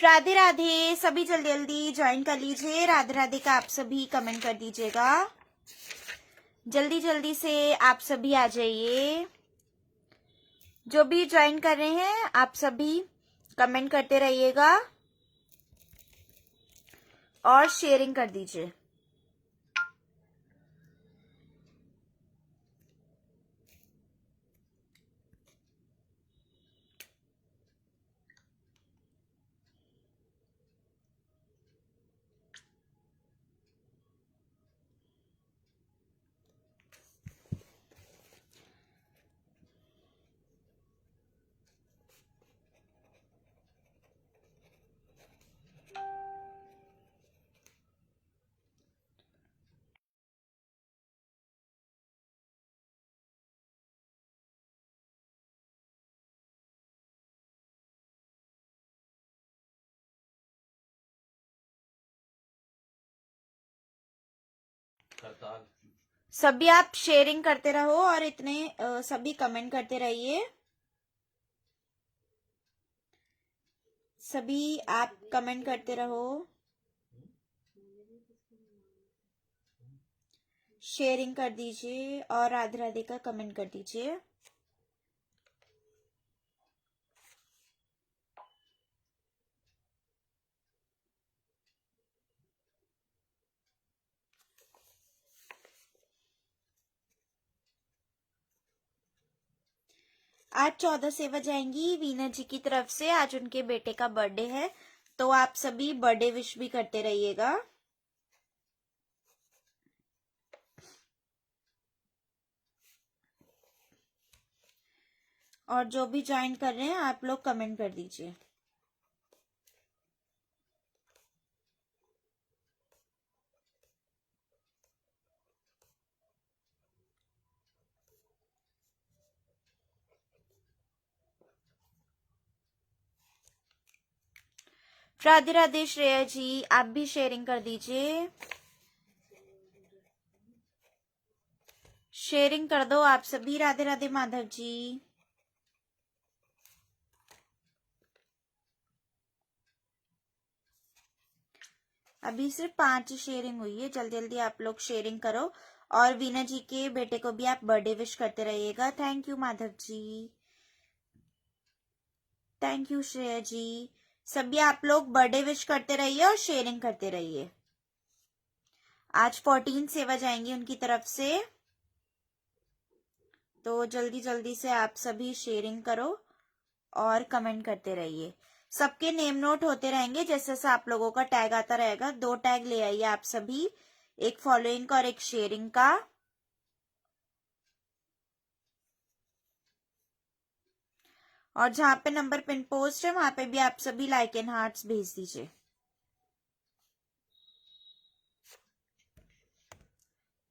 राधे राधे। सभी जल्दी जल्दी ज्वाइन कर लीजिए। राधे राधे का आप सभी कमेंट कर दीजिएगा। जल्दी जल्दी से आप सभी आ जाइए। जो भी ज्वाइन कर रहे हैं आप सभी कमेंट करते रहिएगा और शेयरिंग कर दीजिए। सभी आप शेयरिंग करते रहो और इतने सभी कमेंट करते रहिए। सभी आप कमेंट करते रहो, शेयरिंग कर दीजिए और राधे राधे का कमेंट कर दीजिए। आज 14 सेवा जाएंगी वीना जी की तरफ से। आज उनके बेटे का बर्थडे है, तो आप सभी बर्थडे विश भी करते रहिएगा। और जो भी ज्वाइन कर रहे हैं आप लोग कमेंट कर दीजिए। राधे राधे श्रेया जी, आप भी शेयरिंग कर दीजिए। शेयरिंग कर दो आप सभी। राधे राधे माधव जी। अभी सिर्फ 5 शेयरिंग हुई है। जल्दी जल्दी आप लोग शेयरिंग करो और वीना जी के बेटे को भी आप बर्थडे विश करते रहिएगा। Thank you Madhav ji, thank you Shreya ji. सभी आप लोग बर्थडे विश करते रहिए और शेयरिंग करते रहिए। आज 14 सेवा जाएंगी उनकी तरफ से, तो जल्दी जल्दी से आप सभी शेयरिंग करो और कमेंट करते रहिए। सबके नेम नोट होते रहेंगे जैसे जैसे आप लोगों का टैग आता रहेगा। 2 टैग ले आइए आप सभी, एक फॉलोइंग का और एक शेयरिंग का। और जहां पे नंबर पिन पोस्ट है वहां पे भी आप सभी लाइक एंड हार्ट्स भेज दीजिए।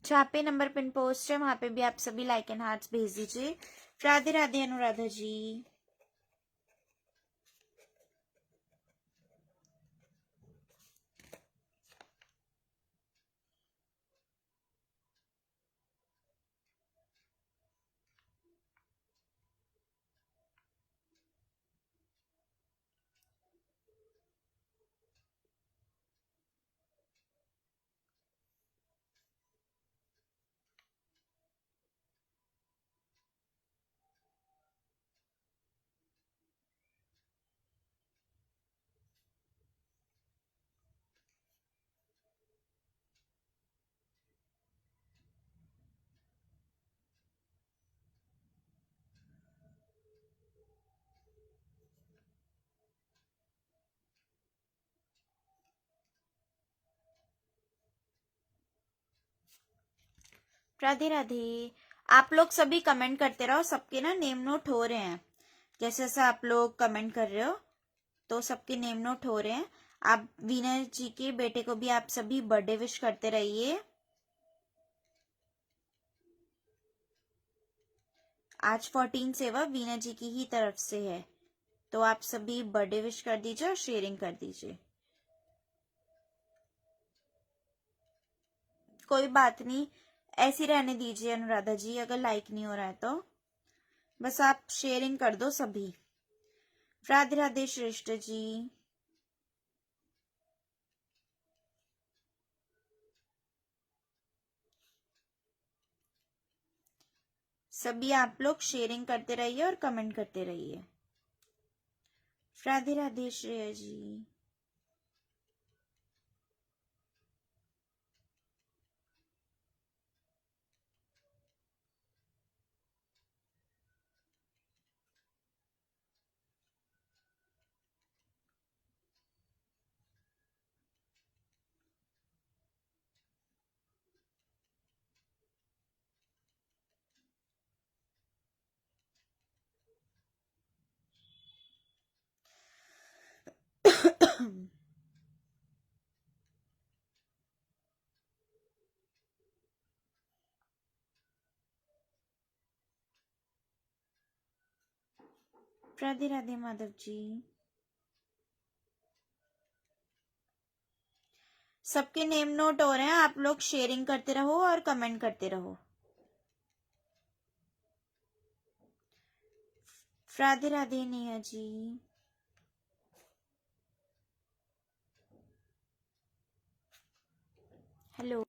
जहां पे नंबर पिन पोस्ट है वहां पे भी आप सभी लाइक एंड हार्ट्स भेज दीजिए। राधे राधे अनुराधा जी। राधे राधे। आप लोग सभी कमेंट करते रहो। सबके ना नेम नोट हो रहे हैं। जैसे जैसे आप लोग कमेंट कर रहे हो तो सबके नेम नोट हो रहे हैं। आप वीना जी के बेटे को भी आप सभी बर्थडे विश करते रहिए। आज 14 सेवा वीना जी की ही तरफ से है, तो आप सभी बर्थडे विश कर दीजिए और शेयरिंग कर दीजिए। कोई बात नहीं, ऐसी रहने दीजिए अनुराधा जी। अगर लाइक नहीं हो रहा है तो बस आप शेयरिंग कर दो सभी। राधे राधे श्रेष्ठ जी। सभी आप लोग शेयरिंग करते रहिए और कमेंट करते रहिए। राधे राधे श्रेया जी। राधे राधे माधव जी। सबके नेम नोट हो रहे हैं, आप लोग शेयरिंग करते रहो और कमेंट करते रहो। Radhe Radhe Neha ji. Hello.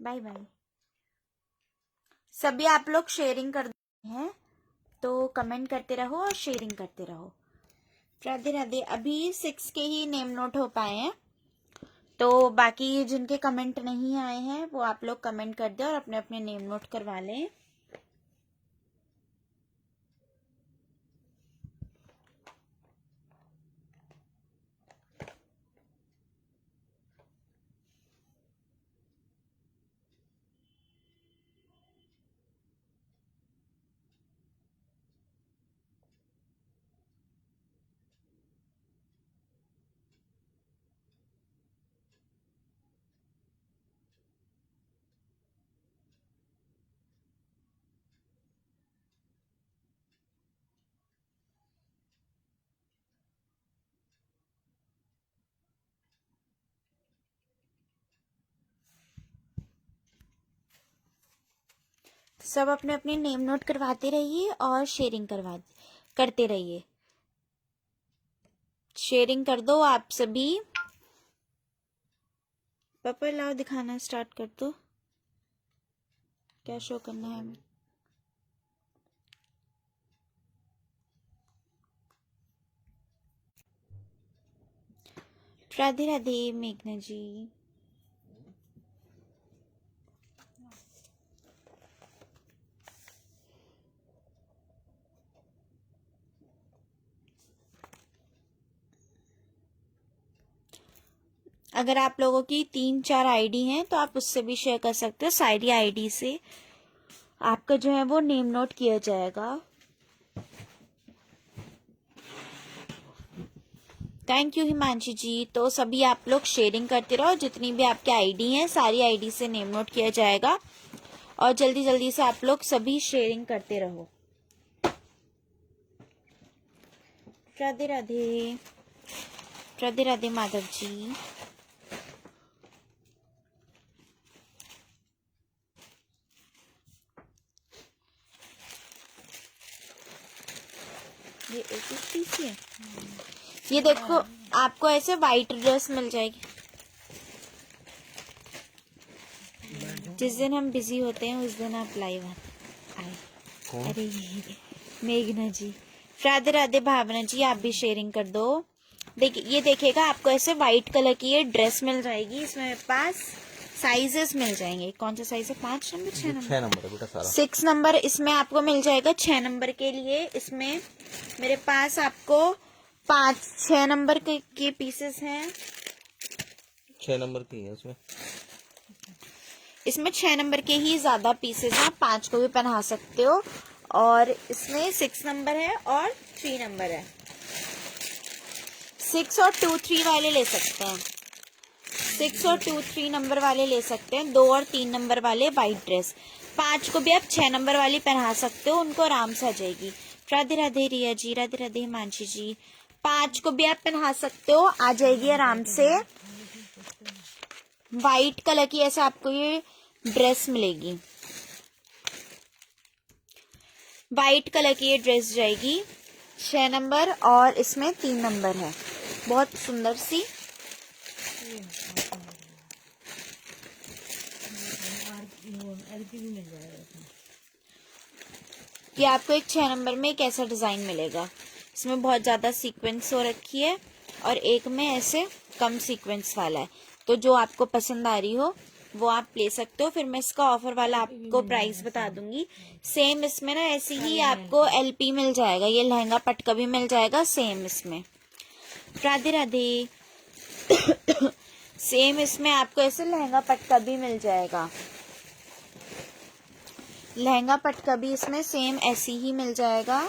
Bye bye. सभी आप लोग शेयरिंग कर हैं तो कमेंट करते रहो और शेयरिंग करते रहो। राधे राधे। अभी 6 के ही नेम नोट हो पाए हैं, तो बाकी जिनके कमेंट नहीं आए हैं वो आप लोग कमेंट कर दे और अपने अपने नेम नोट करवा लें। सब अपने अपने नेम नोट करवाते रहिए और शेयरिंग करते रहिए। शेयरिंग कर दो आप सभी। पापा लाओ दिखाना स्टार्ट कर दो, क्या शो करना है हमें। राधे राधे मेघना जी। अगर आप लोगों की 3-4 आईडी हैं तो आप उससे भी शेयर कर सकते हो। सारी आईडी से आपका जो है वो नेम नोट किया जाएगा। थैंक यू हिमांशी जी। तो सभी आप लोग शेयरिंग करते रहो, जितनी भी आपकी आईडी हैं सारी आईडी से नेम नोट किया जाएगा और जल्दी जल्दी से आप लोग सभी शेयरिंग करते रहो। राधे राधे। राधे राधे माधव जी। ये एक पीस है। ये देखो आपको ऐसे वाइट ड्रेस मिल जाएगी। जिस दिन हम बिजी होते हैं उस दिन आप लाइव आए। कौन? अरे मेघना जी, राधे राधे भावना जी, आप भी शेयरिंग कर दो। देखिए ये देखिएगा, आपको ऐसे व्हाइट कलर की ये ड्रेस मिल जाएगी। इसमें मेरे पास साइजेस मिल जाएंगे। कौन सा साइज है? 5 नंबर, 6 नंबर? 6 नंबर है बेटा सारा। 6 नंबर इसमें आपको मिल जाएगा। 6 नंबर के लिए इसमें मेरे पास आपको 5-6 नंबर के पीसेस हैं। 6 नंबर की है उसमें। इसमें 6 नंबर के ही ज्यादा पीसेस हैं, 5 को भी पहना सकते हो। और इसमें 6 नंबर है और 3 नंबर है। 6 और 2-3 वाले ले सकते हैं। 6 और 2-3 नंबर वाले ले सकते हैं। 2 और 3 नंबर वाले वाइट ड्रेस। 5 को भी आप 6 नंबर वाली पहना सकते हो, उनको आराम से आ जाएगी। राधे राधे रिया जी, राधे राधे हिमांशी जी। 5 को भी आप पहना सकते हो, आ जाएगी आराम से। वाइट कलर की ऐसे आपको ये ड्रेस मिलेगी। वाइट कलर की ये ड्रेस जाएगी। 6 नंबर और इसमें 3 नंबर है। बहुत सुंदर सी। ये आपको एक 6 नंबर में एक ऐसा डिजाइन मिलेगा। इसमें बहुत ज्यादा सीक्वेंस हो रखी है और एक में ऐसे कम सीक्वेंस वाला है। तो जो आपको पसंद आ रही हो वो आप ले सकते हो। फिर मैं इसका ऑफर वाला आपको प्राइस बता दूंगी। सेम इसमें ना ऐसे ही आपको एलपी मिल जाएगा। ये लहंगा पटका भी मिल जाएगा सेम इसमें। राधे राधे। सेम इसमें आपको ऐसे लहंगा पटका भी मिल जाएगा। लहंगा पटका भी इसमें सेम ऐसी ही मिल जाएगा।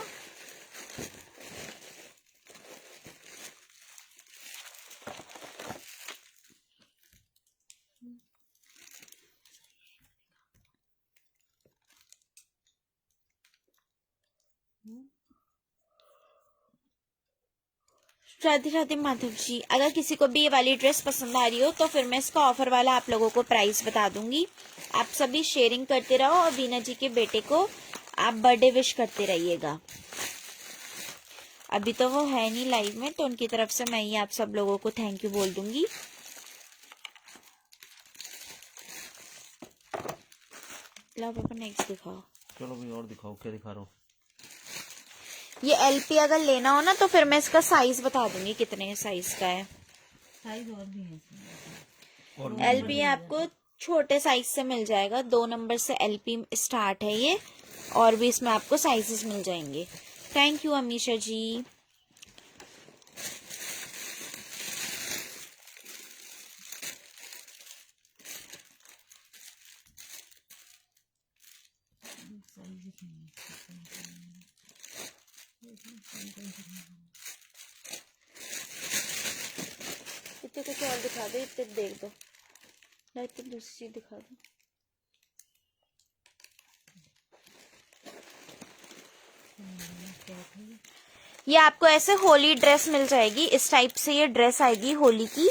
राधे राधे माधव जी, अगर किसी को भी ये वाली ड्रेस पसंद आ रही हो तो फिर मैं इसका ऑफर वाला आप लोगों को प्राइस बता दूंगी। आप सभी शेयरिंग करते रहो और वीना जी के बेटे को आप बर्थडे विश करते रहिएगा। अभी तो वो है नहीं लाइव में, तो उनकी तरफ से मैं ही आप सब लोगों को थैंक यू बोल दूंगी। लो पापा नेक्स्ट दिखाओ। चलो भाई और दिखाओ, क्या दिखा रहा हूँ? ये एलपी अगर लेना हो ना तो फिर मैं इसका साइज बता दूंगी कितने साइज का है। साइज और भी है। एलपी आपको छोटे साइज से मिल जाएगा। 2 नंबर से एलपी स्टार्ट है ये। और भी इसमें आपको साइजेस मिल जाएंगे। थैंक यू अमीशा जी। इतने कुछ और दिखा दो, इतने देख दो। इतनी दूसरी चीज दिखा दो। ये आपको ऐसे होली ड्रेस मिल जाएगी। इस टाइप से ये ड्रेस आएगी होली की।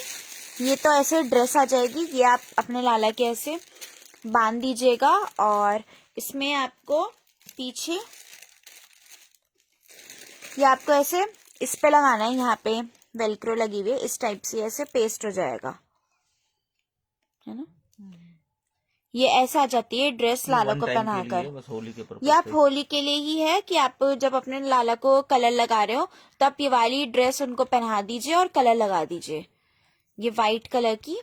ये तो ऐसे ड्रेस आ जाएगी। ये आप अपने लाला के ऐसे बांध दीजिएगा और इसमें आपको पीछे ये आपको ऐसे इस पे लगाना है। यहाँ पे वेलक्रो लगी हुई है। इस टाइप से ऐसे पेस्ट हो जाएगा, है ना। ये ऐसा आ जाती है ड्रेस लाला को पहनाकर। बस होली के पर्पस ये आप होली के लिए ही है कि आप जब अपने लाला को कलर लगा रहे हो तो आप ये वाली ड्रेस उनको पहना दीजिए और कलर लगा दीजिए। ये वाइट कलर की।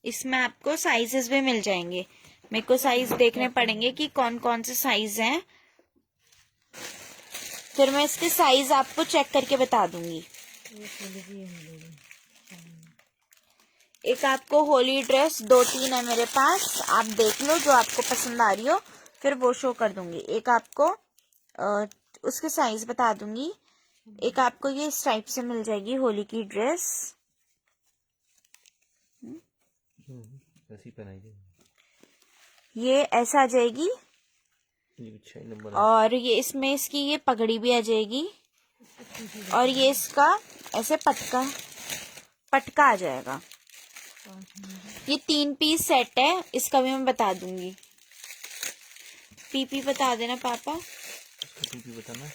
इसमें आपको साइजेस भी मिल जाएंगे। मेरे को साइज देखने पड़ेंगे कि कौन कौन से साइज हैं, फिर मैं इसके साइज आपको चेक करके बता दूंगी। एक आपको होली ड्रेस 2-3 है मेरे पास, आप देख लो जो आपको पसंद आ रही हो, फिर वो शो कर दूंगी। एक आपको उसके साइज बता दूंगी। एक आपको ये इस टाइप से मिल जाएगी होली की ड्रेस। ऐसी पहनाई ये ऐसा आ जाएगी। ये 6 नंबर और ये इसमें इसकी ये पगड़ी भी आ जाएगी। और ये इसका ऐसे पटका आ जाएगा। ये 3 पीस सेट है। इसका भी मैं बता दूंगी। पीपी बता देना पापा। पीपी बताना।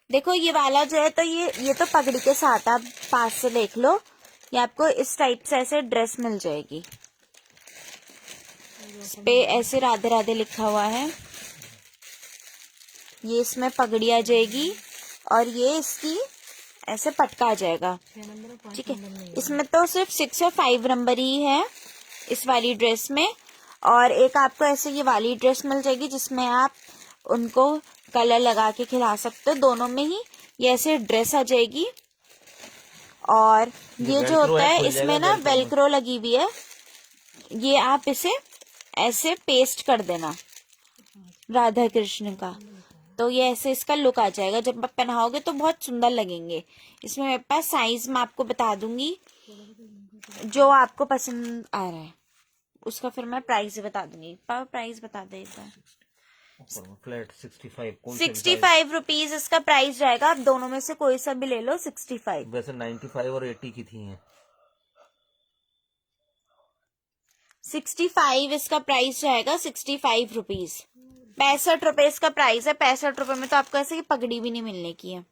देखो ये वाला जो है तो ये तो पगड़ी के साथ आप पास से देख लो। ये आपको इस टाइप से ऐसे ड्रेस मिल जाएगी। इस पे ऐसे राधे राधे लिखा हुआ है। ये इसमें पगड़ी आ जाएगी और ये इसकी ऐसे पटका आ जाएगा। 6 नंबर और 5 ठीक है, नंबर नहीं इसमें तो सिर्फ 6 और 5 नंबर ही है इस वाली ड्रेस में। और एक आपको ऐसे ये वाली ड्रेस मिल जाएगी जिसमें आप उनको कलर लगा के खिला सकते हो, दोनों में ही ये ऐसे ड्रेस आ जाएगी। और ये जो वेलक्रो होता है, है खुल इसमें जाएगा ना वेलक्रो में। वेलक्रो लगी हुई है, ये आप इसे ऐसे पेस्ट कर देना राधा कृष्ण का, तो ये ऐसे इसका लुक आ जाएगा। जब आप पहनाओगे तो बहुत सुंदर लगेंगे। इसमें मेरे पास साइज मैं आपको बता दूंगी, जो आपको पसंद आ रहा है उसका फिर मैं प्राइस बता दूंगी। प्राइस बता दे एक बार। फ्लैट 65 कौन सा 65 रुपीज इसका प्राइस जाएगा। आप दोनों में से कोई सा भी ले लो। 65 वैसे 95 और 80 की थी हैं। 65 इसका प्राइस जाएगा। 65 रुपीज, 65 रुपए इसका प्राइस है। 65 रुपए में तो आपको ऐसे की पगड़ी भी नहीं मिलने की है।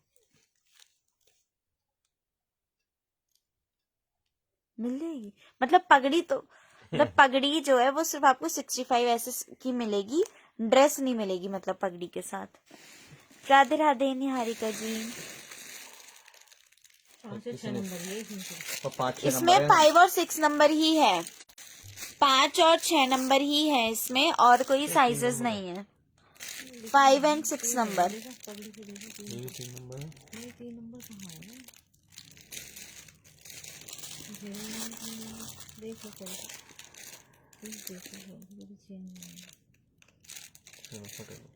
मिल जाएगी मतलब पगड़ी तो मतलब पगड़ी जो है वो सिर्फ आपको 65 ऐसे की मिलेगी, ड्रेस नहीं मिलेगी मतलब पगड़ी के साथ। राधे राधे निहारिका जी। 5 और 6 नंबर ये इसमें से। और 5-6 इसमें नंबर है। 5 और 6 नंबर ही है। 5 और 6 नंबर ही है इसमें, और कोई साइजेस नहीं है। 5 एंड 6 नंबर। देखा पगड़ी से देखा ये भी 3 नंबर है। नहीं 3 नंबर कहाँ है ना, देख लो पगड़ी, देख लो पगड़ी चेंज है। चलो, पकड़ो।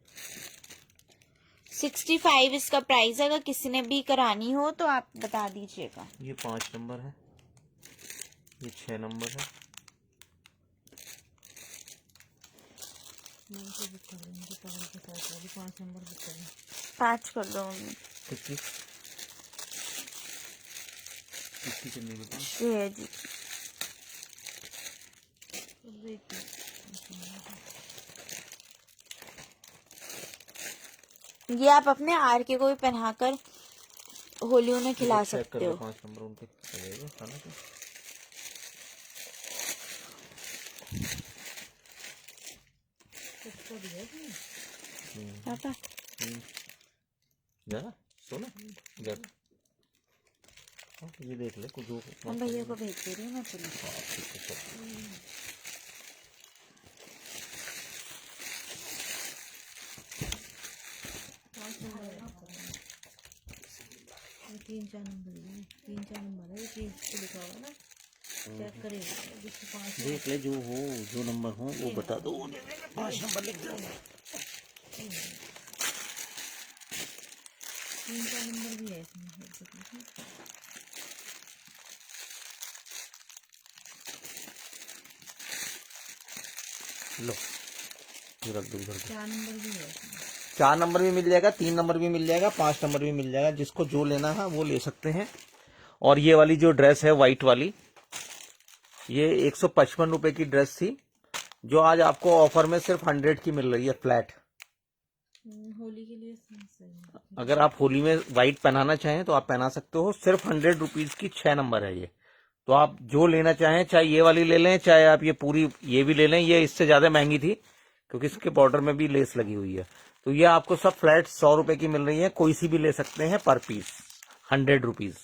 65 इसका प्राइस है। अगर किसी ने भी करानी हो तो आप बता दीजिएगा। ये 5 नंबर है, ये 6 नंबर है। मैं इसे बुक कर रही हूँ पगड़ी के साथ वाली 5 नंबर बुक कर रही हूँ। 5 कर दो। किसकी किसकी चलनी बताओ। श्रेया जी। अब देखिए ये आप अपने आर के को भी पहनाकर होली उन्हें खिला चेक कर सकते लो, हो। 5 नंबर उनके चलेगा खाना तो। किसका दिया इसने? पापा जा सोना जा। हाँ, ये देख ले कुछ जो हम भैया को भेज दे रही हूँ मैं पुलिस। ठीक है, चल। 5 नंबर है। ये 3-4 नंबर है, 3-4 नंबर है, ये चीज पे लिखा हुआ है ना, चेक करिएगा जिसको 5 देख ले जो हो, जो नंबर हो वो बता दो। 5 नंबर लिख दो। 3-4 नंबर भी है इसमें। लो ये रख दो उधर। 4 नंबर भी है इसमें। 4 नंबर भी मिल जाएगा, 3 नंबर भी मिल जाएगा, 5 नंबर भी मिल जाएगा। जिसको जो लेना है वो ले सकते हैं। और ये वाली जो ड्रेस है व्हाइट वाली, ये 155 रुपए की ड्रेस थी, जो आज आपको ऑफर में सिर्फ 100 की मिल रही है फ्लैट। होली के लिए सही है। अगर आप होली में व्हाइट पहनाना चाहें तो आप पहना सकते हो। सिर्फ 100 रुपीज की 6 नंबर है ये। तो आप जो लेना चाहें, चाहे ये वाली ले लें, चाहे आप ये पूरी ये भी ले लें। ये इससे ज्यादा महंगी थी क्योंकि इसके बॉर्डर में भी लेस लगी हुई है। तो ये आपको सब फ्लैट 100 रुपए की मिल रही है। कोई सी भी ले सकते हैं पर पीस 100 रुपीज।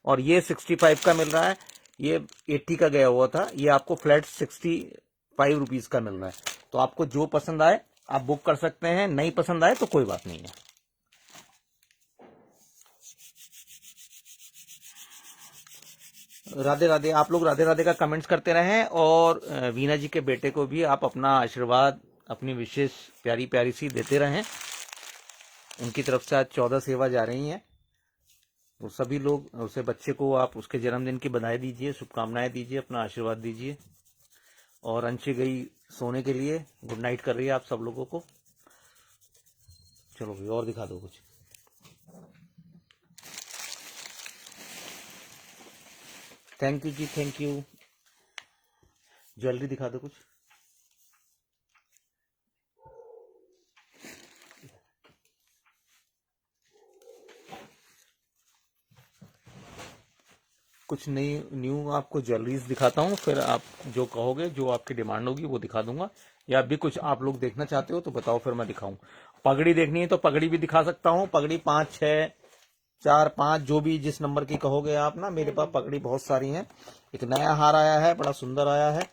और ये 65 का मिल रहा है। ये 80 का गया हुआ था, ये आपको फ्लैट 65 रुपीज का मिल रहा है। तो आपको जो पसंद आए आप बुक कर सकते हैं, नहीं पसंद आए तो कोई बात नहीं है। राधे राधे। आप लोग राधे राधे का कमेंट्स करते रहें। और वीना जी के बेटे को भी आप अपना आशीर्वाद, अपनी विशेष प्यारी प्यारी सी देते रहें। उनकी तरफ से आज 14 सेवा जा रही हैं। वो सभी लोग उसे बच्चे को आप उसके जन्मदिन की बधाई दीजिए, शुभकामनाएं दीजिए, अपना आशीर्वाद दीजिए। और अंशी गई सोने के लिए, गुड नाइट कर रही है आप सब लोगों को। चलो भाई और दिखा दो कुछ। Thank you ji, thank you. Jewellery दिखा दो कुछ। कुछ नई न्यू आपको ज्वेलरीज दिखाता हूँ, फिर आप जो कहोगे, जो आपकी डिमांड होगी वो दिखा दूंगा। या भी कुछ आप लोग देखना चाहते हो तो बताओ, फिर मैं दिखाऊं। पगड़ी देखनी है तो पगड़ी भी दिखा सकता हूँ। पगड़ी 5 6 4 5 जो भी जिस नंबर की कहोगे आप ना, मेरे पास पगड़ी बहुत सारी हैं। एक नया हार आया है, बड़ा सुंदर आया है।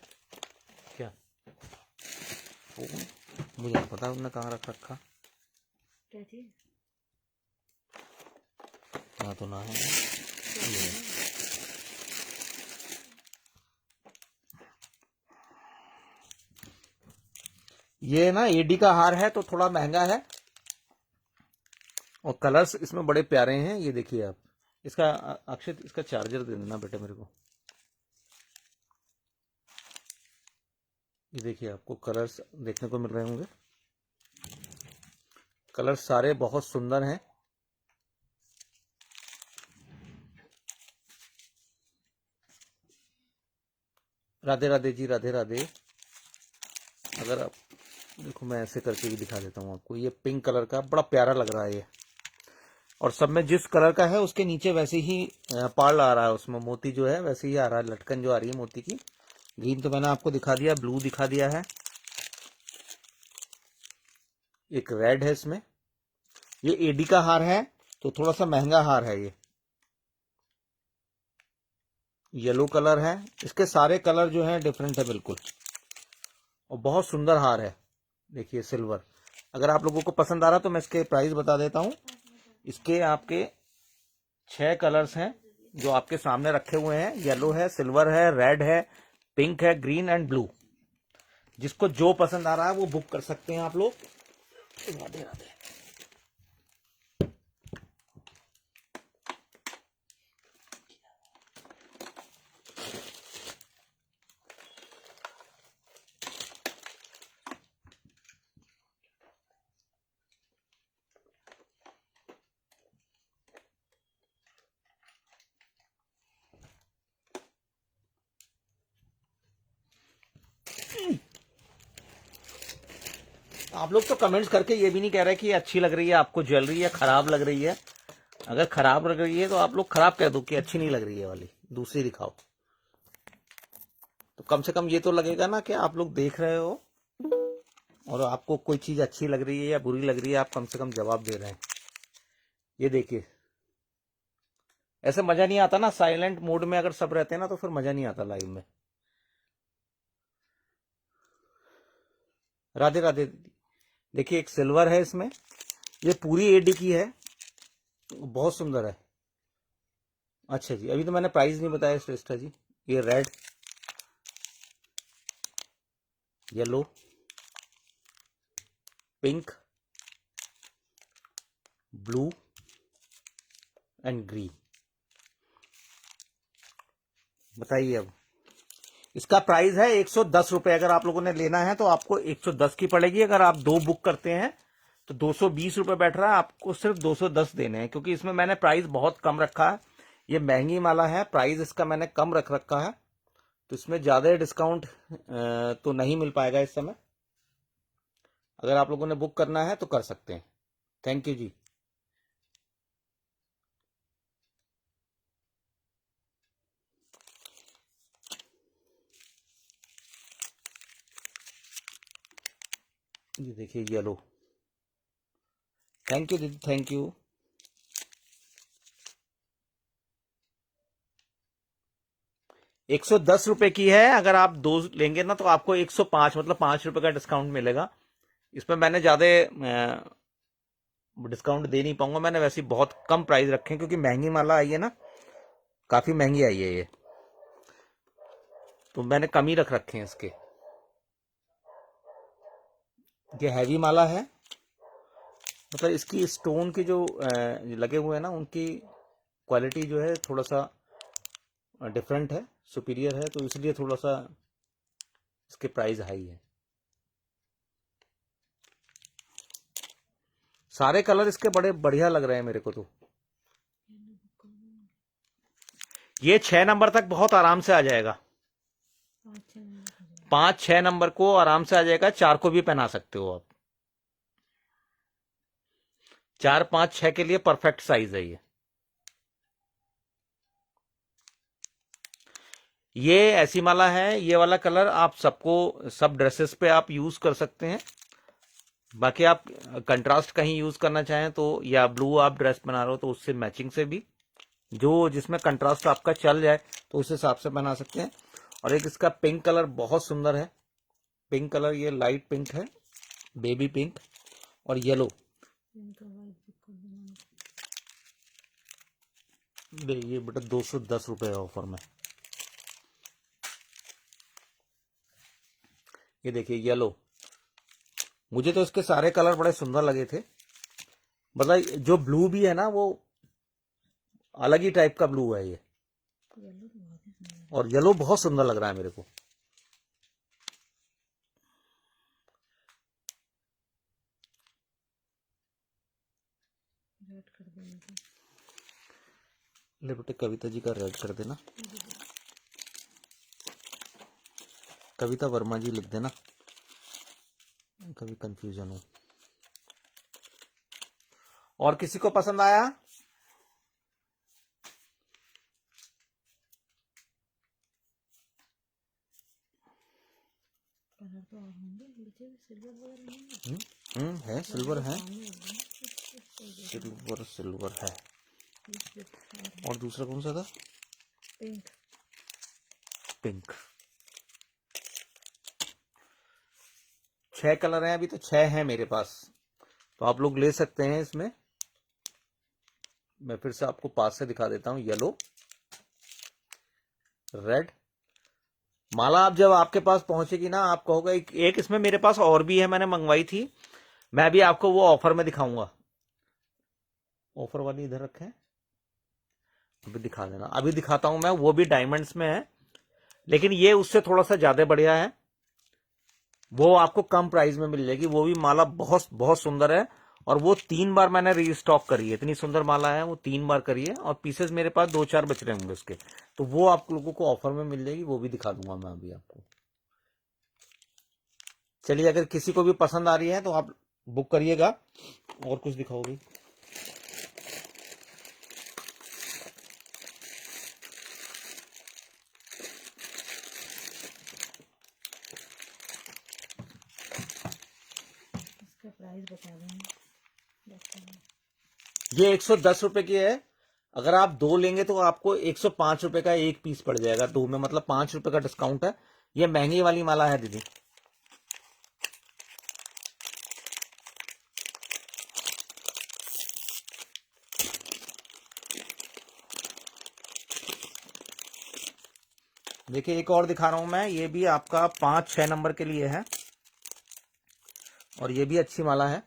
क्या मुझे नहीं पता उन्होंने कहाँ रख रखा। क्या चीज? यहाँ तो ना है। ये ना एडी का हार है तो थोड़ा महंगा है, और कलर्स इसमें बड़े प्यारे हैं। ये देखिए आप, इसका अक्षित इसका चार्जर दे देना बेटा मेरे को। ये देखिए, आपको कलर्स देखने को मिल रहे होंगे। कलर्स सारे बहुत सुंदर हैं। राधे राधे जी, राधे राधे। अगर आप देखो, मैं ऐसे करके भी दिखा देता हूँ आपको। ये पिंक कलर का बड़ा प्यारा लग रहा है ये, और सब में जिस कलर का है उसके नीचे वैसे ही पर्ल आ रहा है, उसमें मोती जो है वैसे ही आ रहा है, लटकन जो आ रही है मोती की। ग्रीन तो मैंने आपको दिखा दिया, ब्लू दिखा दिया है, एक रेड है इसमें। ये एडी का हार है तो थोड़ा सा महंगा हार है। ये येलो कलर है, इसके सारे कलर जो हैं डिफरेंट है बिल्कुल, और बहुत सुंदर हार है। देखिए सिल्वर। अगर आप लोगों को पसंद आ रहा तो मैं इसके प्राइस बता देता हूँ। इसके आपके 6 कलर्स हैं जो आपके सामने रखे हुए हैं। येलो है, सिल्वर है, रेड है, पिंक है, ग्रीन एंड ब्लू। जिसको जो पसंद आ रहा है वो बुक कर सकते हैं आप लोग। राधे राधे। आप लोग तो कमेंट्स करके ये भी नहीं कह रहे कि ये अच्छी लग रही है आपको ज्वेलरी, या खराब लग रही है। अगर खराब लग रही है तो आप लोग खराब कह दो कि अच्छी नहीं लग रही है वाली, दूसरी दिखाओ। तो कम से कम ये तो लगेगा ना कि आप लोग देख रहे हो और आपको कोई चीज अच्छी लग रही है या बुरी लग रही है, आप कम से कम जवाब दे रहे हैं। ये देखिए, ऐसे मजा नहीं आता ना। साइलेंट मोड में अगर सब रहते हैं ना तो फिर मजा नहीं आता लाइव में। राधे राधे। देखिए, एक सिल्वर है इसमें, ये पूरी एडी की है, बहुत सुंदर है। अच्छा जी, अभी तो मैंने प्राइस नहीं बताया श्रेष्ठा जी। ये red, yellow, pink, blue and green. बताइए अब, इसका प्राइस है 110 रुपए। अगर आप लोगों ने लेना है तो आपको 110 की पड़ेगी। अगर आप 2 बुक करते हैं तो 220 रुपए बैठ रहा है, आपको सिर्फ 210 देने हैं, क्योंकि इसमें मैंने प्राइस बहुत कम रखा है। ये महंगी माला है, प्राइस इसका मैंने कम रख रखा है, तो इसमें ज्यादा डिस्काउंट तो नहीं मिल पाएगा इस समय। अगर आप लोगों ने बुक करना है तो कर सकते हैं। थैंक यू जी। ये देखिए येलो। थैंक यू दीदी, थैंक यू। ₹110 की है। अगर आप 2 लेंगे ना तो आपको 105 मतलब ₹5 का डिस्काउंट मिलेगा। इसमें मैंने ज्यादा डिस्काउंट दे नहीं पाऊंगा। मैंने वैसे बहुत कम प्राइस रखे हैं, क्योंकि महंगी माला आई है ना, काफी महंगी आई है ये, तो मैंने कम ही रख रखे हैं इसके। ये हैवी माला है, मतलब इसकी स्टोन के जो लगे हुए हैं ना, उनकी क्वालिटी जो है थोड़ा सा डिफरेंट है, सुपीरियर है, तो इसलिए थोड़ा सा इसके प्राइस हाई है। सारे कलर इसके बड़े बढ़िया लग रहे हैं मेरे को तो। ये 6 नंबर तक बहुत आराम से आ जाएगा। 5 6 नंबर को आराम से आ जाएगा। 4 को भी पहना सकते हो आप। 4 5 6 के लिए परफेक्ट साइज है ये। ये ऐसी माला है, ये वाला कलर आप सबको सब ड्रेसेस पे आप यूज कर सकते हैं। बाकी आप कंट्रास्ट कहीं यूज करना चाहें तो, या ब्लू आप ड्रेस बना रहे हो तो उससे मैचिंग से भी, जो जिसमें कंट्रास्ट आपका चल जाए तो उस हिसाब से बना सकते हैं। और एक इसका पिंक कलर बहुत सुंदर है, पिंक कलर, ये लाइट पिंक है, बेबी पिंक और येलो। इनका वाइट बुक कर देना। ये बेटा 210 रुपए है ऑफर में। ये देखिए येलो, मुझे तो इसके सारे कलर बड़े सुंदर लगे थे। मतलब जो ब्लू भी है ना वो अलग ही टाइप का ब्लू है ये, येलो तो बहुत ही सुंदर और येलो बहुत सुंदर लग रहा है मेरे को। रेड कर देने का। ले बेटे कविता जी का रेड कर देना, कविता वर्मा जी लिख देना, कभी कंफ्यूजन हो। और किसी को पसंद आया? कलर तो और होंगे नीचे सिल्वर वगैरह नहीं है। है सिल्वर है, सामने लग रहा है कुछ सिल्वर सिल्वर है। और और दूसरा कौन सा था? पिंक। पिंक। 6 कलर हैं, अभी तो 6 हैं मेरे पास, तो आप लोग ले सकते हैं इसमें। मैं फिर से आपको पास से दिखा देता हूं। Yellow, red. माला आप जब आपके पास पहुंचेगी ना, आप कहोगे एक इसमें मेरे पास और भी है, मैंने मंगवाई थी, मैं भी आपको वो ऑफर में दिखाऊंगा। ऑफर वाली इधर रखे हैं, अभी दिखा देना, अभी दिखाता हूं मैं। वो भी डायमंड्स में है, लेकिन ये उससे थोड़ा सा ज्यादा बढ़िया है, वो आपको कम प्राइस में मिल जाएगी। वो भी माला बहुत बहुत सुंदर है, और वो 3 बार मैंने रीस्टॉक करी है। इतनी सुंदर माला है, वो 3 बार करी है, और पीसेस मेरे पास 2-4 बच रहे होंगे उसके, तो वो आप लोगों को ऑफर में मिल जाएगी, वो भी दिखा दूंगा मैं अभी आपको। चलिए, अगर किसी को भी पसंद आ रही है तो आप बुक करिएगा। और कुछ दिखाओगी? इसका प्राइस बता देंगे। ये 110 रुपए की है। अगर आप 2 लेंगे तो आपको 105 रुपए का एक पीस पड़ जाएगा, 2 में, मतलब 5 रुपए का डिस्काउंट है। ये महंगी वाली माला है दीदी। देखिए एक और दिखा रहा हूं मैं, ये भी आपका 5-6 नंबर के लिए है, और ये भी अच्छी माला है।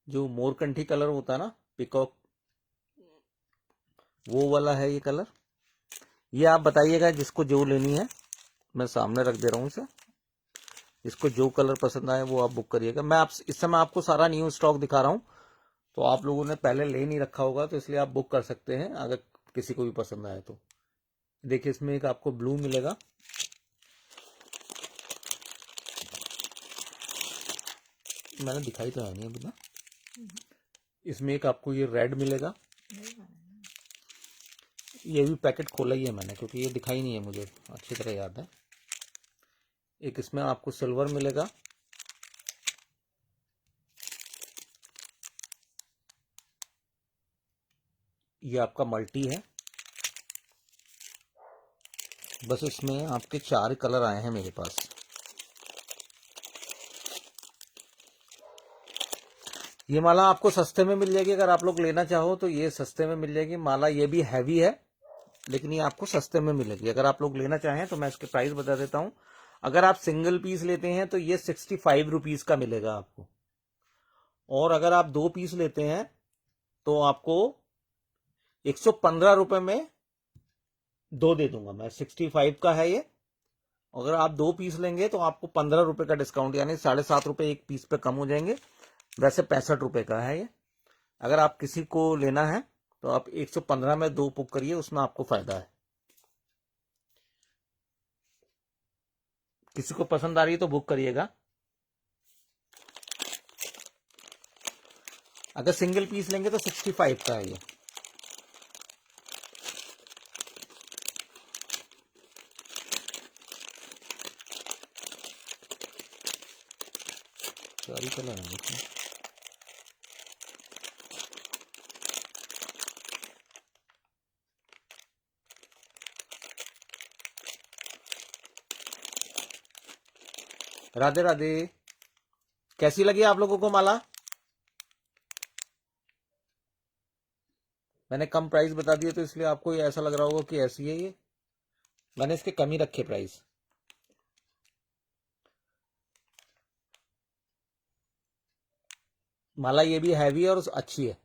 जो मोरकंठी कलर होता है ना, पिकॉक, वो वाला है ये कलर। ये आप बताइएगा जिसको जो लेनी है, मैं सामने रख दे रहा हूं इसे। इसको जो कलर पसंद आए वो आप बुक करिएगा। मैं आप इस समय आपको सारा न्यू स्टॉक दिखा रहा हूं, तो आप लोगों ने पहले ले नहीं रखा होगा, तो इसलिए आप बुक कर सकते हैं अगर किसी को भी पसंद आए तो। देखिए इसमें एक आपको ब्लू मिलेगा, मैंने दिखाई तो है नहीं अभी ना। इसमें एक आपको ये रेड मिलेगा, ये भी पैकेट खोला ही है मैंने, क्योंकि ये दिखाई नहीं है मुझे अच्छी तरह याद है। एक इसमें आपको सिल्वर मिलेगा, ये आपका मल्टी है। बस इसमें आपके 4 कलर आए हैं मेरे पास। ये माला आपको सस्ते में मिल जाएगी, अगर आप लोग लेना चाहो तो ये सस्ते में मिल जाएगी माला। ये भी हैवी है, लेकिन ये आपको सस्ते में मिलेगी। अगर आप लोग लेना चाहें तो मैं इसके प्राइस बता देता हूं। अगर आप सिंगल पीस लेते हैं तो ये 65 रुपीज का मिलेगा आपको, और अगर आप 2 पीस लेते हैं तो आपको 115 रुपए में 2 दे दूंगा मैं। 65 का है ये। अगर आप 2 पीस लेंगे तो आपको 15 रुपए का डिस्काउंट, यानी 7.5 रुपए एक पीस पे कम हो जाएंगे। वैसे 65 रुपए का है ये। अगर आप किसी को लेना है तो आप 115 में 2 बुक करिए, उसमें आपको फायदा है। किसी को पसंद आ रही है तो बुक करिएगा। अगर सिंगल पीस लेंगे तो 65 का है ये। कलर है इसमें। राधे राधे। कैसी लगी आप लोगों को माला? मैंने कम प्राइस बता दिए तो इसलिए आपको ये ऐसा लग रहा होगा कि ऐसी है ये। मैंने इसके कम ही रखे प्राइस। माला ये भी हैवी है और अच्छी है।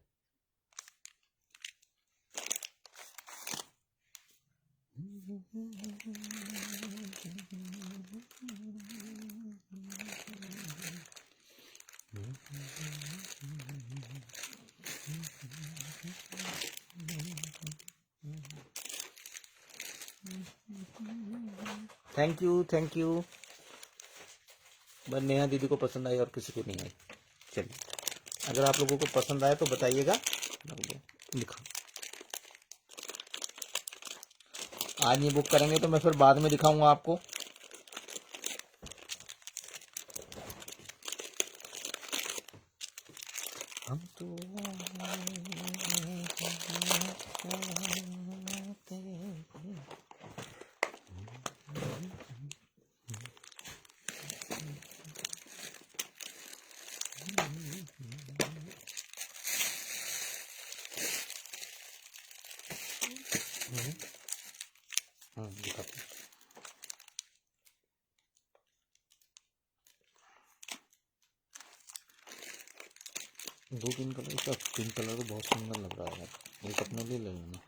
Thank you thank you. बस नेहा दीदी को पसंद आई और किसी को नहीं आई। चलिए, अगर आप लोगों को पसंद आए तो बताइएगा। लिखो, आज ये बुक करेंगे तो मैं फिर बाद में दिखाऊंगा आपको। हम तो दिखाते हैं। दो तीन कलर, इसका पिंक कलर तो बहुत सुंदर लग रहा है। एक अपने लिए ले लेना।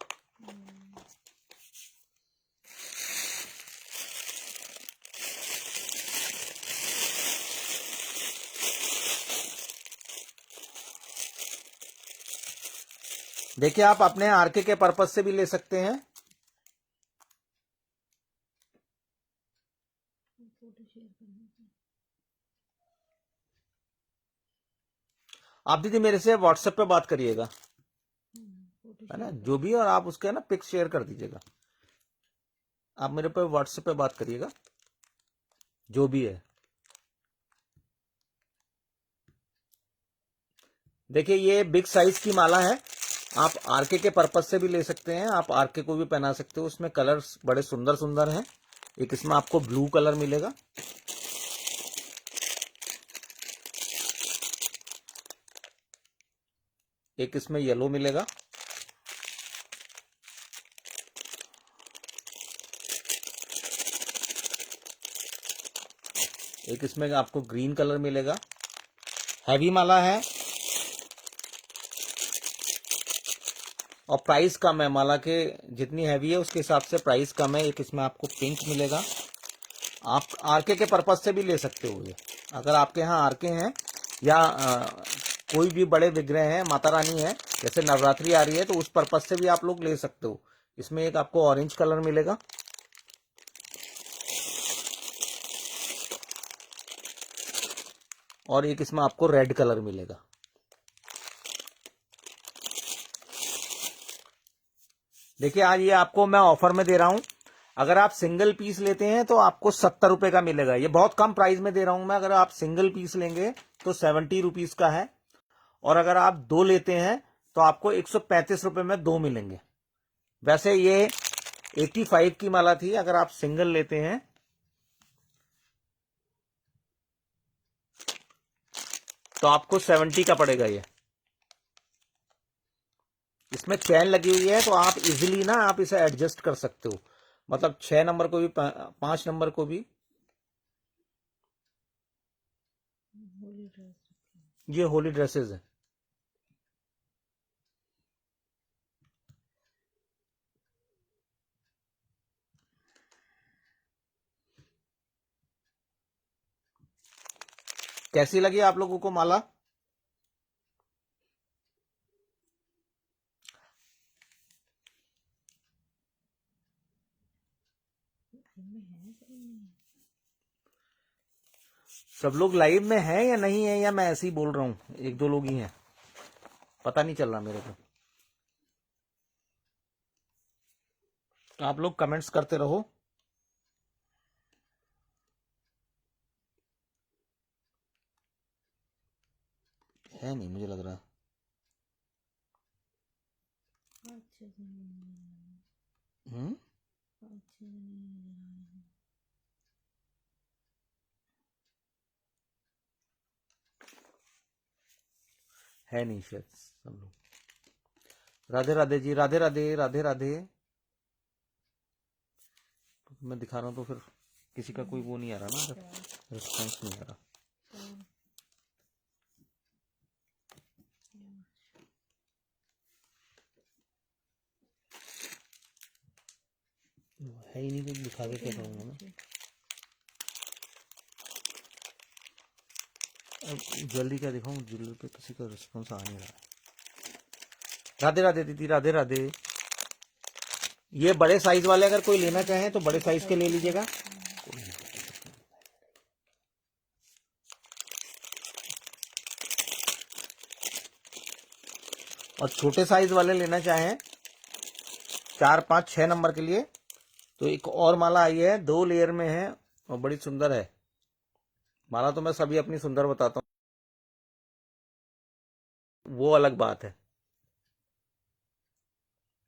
देखिए, आप अपने आरके के पर्पज से भी ले सकते हैं। फोटो शेयर करना था। आप दीदी मेरे से व्हाट्सएप पे बात करिएगा, फोटो है ना, शेयर जो भी, और आप उसके ना पिक शेयर कर दीजिएगा। आप मेरे पे व्हाट्सएप पे बात करिएगा, जो भी है। देखिए, ये बिग साइज की माला है। आप आरके के पर्पज से भी ले सकते हैं, आप आरके को भी पहना सकते हो। उसमें कलर्स बड़े सुंदर सुंदर हैं। एक इसमें आपको ब्लू कलर मिलेगा, एक इसमें येलो मिलेगा, एक इसमें आपको ग्रीन कलर मिलेगा। हैवी माला है और प्राइस कम है। माला के जितनी हैवी है उसके हिसाब से प्राइस कम है। एक इसमें आपको पिंक मिलेगा। आप आरके के पर्पज से भी ले सकते हो ये। अगर आपके यहाँ आरके हैं या कोई भी बड़े विग्रह हैं, माता रानी है, जैसे नवरात्रि आ रही है, तो उस पर्पज से भी आप लोग ले सकते हो। इसमें एक आपको ऑरेंज कलर मिलेगा, और एक इसमें आपको रेड कलर मिलेगा। देखिए, आज ये आपको मैं ऑफर में दे रहा हूं। अगर आप सिंगल पीस लेते हैं तो आपको 70 रुपए का मिलेगा। ये बहुत कम प्राइस में दे रहा हूं मैं। अगर आप सिंगल पीस लेंगे तो 70 रुपीज का है, और अगर आप दो लेते हैं तो आपको 135 रुपए में दो मिलेंगे। वैसे ये 85 की माला थी। अगर आप सिंगल लेते हैं तो आपको 70 का पड़ेगा ये। इसमें चैन लगी हुई है तो आप इजीली ना आप इसे एडजस्ट कर सकते हो। मतलब 6 नंबर को भी, 5 नंबर को भी। होली ड्रेस। ये होली ड्रेसेस है। कैसी लगी आप लोगों को माला? सब लोग लाइव में हैं या नहीं है, या मैं ऐसे ही बोल रहा हूं? एक दो लोग ही हैं, पता नहीं चल रहा मेरे को। आप लोग कमेंट्स करते रहो। नहीं मुझे लग रहा। अच्छे से नहीं, हम्म अच्छे से नहीं। है नहीं शायद सब लोग। राधे राधे जी, राधे राधे, राधे राधे। मैं दिखा रहा हूँ तो फिर किसी का कोई वो नहीं आ रहा ना, रिस्पॉन्स नहीं आ रहा। है ही नहीं, कुछ दिखा के क्या करूँगा मैं। अब ज्वेलरी क्या दिखाऊं, ज्वेलरी पे किसी का रिस्पॉन्स आ नहीं रहा है। राधे राधे दीदी, राधे राधे। ये बड़े साइज वाले अगर कोई लेना चाहे तो बड़े साइज के ले लीजिएगा। और छोटे साइज वाले लेना चाहें 4, 5, 6 नंबर के लिए तो एक और माला आई है, 2 लेयर में है और बड़ी सुंदर है माला। तो मैं सभी अपनी सुंदर बताता हूँ, वो अलग बात है।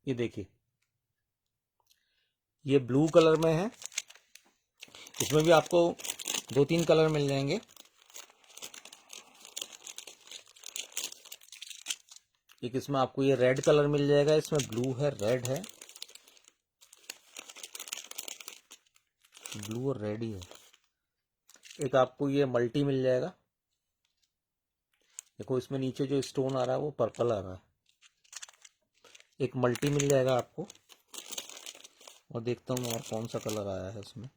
ये देखिए, ये ब्लू कलर में है, इसमें भी आपको 2-3 कलर मिल जाएंगे। एक इसमें आपको ये रेड कलर मिल जाएगा, इसमें ब्लू है, रेड है, ब्लू और रेड ही है। एक आपको ये मल्टी मिल जाएगा, देखो इसमें नीचे जो स्टोन आ रहा है वो पर्पल आ रहा है। एक मल्टी मिल जाएगा आपको, और देखता हूँ और कौन सा कलर आया है इसमें।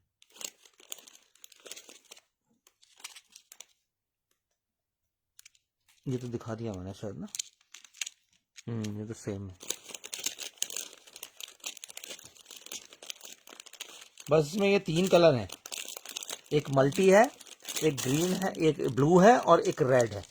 ये तो दिखा दिया मैंने शायद ना। ये तो सेम है। बस इसमें ये 3 कलर हैं, एक मल्टी है, एक ग्रीन है, एक ब्लू है और एक रेड है।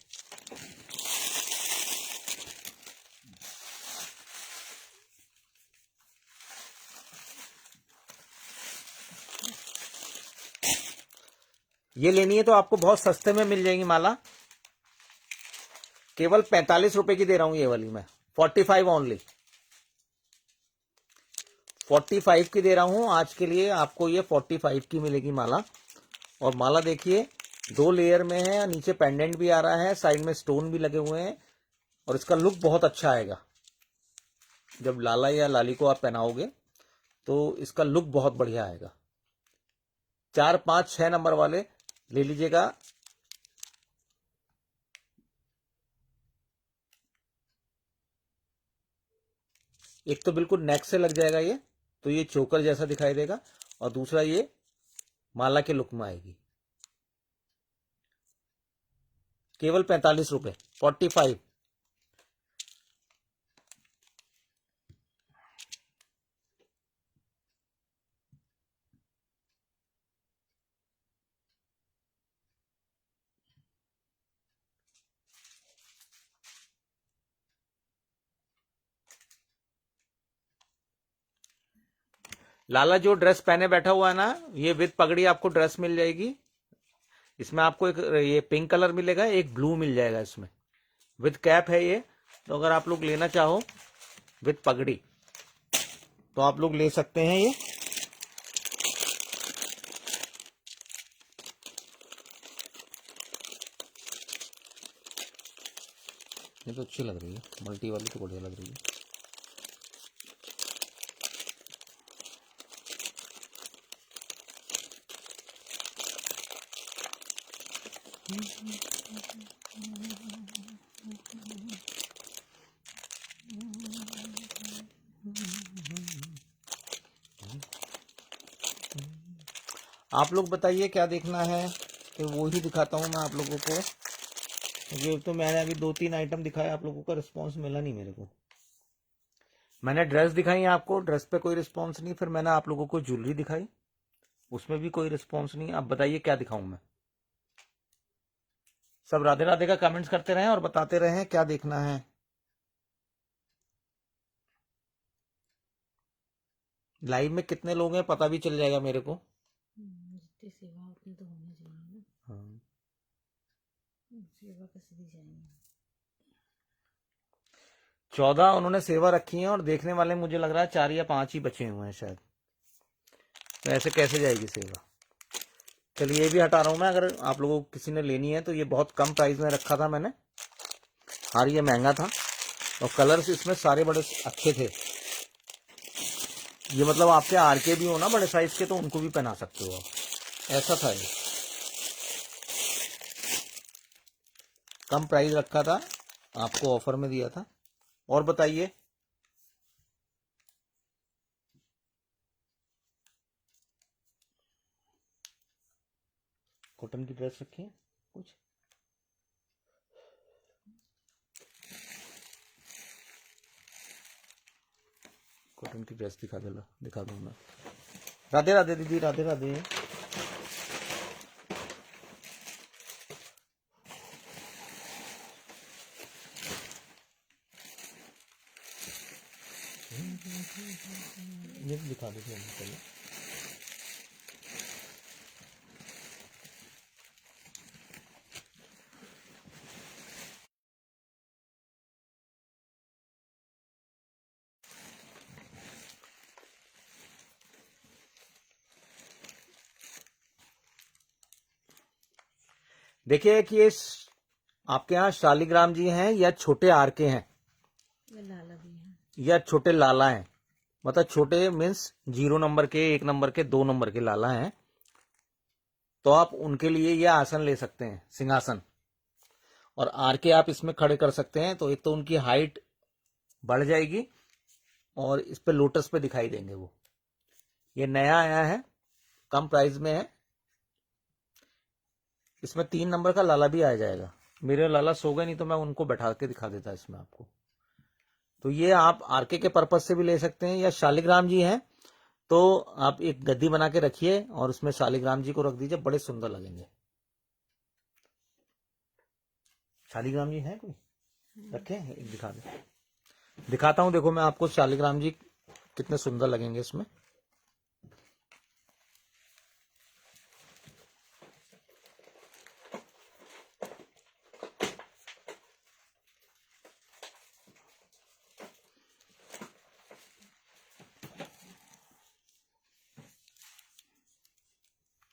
ये लेनी है तो आपको बहुत सस्ते में मिल जाएगी माला, केवल 45 रुपए की दे रहा हूं ये वाली मैं, 45 ओनली, 45 की दे रहा हूं आज के लिए आपको। ये 45 की मिलेगी माला। और माला देखिए 2 लेयर में है, नीचे पेंडेंट भी आ रहा है, साइड में स्टोन भी लगे हुए हैं और इसका लुक बहुत अच्छा आएगा। जब लाला या लाली को आप पहनाओगे तो इसका लुक बहुत बढ़िया आएगा। 4, 5, 6 नंबर वाले ले लीजिएगा। एक तो बिल्कुल नेक से लग जाएगा ये, तो ये चोकर जैसा दिखाई देगा, और दूसरा ये माला के लुक में आएगी। केवल 45 रुपए, 45। लाला जो ड्रेस पहने बैठा हुआ है ना, ये विद पगड़ी आपको ड्रेस मिल जाएगी। इसमें आपको एक ये पिंक कलर मिलेगा, एक ब्लू मिल जाएगा इसमें, विद कैप है ये। तो अगर आप लोग लेना चाहो विद पगड़ी तो आप लोग ले सकते हैं ये तो अच्छी लग रही है, मल्टी वाली तो बढ़िया लग रही है। आप लोग बताइए क्या देखना है, तो वो ही दिखाता हूँ मैं आप लोगों को। ये तो मैंने अभी 2-3 आइटम दिखाया, आप लोगों का रिस्पांस मिला नहीं मेरे को। मैंने ड्रेस दिखाई आपको, ड्रेस पे कोई रिस्पांस नहीं, फिर मैंने आप लोगों को ज्वेलरी दिखाई, उसमें भी कोई रिस्पांस नहीं। अब बताइए क्या दिखाऊं मैं। सब राधे राधे का कमेंट्स करते रहें और बताते रहें क्या देखना है। लाइव में कितने लोग हैं पता भी चल जाएगा मेरे को। जितनी सेवा उतनी तो होनी चाहिए ना। हाँ। सेवा कैसे दी जाएगी। 14 उन्होंने सेवा रखी है और देखने वाले मुझे लग रहा है 4 या 5 ही बचे हुए हैं शायद। तो ऐसे कैसे जाएगी सेवा। चलिए ये भी हटा रहा हूं मैं। अगर आप लोगों को किसी ने लेनी है तो ये बहुत कम प्राइस में रखा था मैंने। हार ये महंगा था और कलर्स इसमें सारे बड़े अच्छे थे। ये मतलब आपके आर के भी हो ना बड़े साइज के तो उनको भी पहना सकते हो आप। ऐसा था ये, कम प्राइस रखा था, आपको ऑफर में दिया था। और बताइए। कॉटन की ड्रेस रखी है कुछ। कॉटन की ड्रेस दिखा दूँ मैं। राधे राधे दीदी, राधे राधे। ये भी दिखा दीजिए पहले। देखिए कि ये आपके यहाँ शालिग्राम जी हैं या छोटे आर के हैं ये लाला भी है। या छोटे लाला हैं। मतलब छोटे मीन्स 0 नंबर के, 1 नंबर के, 2 नंबर के लाला हैं। तो आप उनके लिए ये आसन ले सकते हैं, सिंहासन। और आर के आप इसमें खड़े कर सकते हैं। तो एक तो उनकी हाइट बढ़ जाएगी और इस पे लोटस पे दिखाई देंगे वो। ये नया आया है, कम प्राइस में है। इसमें 3 नंबर का लाला भी आ जाएगा। मेरे लाला सो गए, नहीं तो मैं उनको बैठा के दिखा देता इसमें आपको। तो ये आप आरके के पर्पज से भी ले सकते हैं या शालिग्राम जी हैं तो आप एक गद्दी बना के रखिए और उसमें शालिग्राम जी को रख दीजिए, बड़े सुंदर लगेंगे। शालिग्राम जी हैं कोई रखे हैं? एक दिखा दे, दिखाता हूं। देखो मैं आपको शालिग्राम जी कितने सुंदर लगेंगे इसमें।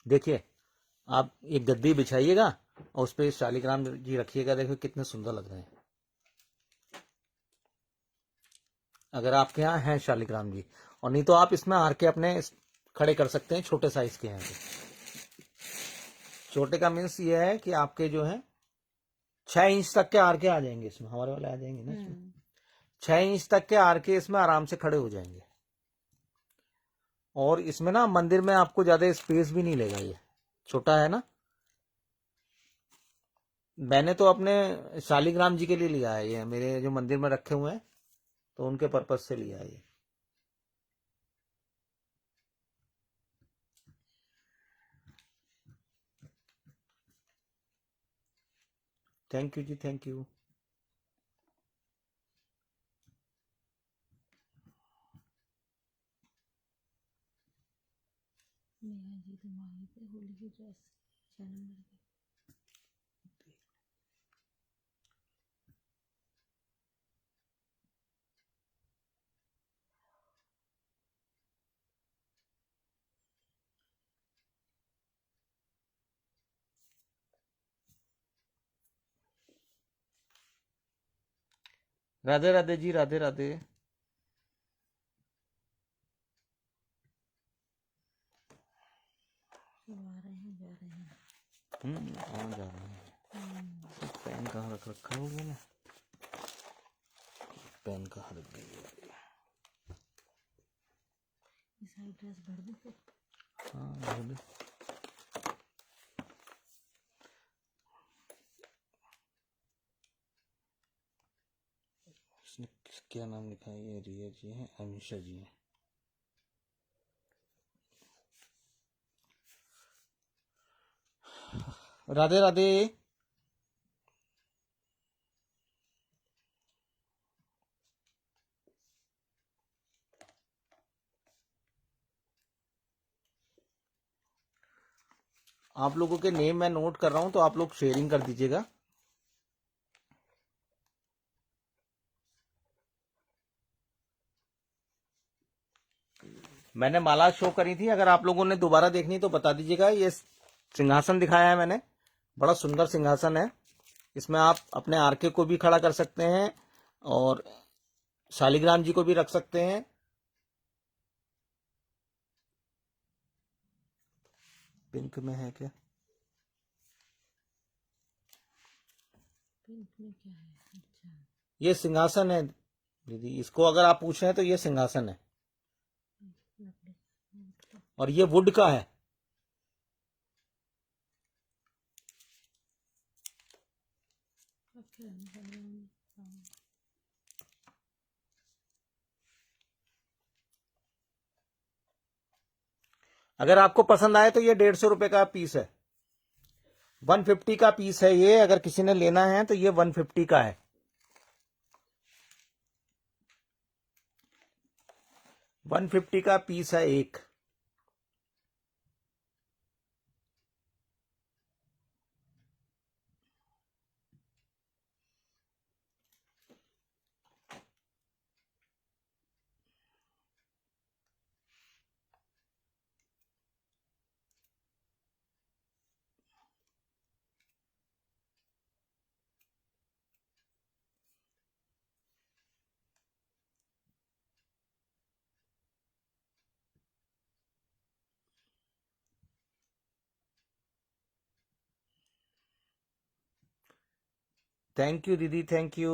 देखिए आप एक गद्दी बिछाइएगा और उस पर शालिग्राम जी रखिएगा। देखो कितने सुंदर लग रहे हैं। अगर आपके यहाँ हैं शालिग्राम जी, और नहीं तो आप इसमें आर के अपने खड़े कर सकते हैं छोटे साइज के हैं। छोटे का मीन्स ये है कि आपके जो है 6 इंच तक के आर के आ जाएंगे इसमें। हमारे वाले आ जाएंगे ना इसमें 6 इंच तक के आर के इसमें आराम से खड़े हो जाएंगे। और इसमें ना मंदिर में आपको ज्यादा स्पेस भी नहीं लेगा, ये छोटा है ना। मैंने तो अपने शालिग्राम जी के लिए लिया है, ये मेरे जो मंदिर में रखे हुए हैं तो उनके पर्पज से लिया है ये। Thank you ji, thank you. Neha ji तुम्हारी पे होली की ड्रेस 6 नंबर की। राधे राधे जी, राधे राधे। सब आ रहे हैं जा रहे हैं। आ जा रहे हैं। पेन कहाँ रख रखा है वो मैंने, पेन कहाँ रख दी है? ये सारी ड्रेस भर दूं फिर? हाँ भर दे। इसने क्या नाम लिखा है? ये रिया जी हैं, अमीषा जी हैं। राधे राधे। आप लोगों के नेम मैं नोट कर रहा हूं तो आप लोग शेयरिंग कर दीजिएगा। मैंने माला शो करी थी, अगर आप लोगों ने दोबारा देखनी तो बता दीजिएगा। ये सिंहासन दिखाया है मैंने, बड़ा सुंदर सिंहासन है। इसमें आप अपने आरके को भी खड़ा कर सकते हैं और शालिग्राम जी को भी रख सकते हैं। पिंक में है क्या? पिंक में क्या है? अच्छा, ये सिंहासन है दीदी, इसको अगर आप पूछ रहे हैं तो ये सिंहासन है लकड़ी। और ये वुड का है। अच्छा, हाँ। अगर आपको पसंद आए तो ये 150 रुपए का पीस है, 150 का पीस है ये। अगर किसी ने लेना है तो ये 150 का है, 150 का पीस है एक। थैंक यू दीदी, थैंक यू।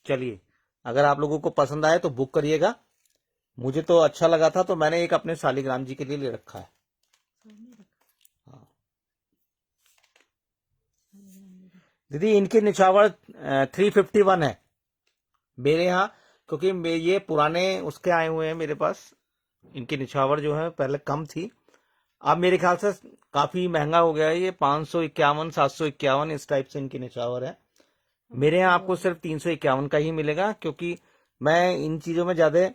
चलिए, अगर आप लोगों को पसंद आए तो बुक करिएगा। मुझे तो अच्छा लगा था तो मैंने एक अपने शालिग्राम जी के लिए ले रखा है। सामने रखा। हाँ सामने रखा। दीदी, इनके निछावर 351 है मेरे यहाँ, क्योंकि ये पुराने उसके आए हुए हैं मेरे पास। इनकी निछावर जो है पहले कम थी, अब मेरे ख्याल से काफी महंगा हो गया है। ये 551, 751 इस टाइप से इनकी निछावर है। मेरे यहाँ आपको सिर्फ 351 का ही मिलेगा, क्योंकि मैं इन चीजों में ज्यादा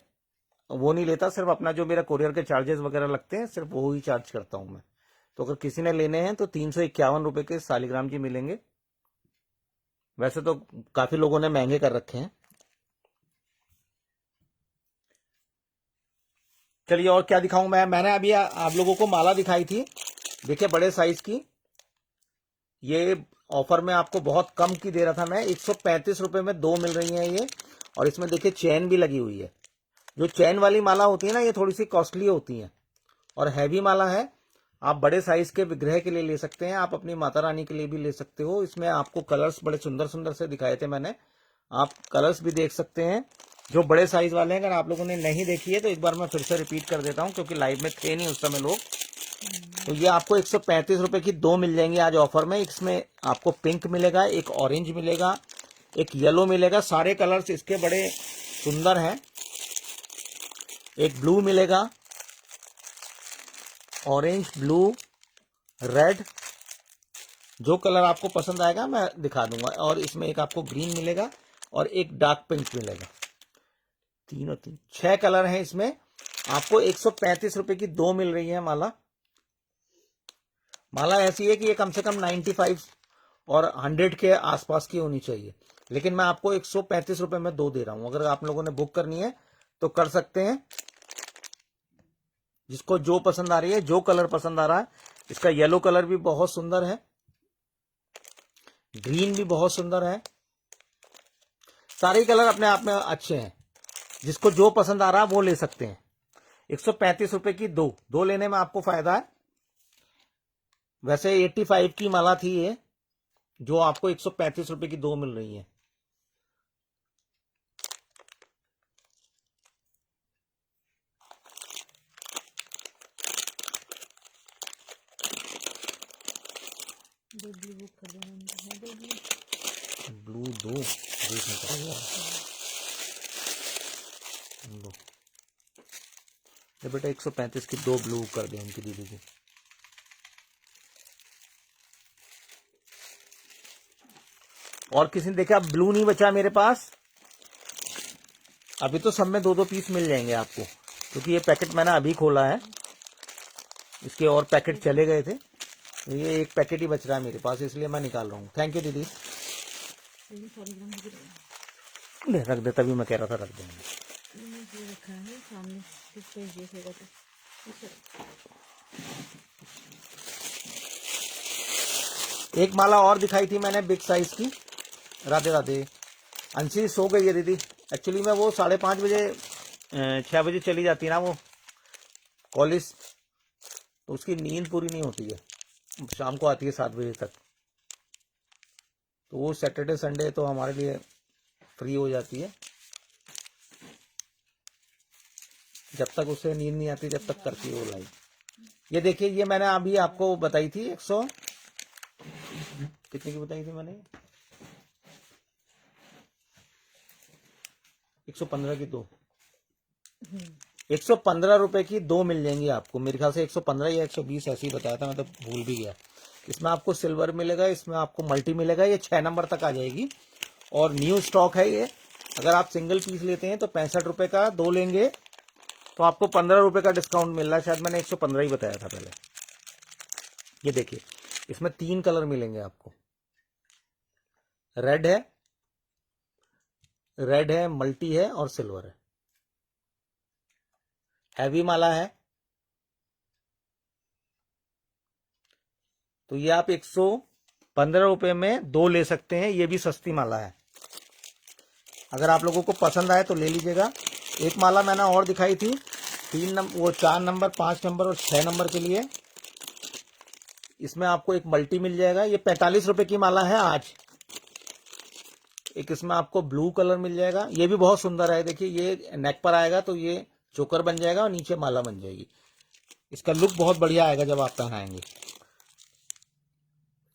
वो नहीं लेता। सिर्फ अपना जो मेरा कोरियर के चार्जेस वगैरह लगते हैं, सिर्फ वो ही चार्ज करता हूं मैं। तो अगर किसी ने लेने हैं तो 351 रुपए के शालिग्राम जी मिलेंगे। वैसे तो काफी लोगों ने महंगे कर रखे हैं। चलिए, और क्या दिखाऊं मैंने अभी आप लोगों को माला दिखाई थी, देखिए बड़े साइज की। ये ऑफर में आपको बहुत कम की दे रहा था मैं, 135 रुपए में 2 मिल रही है ये। और इसमें देखिए चेन भी लगी हुई है। जो चैन वाली माला होती है ना, ये थोड़ी सी कॉस्टली होती है और हैवी माला है। आप बड़े साइज के विग्रह के लिए ले सकते हैं, आप अपनी माता रानी के लिए भी ले सकते हो। इसमें आपको कलर्स बड़े सुंदर सुंदर से दिखाए थे मैंने, आप कलर्स भी देख सकते हैं जो बड़े साइज वाले हैं। अगर आप लोगों ने नहीं देखी है तो एक बार मैं फिर से रिपीट कर देता हूं, क्योंकि लाइव में थे नहीं उस समय लोग। तो ये आपको 135 रुपए की 2 मिल जाएंगी आज ऑफर में। इसमें आपको पिंक मिलेगा, एक ऑरेंज मिलेगा, एक येलो मिलेगा। सारे कलर्स इसके बड़े सुंदर हैं। एक ब्लू मिलेगा, ऑरेंज, ब्लू, रेड, जो कलर आपको पसंद आएगा मैं दिखा दूंगा। और इसमें एक आपको ग्रीन मिलेगा और एक डार्क पिंक मिलेगा। 6 कलर हैं इसमें। आपको 135 रुपए की 2 मिल रही है माला। माला ऐसी है कि ये कम से कम 95 और 100 के आसपास की होनी चाहिए, लेकिन मैं आपको 135 रुपए में 2 दे रहा हूं। अगर आप लोगों ने बुक करनी है तो कर सकते हैं, जिसको जो पसंद आ रही है, जो कलर पसंद आ रहा है। इसका येलो कलर भी बहुत सुंदर है, ग्रीन भी बहुत सुंदर है। सारे कलर अपने आप में अच्छे हैं, जिसको जो पसंद आ रहा है वो ले सकते हैं। 135 रुपए की 2 लेने में आपको फायदा है। वैसे 85 की माला थी ये, जो आपको 135 रुपए की 2 मिल रही है। दो ब्लू बुक कर देना। है दो ब्लू। ब्लू 2 देखने पड़ेगा। लो ये बेटा 135 की 2 ब्लू कर दे उनकी दीदी की। और किसी ने देखा ब्लू नहीं बचा मेरे पास, अभी तो सब में 2-2 पीस मिल जाएंगे आपको, क्योंकि ये पैकेट मैंने अभी खोला है। इसके और पैकेट चले गए थे, ये एक पैकेट ही बच रहा है मेरे पास, इसलिए मैं निकाल रहा हूँ। थैंक यू दीदी। लेकिन 100 ग्राम भी रखा ले रख दे, तभी मैं कह रहा था रख देंगे। है सामने, किस पे ये होगा तो इसे रख। एक माला और दिखाई थी मैंने बिग साइज की। राधे राधे। अंशी सो गई है दीदी। एक्चुअली में वो 5:30 बजे 6 बजे चली जाती है ना वो कॉलेज, तो उसकी नींद पूरी नहीं होती है, शाम को आती है 7 बजे तक। तो वो सैटरडे संडे तो हमारे लिए फ्री हो जाती है, जब तक उसे नींद नहीं आती जब तक करती है वो लाइव। ये देखिए, ये मैंने अभी आपको बताई थी 100 कितने की बताई थी मैंने, 115 की 2, 115 रुपए की 2 मिल जाएंगी आपको। मेरे ख्याल से 115 या 120 ऐसे ही बताया था, मैं तो भूल भी गया। इसमें आपको सिल्वर मिलेगा, इसमें आपको मल्टी मिलेगा। ये 6 नंबर तक आ जाएगी और न्यू स्टॉक है ये। अगर आप सिंगल पीस लेते हैं तो 65 रुपए का 2 लेंगे तो आपको 15 रुपए का डिस्काउंट मिल रहा है। शायद मैंने 115 ही बताया था पहले। ये देखिए, इसमें 3 कलर मिलेंगे आपको। रेड है, मल्टी है और सिल्वर है। हैवी माला है, तो ये आप 115 रुपए में 2 ले सकते हैं। ये भी सस्ती माला है, अगर आप लोगों को पसंद आए तो ले लीजिएगा। एक माला मैंने और दिखाई थी 3 नंबर, वो 4 नंबर, 5 नंबर और 6 नंबर के लिए। इसमें आपको एक मल्टी मिल जाएगा। ये 45 रुपए की माला है आज। एक इसमें आपको ब्लू कलर मिल जाएगा, ये भी बहुत सुंदर है। देखिए, ये नेक पर आएगा तो ये चोकर बन जाएगा और नीचे माला बन जाएगी। इसका लुक बहुत बढ़िया आएगा जब आप पहनाएंगे।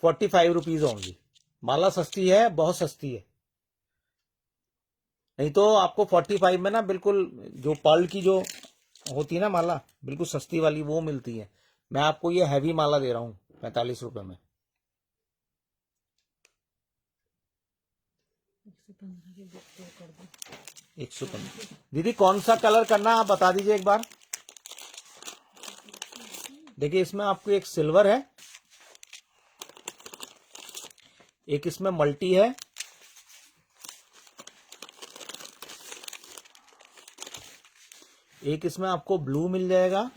45 रुपीज होंगी। माला सस्ती है, बहुत सस्ती है। नहीं तो आपको 45 में ना बिल्कुल जो पर्ल की जो होती है ना माला, बिल्कुल सस्ती वाली वो मिलती है। मैं आपको ये हैवी माला दे रहा हूँ 45 रुपए में। 115 की 2 कर दो। 115। दीदी कौन सा कलर करना है आप बता दीजिए एक बार। देखिए, इसमें आपको एक सिल्वर है, एक इसमें मल्टी है, एक इसमें आपको ब्लू मिल जाएगा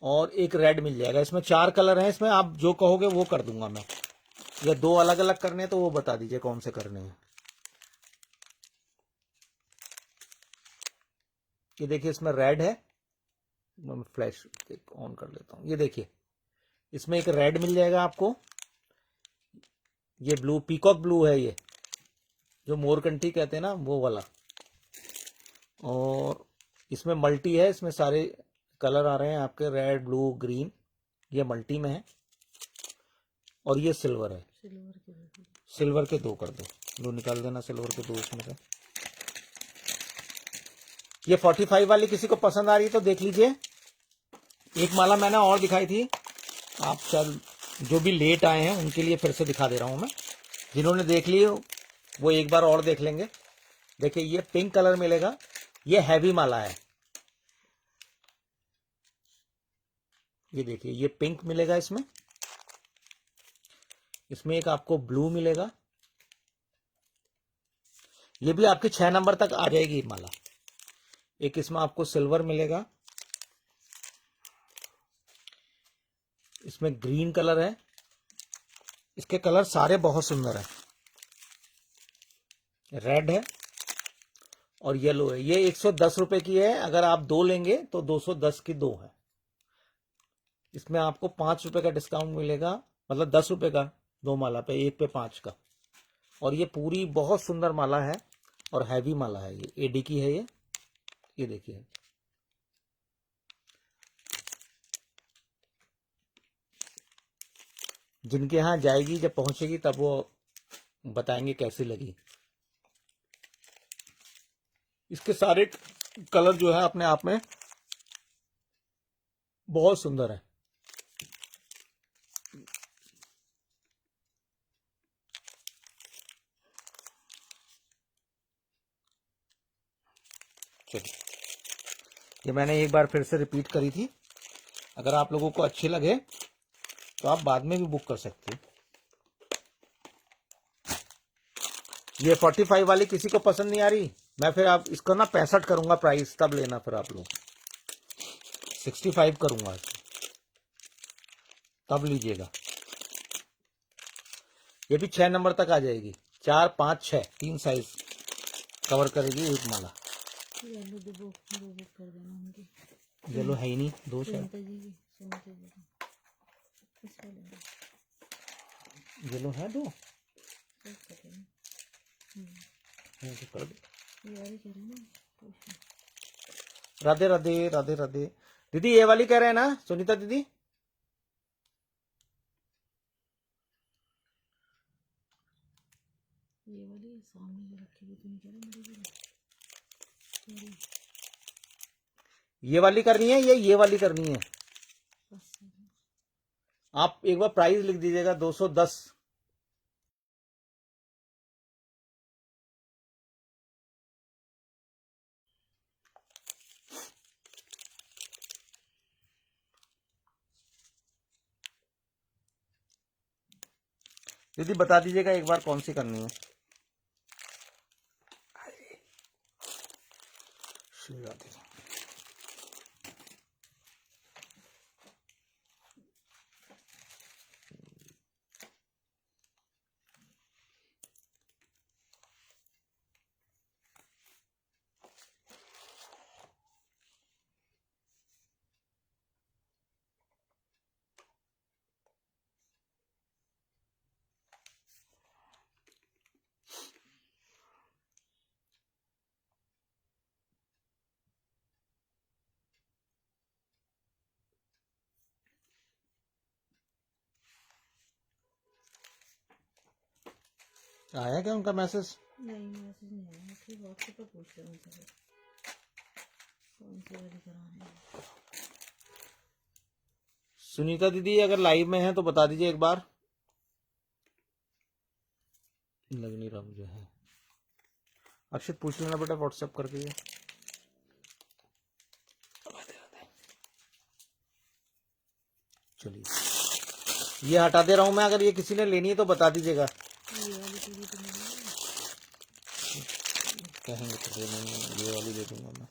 और एक रेड मिल जाएगा। इसमें 4 कलर हैं। इसमें आप जो कहोगे वो कर दूंगा मैं, या 2 अलग अलग करने हैं तो वो बता दीजिए कौन से करने हैं। ये देखिए, इसमें रेड है, मैं फ्लैश ऑन कर लेता हूँ। ये देखिए, इसमें एक रेड मिल जाएगा आपको। ये ब्लू, पीकॉक ब्लू है, ये जो मोरकंठी कहते हैं ना वो वाला। और इसमें मल्टी है, इसमें सारे कलर आ रहे हैं आपके, रेड, ब्लू, ग्रीन। ये मल्टी में है और ये सिल्वर है। सिल्वर के दे दो। सिल्वर के 2 कर दो, 2 निकाल देना सिल्वर के 2 इसमें से। ये 45 वाली किसी को पसंद आ रही है तो देख लीजिए। एक माला मैंने और दिखाई थी, आप शायद जो भी लेट आए हैं उनके लिए फिर से दिखा दे रहा हूं मैं। जिन्होंने देख ली वो एक बार और देख लेंगे। देखिए, ये पिंक कलर मिलेगा, ये हैवी माला है। ये देखिए, ये पिंक मिलेगा इसमें। इसमें एक आपको ब्लू मिलेगा। ये भी आपके 6 नंबर तक आ जाएगी माला। एक इसमें आपको सिल्वर मिलेगा, इसमें ग्रीन कलर है। इसके कलर सारे बहुत सुंदर है। रेड है और येलो है। ये 110 रुपए की है, अगर आप 2 लेंगे तो 210 की 2 है। इसमें आपको 5 रुपए का डिस्काउंट मिलेगा, मतलब 10 रुपए का 2 माला पे, 1 पे 5 का। और ये पूरी बहुत सुंदर माला है और हैवी माला है। ये एडी की है ये देखिए। जिनके यहाँ जाएगी, जब पहुंचेगी तब वो बताएंगे कैसी लगी। इसके सारे कलर जो है अपने आप में बहुत सुंदर है। चलिए, ये मैंने एक बार फिर से रिपीट करी थी। अगर आप लोगों को अच्छी लगे तो आप बाद में भी बुक कर सकते हो। ये 45 वाली किसी को पसंद नहीं आ रही, मैं फिर आप इसको ना 65 करूंगा प्राइस, तब लेना फिर आप लोग। 65 करूंगा तब लीजिएगा। ये भी 6 नंबर तक आ जाएगी। 4, 5, 6 3 साइज कवर करेगी एक माला। येलो दो बुक कर देना उनकी। येलो है ही नहीं, 2 शायद। सुनीता जी की, सुनीता जी की। इसका लेना। येलो है 2। सब पता नहीं। तो कर दो। ये वाली कह रहे हैं ना कुछ। राधे राधे राधे राधे। दीदी ये वाली कह रहे हैं ना सुनीता दीदी? ये वाली सामने जो रखी हुई तुम कह रहे मेरी वाली। ये वाली करनी है या ये वाली करनी है? बस आप एक बार प्राइस लिख दीजिएगा। 210। दीदी बता दीजिएगा एक बार कौन सी करनी है। श्री राधे। आया क्या उनका मैसेज? नहीं मैसेज नहीं आया। फिर व्हाट्सएप पर पूछ रहे उनसे कौन सी वाली करानी है। सुनीता दीदी अगर लाइव में है तो बता दीजिए एक बार। लग नहीं रहा मुझे है। अक्षित पूछ लेना बेटा व्हाट्सएप करके। चलिए ये हटा दे रहा हूं मैं। अगर ये किसी ने लेनी है तो बता दीजिएगा। ये वाली पूरी तो नहीं कहेंगे तो दे देंगे। ये वाली दे दूंगा मैं।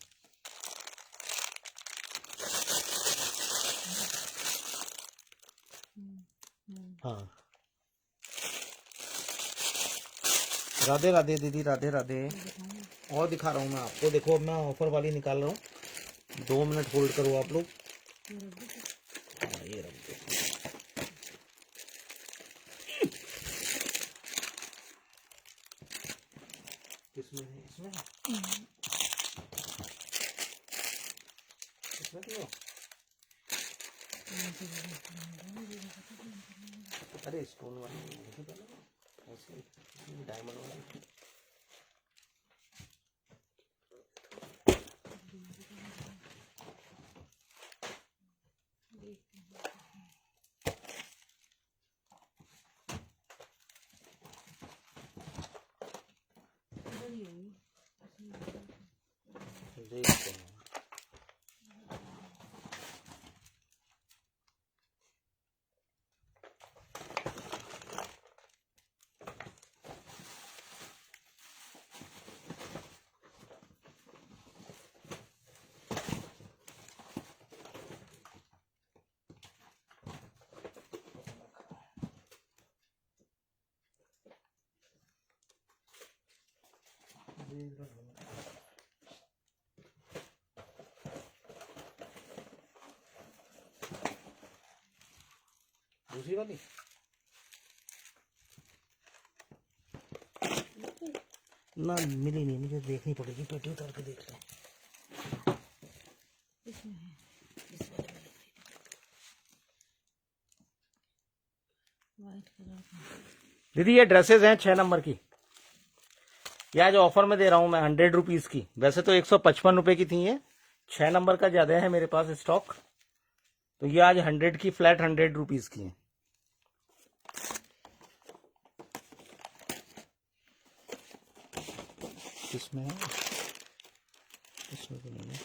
हाँ राधे राधे दीदी राधे राधे। और दिखा रहा हूँ मैं आपको। देखो अब मैं ऑफर वाली निकाल रहा हूँ। 2 मिनट होल्ड करो आप लोग। हाँ ये रख दो। किसमें है? इसमें इसमें क्यों? अरे स्टोन वाली ऐसे डायमंड वाली। देखते हैं। दूसरी वाली ना मिली नहीं। मुझे देखनी पड़ेगी। पेटी उतार के देख लें। इसमें है इस वाली वाइट कलर का। दीदी ये ड्रेसेस हैं 6 नंबर की। ये आज ऑफर में दे रहा हूं मैं 100 रुपीज की। वैसे तो 155 रुपए की थी ये। 6 नंबर का ज्यादा है मेरे पास स्टॉक, तो ये आज 100 की फ्लैट 100 रुपीज की है। इसमें है? इसमें तो नहीं है।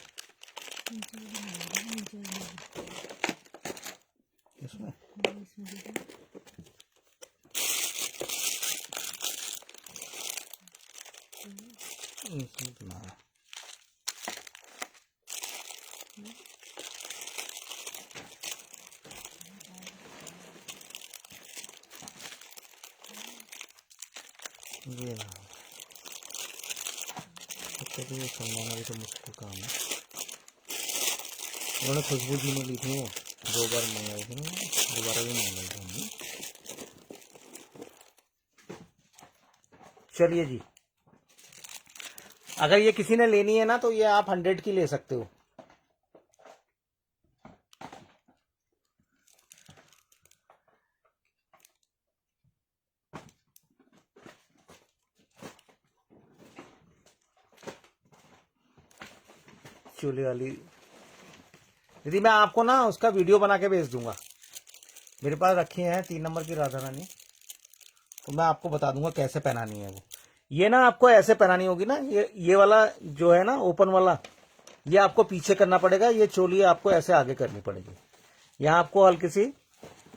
नीचे वाली नहीं है, नीचे वाली इसमें इसमें देखो। इसमें तो ना है। ये ना तो ये समझाना भी तो मुश्किल काम है। उन्होंने खुशबू जी ने ली थी वो 2 बार मंगाई थी ना, दोबारा भी मंगाई थी हमने। चलिए जी, अगर ये किसी ने लेनी है ना तो ये आप 100 की ले सकते हो। चोली वाली दीदी मैं आपको ना उसका वीडियो बना के भेज दूंगा। मेरे पास रखी है 3 नंबर की राधा रानी, तो मैं आपको बता दूंगा कैसे पहनानी है वो। ये ना आपको ऐसे पहनानी होगी ना, ये वाला जो है ना ओपन वाला, ये आपको पीछे करना पड़ेगा। ये चोली आपको ऐसे आगे करनी पड़ेगी। यहाँ आपको हल्की सी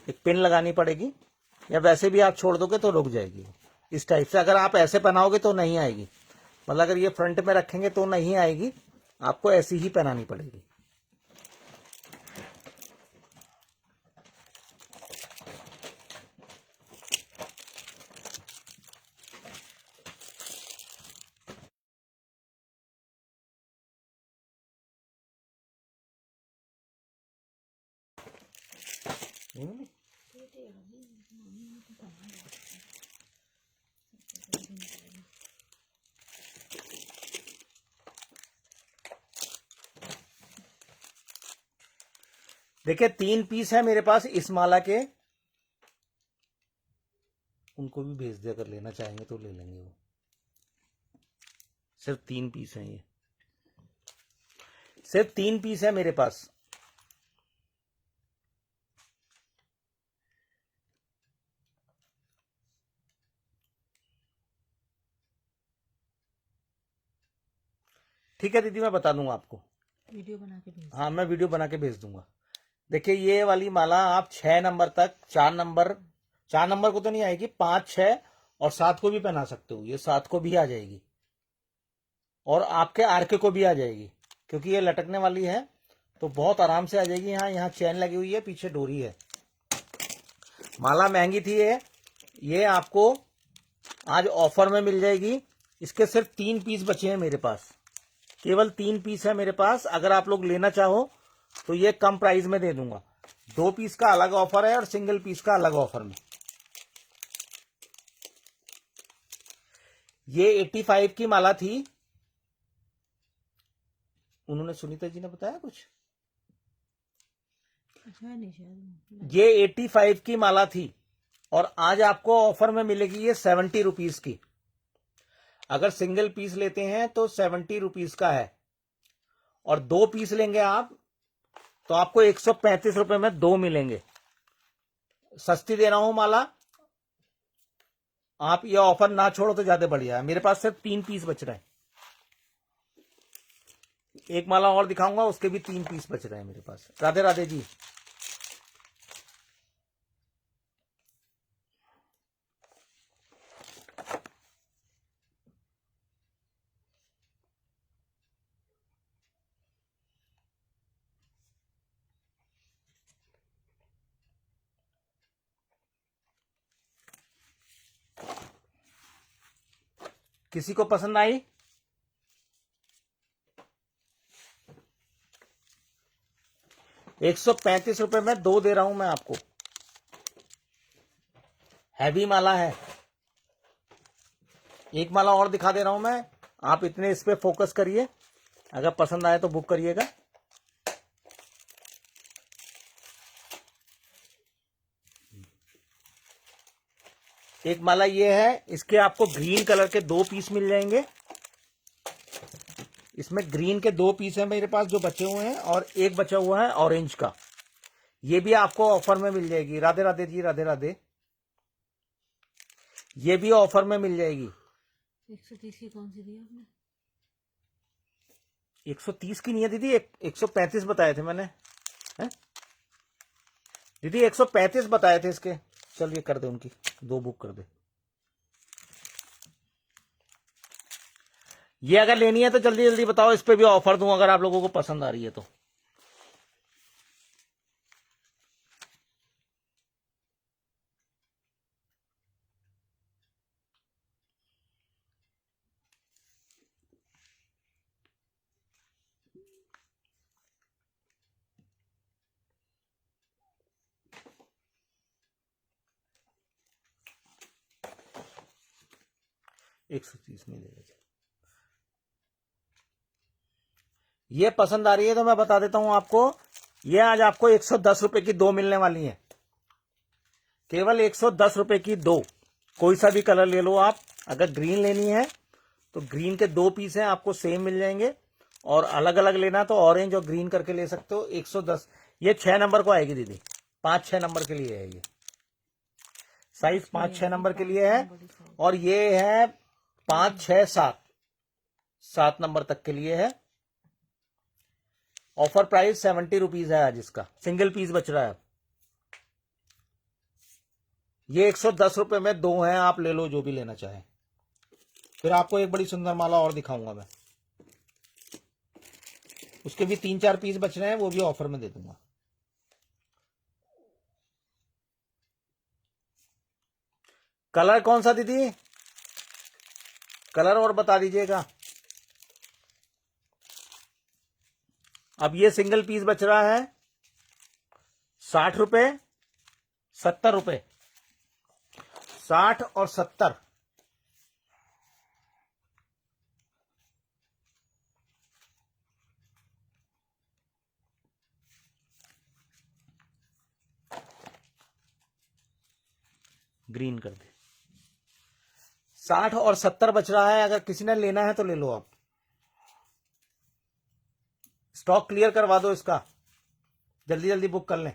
एक पिन लगानी पड़ेगी, या वैसे भी आप छोड़ दोगे तो रुक जाएगी इस टाइप से। अगर आप ऐसे पहनाओगे तो नहीं आएगी, मतलब अगर ये फ्रंट में रखेंगे तो नहीं आएगी, आपको ऐसी ही पहनानी पड़ेगी। देखिए 3 पीस है मेरे पास इस माला के, उनको भी भेज दे, अगर लेना चाहेंगे तो ले लेंगे वो। सिर्फ 3 पीस है, ये सिर्फ 3 पीस है मेरे पास। ठीक है दीदी, मैं बता दूंगा आपको। वीडियो बना के भेज। हाँ मैं वीडियो बना के भेज दूंगा। देखिए ये वाली माला आप 6 नंबर तक, 4 नंबर को तो नहीं आएगी, 5, 6 और 7 को भी पहना सकते हो। ये 7 को भी आ जाएगी और आपके आरके को भी आ जाएगी, क्योंकि ये लटकने वाली है तो बहुत आराम से आ जाएगी। यहाँ चैन लगी हुई है, पीछे डोरी है। माला महंगी थी ये आपको आज ऑफर में मिल जाएगी। इसके सिर्फ 3 पीस बचे हैं मेरे पास, केवल 3 पीस है मेरे पास। अगर आप लोग लेना चाहो तो ये कम प्राइस में दे दूंगा। 2 पीस का अलग ऑफर है और सिंगल पीस का अलग ऑफर में। ये 85 की माला थी। उन्होंने, सुनीता जी ने बताया कुछ, है नहीं शायद। ये 85 की माला थी और आज आपको ऑफर में मिलेगी ये 70 रुपीज की। अगर सिंगल पीस लेते हैं तो 70 रुपीज का है, और 2 पीस लेंगे आप तो आपको 135 रुपए में 2 मिलेंगे। सस्ती दे रहा हूं माला, आप ये ऑफर ना छोड़ो तो ज्यादा बढ़िया है। मेरे पास सिर्फ 3 पीस बच रहे हैं। एक माला और दिखाऊंगा, उसके भी 3 पीस बच रहे हैं मेरे पास। राधे राधे जी। किसी को पसंद आई? ₹135 में 2 दे रहा हूं मैं आपको। हैवी माला है। एक माला और दिखा दे रहा हूं मैं, आप इतने इस पे फोकस करिए, अगर पसंद आए तो बुक करिएगा। एक माला ये है, इसके आपको ग्रीन कलर के 2 पीस मिल जाएंगे। इसमें ग्रीन के 2 पीस है मेरे पास जो बचे हुए हैं, और एक बचा हुआ है ऑरेंज का। ये भी आपको ऑफर में मिल जाएगी। राधे राधे जी, राधे राधे। ये भी ऑफर में मिल जाएगी। 130 की कौन सी दी आपने? 130 की नहीं है दीदी, 135 बताए थे मैंने, हैं दीदी 135 बताए थे इसके। चल ये कर दे, उनकी 2 बुक कर दे। ये अगर लेनी है तो जल्दी जल्दी बताओ, इस पे भी ऑफर दूं अगर आप लोगों को पसंद आ रही है तो। एक 130 में ले लीजिए। ये पसंद आ रही है तो मैं बता देता हूं आपको, ये आज आपको 110 रुपए की 2 मिलने वाली है, केवल 110 रुपए की 2। कोई सा भी कलर ले लो आप। अगर ग्रीन लेनी है तो ग्रीन के 2 पीस हैं, आपको सेम मिल जाएंगे, और अलग अलग लेना तो ऑरेंज और ग्रीन करके ले सकते हो। 110, ये 6 नंबर को आएगी दीदी, 5-6 नंबर के लिए है ये साइज, 5-6 नंबर के लिए है, और ये है 5-6-7 नंबर तक के लिए है। ऑफर प्राइस 70 रुपीज है आज इसका, सिंगल पीस बच रहा है। ये 110 रुपए में 2 हैं, आप ले लो जो भी लेना चाहें। फिर आपको एक बड़ी सुंदर माला और दिखाऊंगा मैं, उसके भी 3-4 पीस बच रहे हैं, वो भी ऑफर में दे दूंगा। कलर कौन सा दीदी, कलर और बता दीजिएगा। अब ये सिंगल पीस बच रहा है 60 रुपए, 70 रुपए, 60 और 70। ग्रीन कर दे। 60 और 70 बच रहा है, अगर किसी ने लेना है तो ले लो आप। स्टॉक क्लियर करवा दो इसका, जल्दी जल्दी बुक कर लें।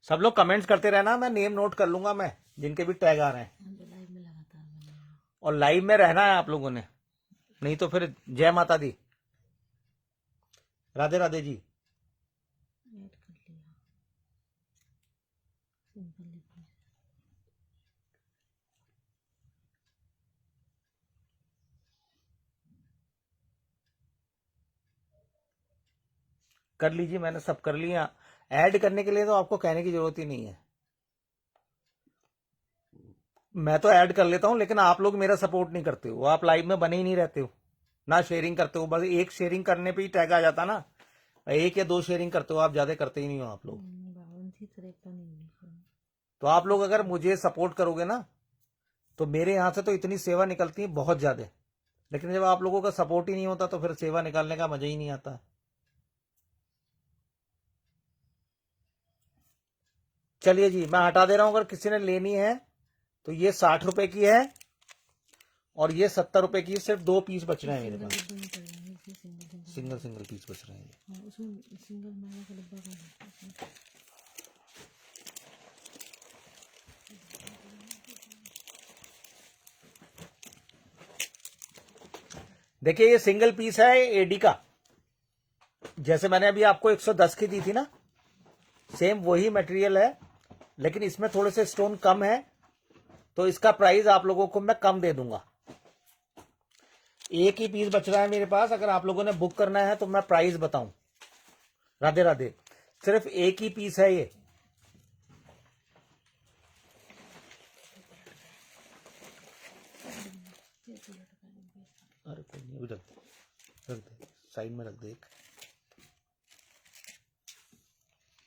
सब लोग कमेंट्स करते रहना, मैं नेम नोट कर लूंगा, मैं जिनके भी टैग आ रहे हैं। लाइव में लगातार बने और लाइव में रहना है आप लोगों ने, नहीं तो फिर जय माता दी, राधे राधे जी। ऐड कर लिया, सिंपल लिखना। कर लीजिए, मैंने सब कर लिया। ऐड करने के लिए तो आपको कहने की जरूरत ही नहीं है, मैं तो ऐड कर लेता हूं, लेकिन आप लोग मेरा सपोर्ट नहीं करते हो, आप लाइव में बने ही नहीं रहते हो, ना शेयरिंग करते हो। बस एक शेयरिंग करने पे ही टैग आ जाता ना, 1 या 2 शेयरिंग करते हो आप, ज्यादा करते ही नहीं हो आप लोग। 52-53 तो आप लोग अगर मुझे सपोर्ट करोगे ना, तो मेरे यहां से तो इतनी सेवा निकलती है बहुत ज्यादा, लेकिन जब आप लोगों का सपोर्ट ही नहीं होता तो फिर सेवा निकालने का मजा ही नहीं आता। चलिए जी, मैं हटा दे रहा हूं, अगर किसी ने लेनी है तो ये 60 रुपए की है, और ये 70 रुपए की। सिर्फ 2 पीस बच रहे हैं मेरे पास, सिंगल सिंगल पीस बच रहे हैं। उसमें सिंगल माला का डब्बा का है। देखिए ये सिंगल पीस है एडी का, जैसे मैंने अभी आपको 110 की दी थी ना, सेम वही मटेरियल है, लेकिन इसमें थोड़े से स्टोन कम है, तो इसका प्राइस आप लोगों को मैं कम दे दूंगा। एक ही पीस बच रहा है मेरे पास, अगर आप लोगों ने बुक करना है तो मैं प्राइस बताऊं। राधे राधे, सिर्फ एक ही पीस है ये। अरे कोई नहीं, अभी रख दे साइड में रख दे।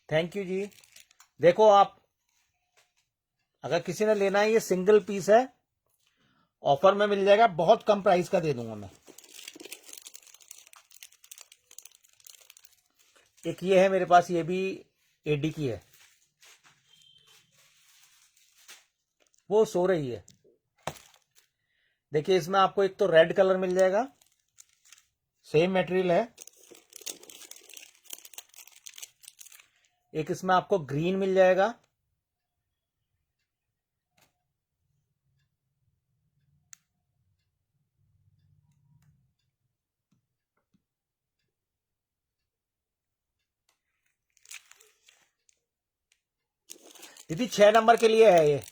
थैंक यू जी। देखो आप, अगर किसी ने लेना है, ये सिंगल पीस है, ऑफर में मिल जाएगा, बहुत कम प्राइस का दे दूंगा मैं। एक ये है मेरे पास, ये भी एडी की है, वो सो रही है। देखिए इसमें आपको एक तो रेड कलर मिल जाएगा, सेम मटेरियल है। एक इसमें आपको ग्रीन मिल जाएगा। दीदी 6 नंबर के लिए है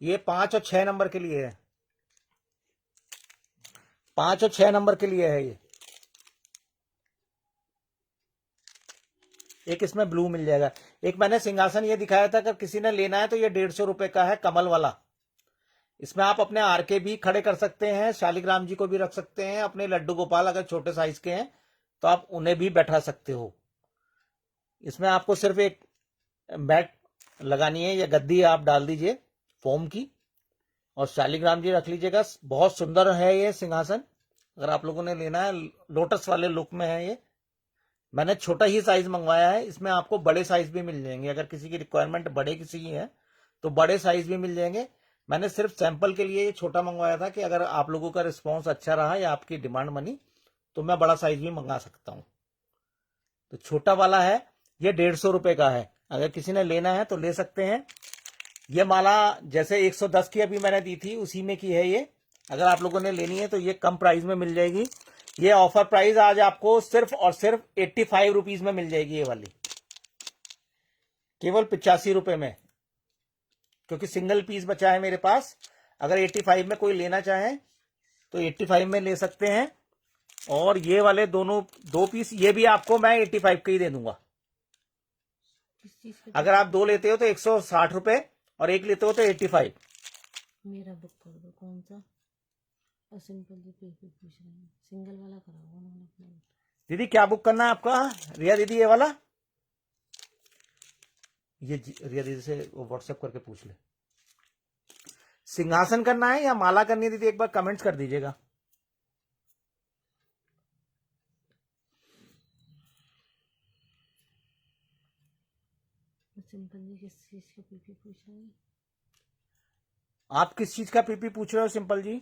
ये 5 और 6 नंबर के लिए है। 5 और 6 नंबर के लिए है ये। एक इसमें ब्लू मिल जाएगा। एक मैंने सिंहासन ये दिखाया था, अगर किसी ने लेना है तो ये 150 रुपए का है, कमल वाला। इसमें आप अपने आर के भी खड़े कर सकते हैं, शालिग्राम जी को भी रख सकते हैं, अपने लड्डू गोपाल अगर छोटे साइज के हैं तो आप उन्हें भी बैठा सकते हो। इसमें आपको सिर्फ एक मैट लगानी है या गद्दी आप डाल दीजिए फोम की, और शालिग्राम जी रख लीजिएगा। बहुत सुंदर है ये सिंहासन, अगर आप लोगों ने लेना है, लोटस वाले लुक में है ये। मैंने छोटा ही साइज मंगवाया है, इसमें आपको बड़े साइज भी मिल जाएंगे। अगर किसी की रिक्वायरमेंट बड़े किसी की है तो बड़े साइज भी मिल जाएंगे। मैंने सिर्फ सैंपल के लिए ये छोटा मंगवाया था कि अगर आप लोगों का रिस्पॉन्स अच्छा रहा या आपकी डिमांड बनी तो मैं बड़ा साइज भी मंगा सकता हूं। तो छोटा वाला है ये 150 रुपए का है, अगर किसी ने लेना है तो ले सकते हैं। ये माला जैसे 110 की अभी मैंने दी थी उसी में की है ये। अगर आप लोगों ने लेनी है तो ये कम प्राइस में मिल जाएगी। ये ऑफर प्राइस आज आपको सिर्फ और सिर्फ 85 रुपीज में मिल जाएगी ये वाली, केवल 85 रुपए में, क्योंकि सिंगल पीस बचा है मेरे पास। अगर 85 में कोई लेना चाहे तो 85 में ले सकते हैं। और ये वाले दोनों 2 पीस ये भी आपको मैं 85 का ही दे दूंगा। किस चीज का? अगर आप 2 लेते हो तो 160 रुपए और एक लेते हो तो 85। मेरा बुक कर दो, कौन सा? और सिंपल जी पे पूछ रहे हैं, सिंगल वाला कराओ उन्होंने अपना। दीदी क्या बुक करना है आपका? रिया दीदी ये वाला, रिया दीदी से वो व्हाट्सएप करके पूछ ले। सिंहासन करना है या माला करनी है दीदी, एक बार कमेंट्स कर दीजिएगा। सिंपल जी किस चीज का पीपी पूछ रहे हैं? आप किस चीज का पीपी पूछ रहे हो सिंपल जी?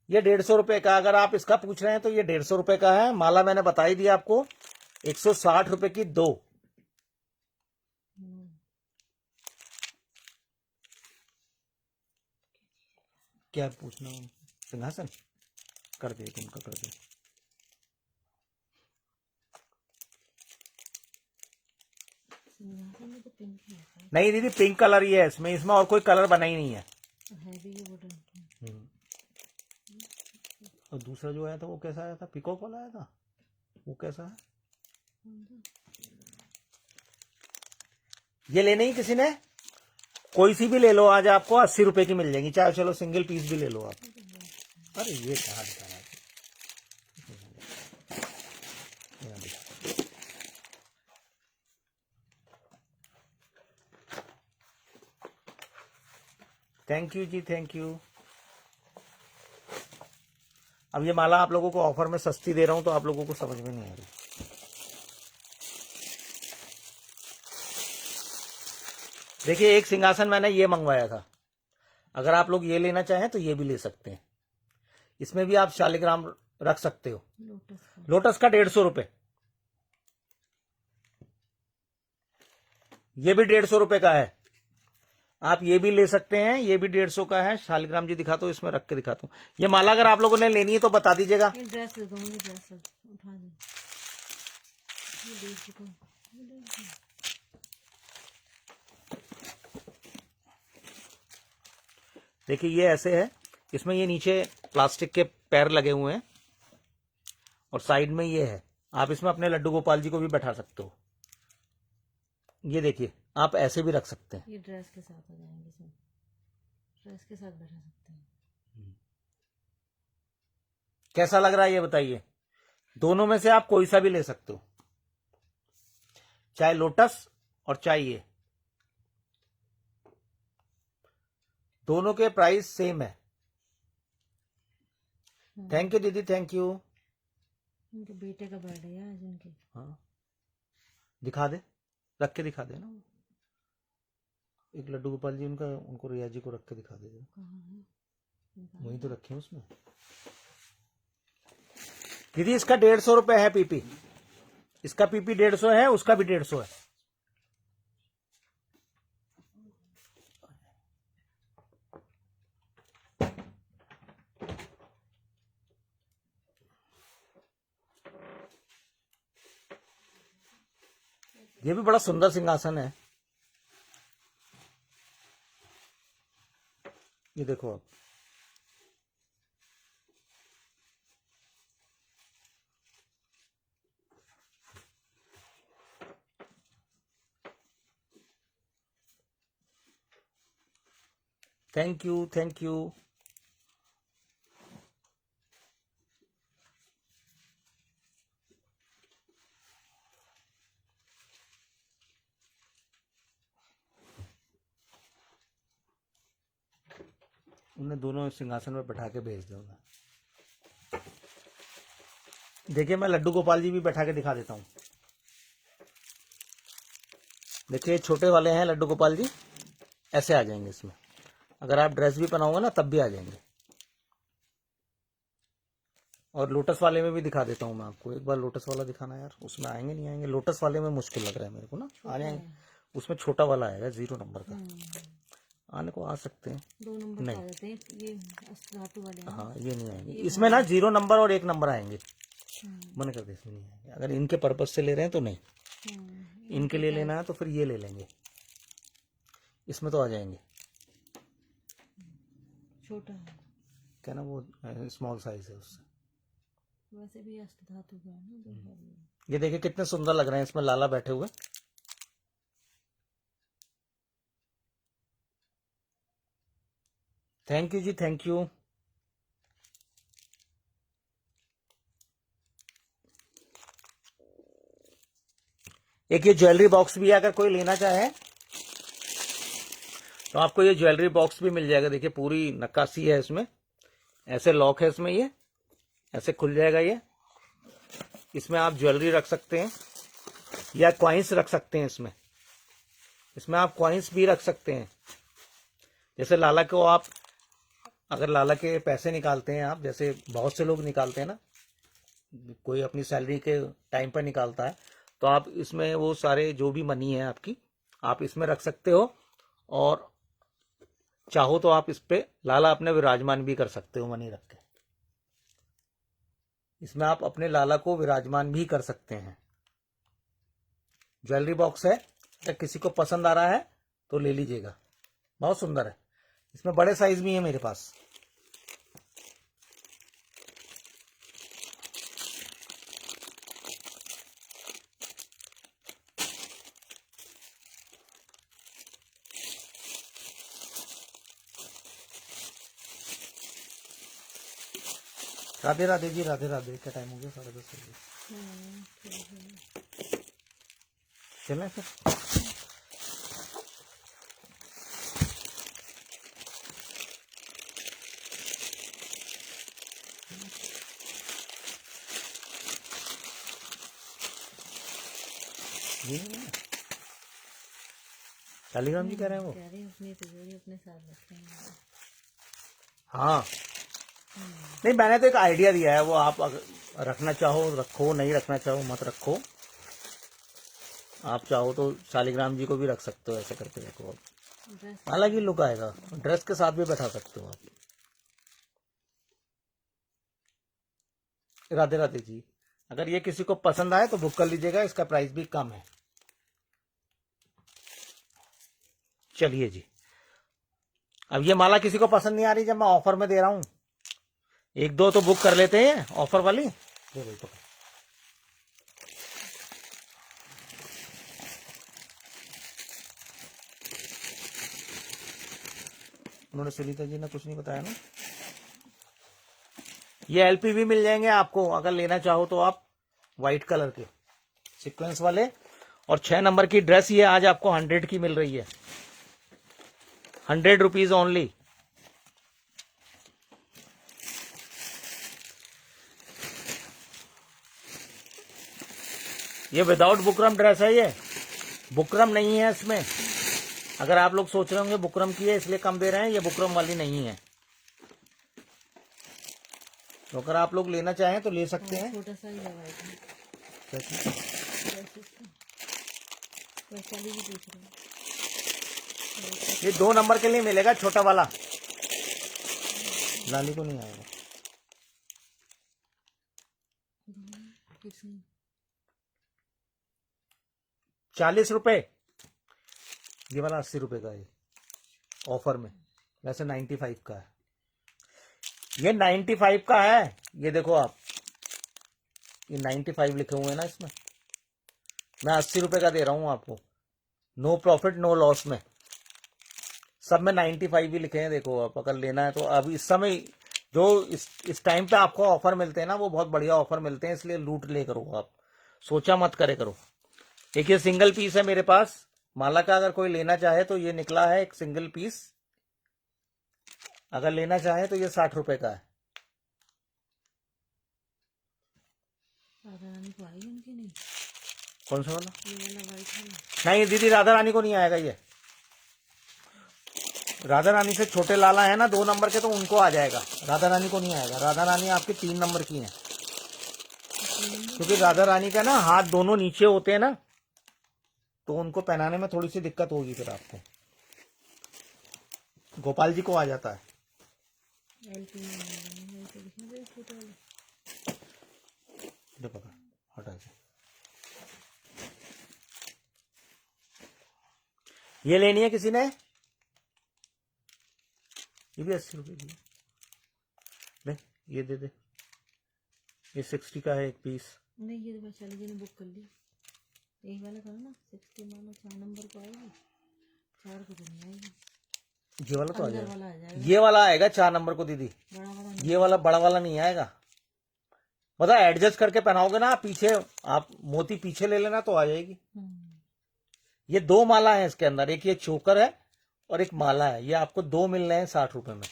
ये 150 रुपए का, अगर आप इसका पूछ रहे हैं तो ये 150 रुपए का है। माला मैंने बता ही दिया आपको, 160 रुपए की 2। क्या पूछना है? सिंहासन कर दे, उनका कर दे। सिंहासन में तो पिंक ही होता है। नहीं दीदी पिंक कलर ही है इसमें और कोई कलर बना ही नहीं है। है भी ये वुडन। और दूसरा जो आया था वो कैसा आया था? पिकॉक वाला आया था, वो कैसा है? ये लेने ही किसी ने, कोई सी भी ले लो, आज आपको 80 रुपए की मिल जाएगी, चाहे चलो सिंगल पीस भी ले लो आप। अरे ये कहाँ दिखा रहा है? Thank you ji, thank you. अब ये माला आप लोगों को ऑफर में सस्ती दे रहा हूं तो आप लोगों को समझ में नहीं आ रही। देखिए एक सिंहासन मैंने ये मंगवाया था, अगर आप लोग ये लेना चाहें तो ये भी ले सकते हैं। इसमें भी आप शालिग्राम रख सकते हो। लोटस का 150 रुपए, ये भी 150 रुपए का है। आप ये भी ले सकते हैं, ये भी 150 का है। शालिग्राम जी दिखाता हूँ, इसमें रख के दिखाता हूँ। ये माला अगर आप लोगों ने लेनी है तो बता दीजिएगा। ये ड्रेस दे दो मुझे, ड्रेस उठा दे। ये देख चुका हूँ। देखिए ये ऐसे है, इसमें ये नीचे प्लास्टिक के पैर लगे हुए हैं और साइड में ये है। आप इसमें अपने लड्डू गोपाल जी को भी बैठा सकते हो। ये देखिए आप ऐसे भी रख सकते हैं। ये ड्रेस के साथ आ जाएंगे, इसमें ड्रेस के साथ बैठा सकते हैं। कैसा लग रहा है ये बताइए? दोनों में से आप कोई सा भी ले सकते हो, चाहे लोटस और चाहे ये, दोनों के प्राइस सेम है। थैंक यू दीदी, थैंक यू। उनके बेटे का बर्थडे है आज उनके। हाँ दिखा दे, रख के दिखा दे ना। एक लड्डू गोपाल जी उनका, उनको रिया जी को रख के दिखा दे। कहाँ है? वही तो रखे हैं उसमें दीदी। इसका 150 रुपए है पीपी, इसका पीपी 150 है, उसका भी 150 है। ये भी बड़ा सुंदर सिंहासन है, ये देखो आप। Thank you, thank you. उन्हें दोनों सिंहासन में बैठा के भेज दूंगा। देखिए मैं लड्डू गोपाल जी भी बैठा के दिखा देता हूँ। देखिए छोटे वाले हैं लड्डू गोपाल जी, ऐसे आ जाएंगे इसमें। अगर आप ड्रेस भी पहनाओगे ना तब भी आ जाएंगे। और लोटस वाले में भी दिखा देता हूँ मैं आपको। एक बार लोटस वाला दिखाना यार, उसमें आएंगे नहीं आएंगे। लोटस वाले में मुश्किल लग रहा है मेरे को ना, आ जाएंगे। उसमें छोटा वाला आएगा 0 नंबर का, आने को आ सकते हैं। 2 नंबर नहीं। आ जाते हैं ये धातु वाले हैं। हाँ ये नहीं आएंगे इसमें ना, 0 नंबर और 1 नंबर आएंगे। मन कर दे, इसमें नहीं आएंगे। अगर इनके पर्पज से ले रहे हैं तो नहीं, इनके लिए लेना है तो फिर ये ले लेंगे, इसमें तो आ जाएंगे। छोटा है क्या ना वो स्मॉल साइज है उससे। वैसे भी अष्ट धातु का है ना, तो है। ये देखिए कितने सुंदर लग रहे हैं, इसमें लाला बैठे हुए। Thank you ji, thank you. एक ये ज्वेलरी बॉक्स भी है, अगर कोई लेना चाहे तो आपको ये ज्वेलरी बॉक्स भी मिल जाएगा। देखिए पूरी नक्काशी है इसमें, ऐसे लॉक है इसमें, ये ऐसे खुल जाएगा ये। इसमें आप ज्वेलरी रख सकते हैं या कॉइन्स रख सकते हैं इसमें। इसमें आप कॉइन्स भी रख सकते हैं। जैसे लाला को आप, अगर लाला के पैसे निकालते हैं आप, जैसे बहुत से लोग निकालते हैं ना, कोई अपनी सैलरी के टाइम पर निकालता है, तो आप इसमें वो सारे जो भी मनी है आपकी, आप इसमें रख सकते हो। और चाहो तो आप इस पे लाला अपने विराजमान भी कर सकते हो मनी रख के। इसमें आप अपने लाला को विराजमान भी कर सकते हैं। ज्वेलरी बॉक्स है, अगर किसी को पसंद आ रहा है तो ले लीजिएगा, बहुत सुंदर है। इसमें बड़े साइज भी है मेरे पास। राधे राधे जी, राधे राधे। क्या टाइम हो गया? 10:30 हो गया। चलें फिर। शालीग्राम जी कह रहे हैं वो? कह रही अपनी तिजोरी अपने साथ रखेंगे। हाँ नहीं, मैंने तो एक आइडिया दिया है, वो आप अगर रखना चाहो रखो, नहीं रखना चाहो मत रखो। आप चाहो तो शालीग्राम जी को भी रख सकते हो, ऐसे करके देखो आप, अलग ही लुक आएगा। ड्रेस के साथ भी बैठा सकते हो आप। राधे राधे जी। अगर ये किसी को पसंद आए तो बुक कर लीजिएगा, इसका प्राइस भी कम है। चलिए जी, अब ये माला किसी को पसंद नहीं आ रही, जब मैं ऑफर में दे रहा हूं, 1-2 तो बुक कर लेते हैं ऑफर वाली। दे भाई पकड़। उन्होंने सुनीता जी ने कुछ नहीं बताया ना। ये एलपी भी मिल जाएंगे आपको, अगर लेना चाहो तो आप, व्हाइट कलर के सीक्वेंस वाले। और 6 नंबर की ड्रेस ये आज आपको 100 की मिल रही है, 100 रुपीज ओनली। ये विदाउट बुकरम ड्रेस है, ये बुकरम नहीं है इसमें। अगर आप लोग सोच रहे होंगे बुकरम की है इसलिए कम दे रहे हैं, ये बुकरम वाली नहीं है। तो अगर आप लोग लेना चाहें तो ले सकते हैं। छोटा सा ही है वाइट में। कैसे? वैशाली भी देख रहे हैं। ये 2 नंबर के लिए मिलेगा छोटा वाला, लाली को नहीं आएगा। किसने 40 रुपए, ये वाला 80 रुपए का है ऑफर में, वैसे 95 का है। ये 95 का है, ये देखो आप, ये 95 लिखे हुए हैं ना इसमें, मैं 80 रुपए का दे रहा हूं आपको, नो प्रॉफिट नो लॉस में, सब में 95 भी लिखे हैं। देखो आप अगर लेना है तो अब इस समय जो इस टाइम पे आपको ऑफर मिलते हैं ना, वो बहुत बढ़िया ऑफर मिलते हैं, इसलिए लूट ले करो आप, सोचा मत करे करो। एक ये सिंगल पीस है मेरे पास माला का, अगर कोई लेना चाहे तो ये निकला है एक सिंगल पीस, अगर लेना चाहे तो ये 60 रुपए का है। राधा रानी को आई उनकी नहीं? कौन सा वाला? ये वाला वाइट है। नहीं दीदी, राधा रानी को नहीं आएगा ये। राधा रानी से छोटे लाला है ना 2 नंबर के, तो उनको आ जाएगा, राधा रानी को नहीं आएगा। राधा रानी आपकी 3 नंबर की है, क्योंकि राधा रानी का ना हाथ दोनों नीचे होते हैं ना, तो उनको पहनाने में थोड़ी सी दिक्कत होगी फिर आपको। गोपाल जी को आ जाता है। LP में तो दिखा दे छोटा वाला। दे पकड़, हटा के। ये लेनी है किसी ने? ये भी 80 रुपए की है। ले ये दे दे, ये 60 का है एक पीस। नहीं, ये तो वैशाली जी ने बुक कर ली। यही वाला करो ना, 60 मानो 4 नंबर को आएगी, 4 को तो नहीं आएगी। ये वाला तो आ अंदर वाला आ जाएगा, जाएगा। ये वाला आएगा 4 नंबर को दीदी, बड़ा वाला ये वाला बड़ा वाला नहीं आएगा। मतलब एडजस्ट करके पहनाओगे ना पीछे, आप मोती पीछे ले लेना तो आ जाएगी। ये 2 माला है इसके अंदर, एक ये चोकर है और एक माला है, ये आपको 2 मिल रहे हैं 60 रुपए में।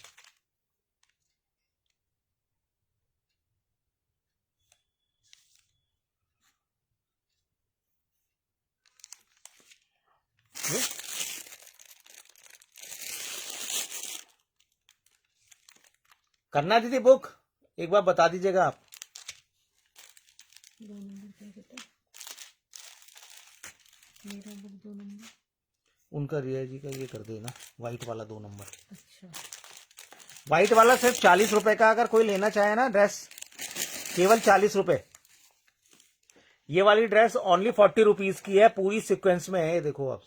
ये? करना दीदी बुक, एक बार बता दीजिएगा आप। 2 नंबर क्या कहता है? मेरा बुक 2 नंबर। उनका रिया जी का ये कर देना, व्हाइट वाला 2 नंबर। अच्छा, व्हाइट वाला सिर्फ 40 रुपए का, अगर कोई लेना चाहे ना ड्रेस, केवल 40 रुपए। ये वाली ड्रेस ओनली 40 रुपीज की है, पूरी सीक्वेंस में है, ये देखो आप।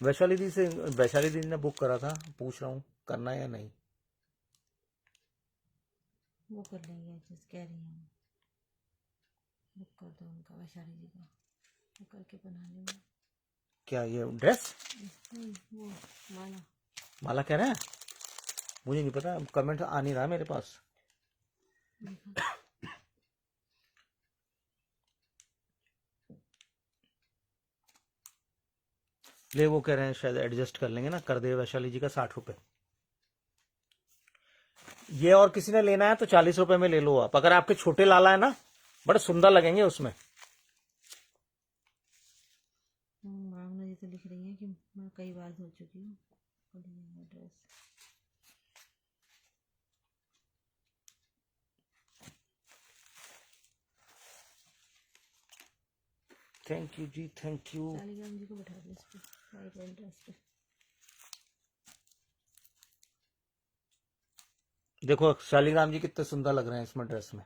वैशाली दी ने बुक करा था, पूछ रहा हूँ करना है या नहीं। वो कर लेंगे, जिस कह रही हूँ बुक कर दो उनका, वैशाली जी का, वो करके बना लेंगे। क्या ये ड्रेस? वो माला माला कह रहे हैं, मुझे नहीं पता, कमेंट आ नहीं रहा मेरे पास। देखा। ले वो कह रहे हैं शायद एडजस्ट कर लेंगे ना, कर दे वैशाली जी का 60 रुपए। ये और किसी ने लेना है तो 40 रुपए में ले लो आप, अगर आपके छोटे लाला है ना, बड़े सुंदर लगेंगे उसमें। भावना जी तो लिख रही है कि मैं कई बार धो चुकी हूँ dress. Thank you ji, thank you. Shaligram ji को बैठा दो इस पे, वाइट वाइट ड्रेस पे। देखो शालीग्राम जी कितने सुंदर लग रहे हैं इसमें ड्रेस में।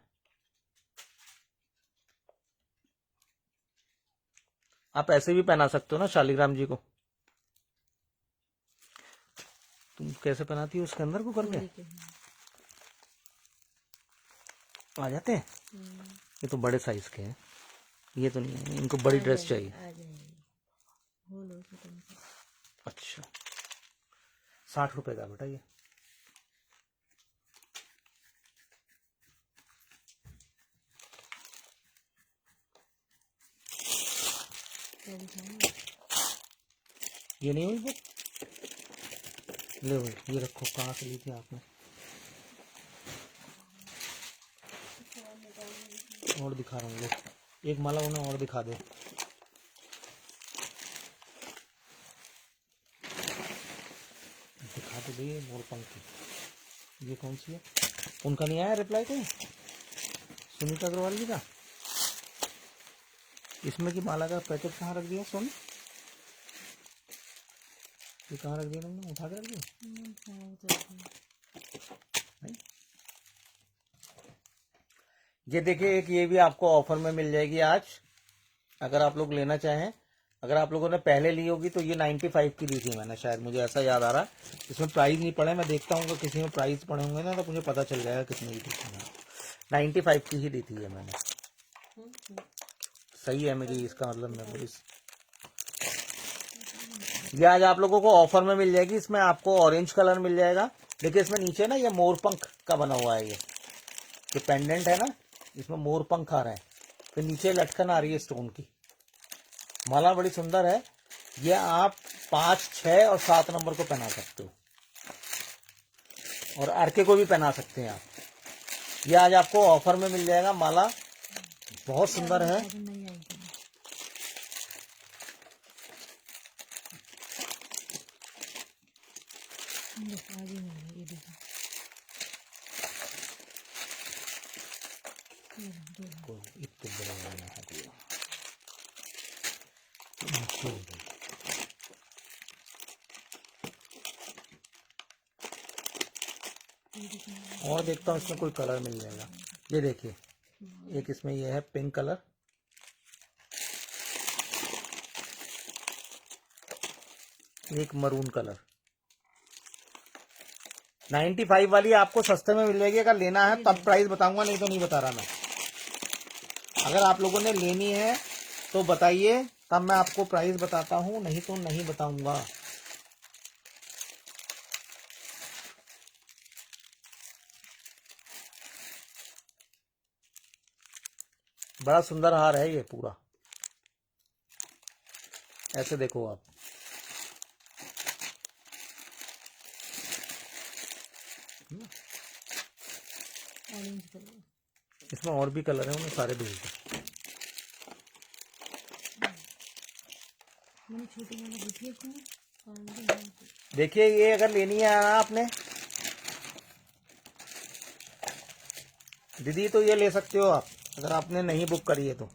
आप ऐसे भी पहना सकते हो ना शालीग्राम जी को। तुम कैसे पहनाती हो उसके अंदर को करके? आ जाते हैं। ये तो बड़े साइज के हैं, ये तो नहीं है, इनको बड़ी ड्रेस चाहिए। आ जाएगी, हो लो तो तुमको। अच्छा 60 रुपए का बेटा ये। क्या दिखाएंगे? ये नहीं हुई बुक, ले भाई ये रखो, कहाँ से ली थी आपने? और दिखा रहा हूँ, ले एक माला उन्हें और दिखा दे। दिखा तो दे मोर पंखी। ये कौन सी है? उनका नहीं आया रिप्लाई कोई, सुनीता अग्रवाल जी का? इसमें की माला का पैकेट कहाँ रख दिया सोनी? ये कहाँ रख दिया तुमने? उठा के रख दिया? नहीं? ये देखिए, एक ये भी आपको ऑफर में मिल जाएगी आज, अगर आप लोग लेना चाहें। अगर आप लोगों ने पहले ली होगी तो ये 95 की दी थी मैंने, शायद, मुझे ऐसा याद आ रहा। इसमें प्राइस नहीं पड़े, मैं देखता हूँ किसी में प्राइस पड़े होंगे ना तो मुझे पता चल जाएगा कितने की दी थी मैंने। 95 की ही दी थी ये मैंने। सही है मेरी, इसका मतलब मेमोरीज। ये आज आप लोगों को ऑफर में मिल जाएगी। इसमें आपको ऑरेंज कलर मिल जाएगा। देखिए इसमें नीचे ना ये मोरपंख का बना हुआ है, ये पेंडेंट है ना, इसमें मोरपंख आ रहे हैं। फिर नीचे लटकन आ रही है स्टोन की। माला बड़ी सुंदर है। ये आप 5, 6 और 7 नंबर को पहना सकते हो, और आरके को भी पहना सकते हैं आप। ये आज आपको ऑफर में मिल जाएगा। माला बहुत सुंदर है। और देखता हूँ इसमें कोई कलर मिल जाएगा। ये देखिए, एक इसमें ये है पिंक कलर, एक मरून कलर। 95 वाली आपको सस्ते में मिल जाएगी। अगर लेना है तब प्राइस बताऊंगा, नहीं तो नहीं बता रहा मैं। अगर आप लोगों ने लेनी है तो बताइए, तब मैं आपको प्राइस बताता हूँ, नहीं तो नहीं बताऊंगा। बड़ा सुंदर हार है ये पूरा। ऐसे देखो आप, इसमें और भी कलर है, उन्हें सारे भेज दो। देखिए ये अगर लेनी है ना आपने दीदी, तो ये ले सकते हो आप, अगर आपने नहीं बुक करी है तो।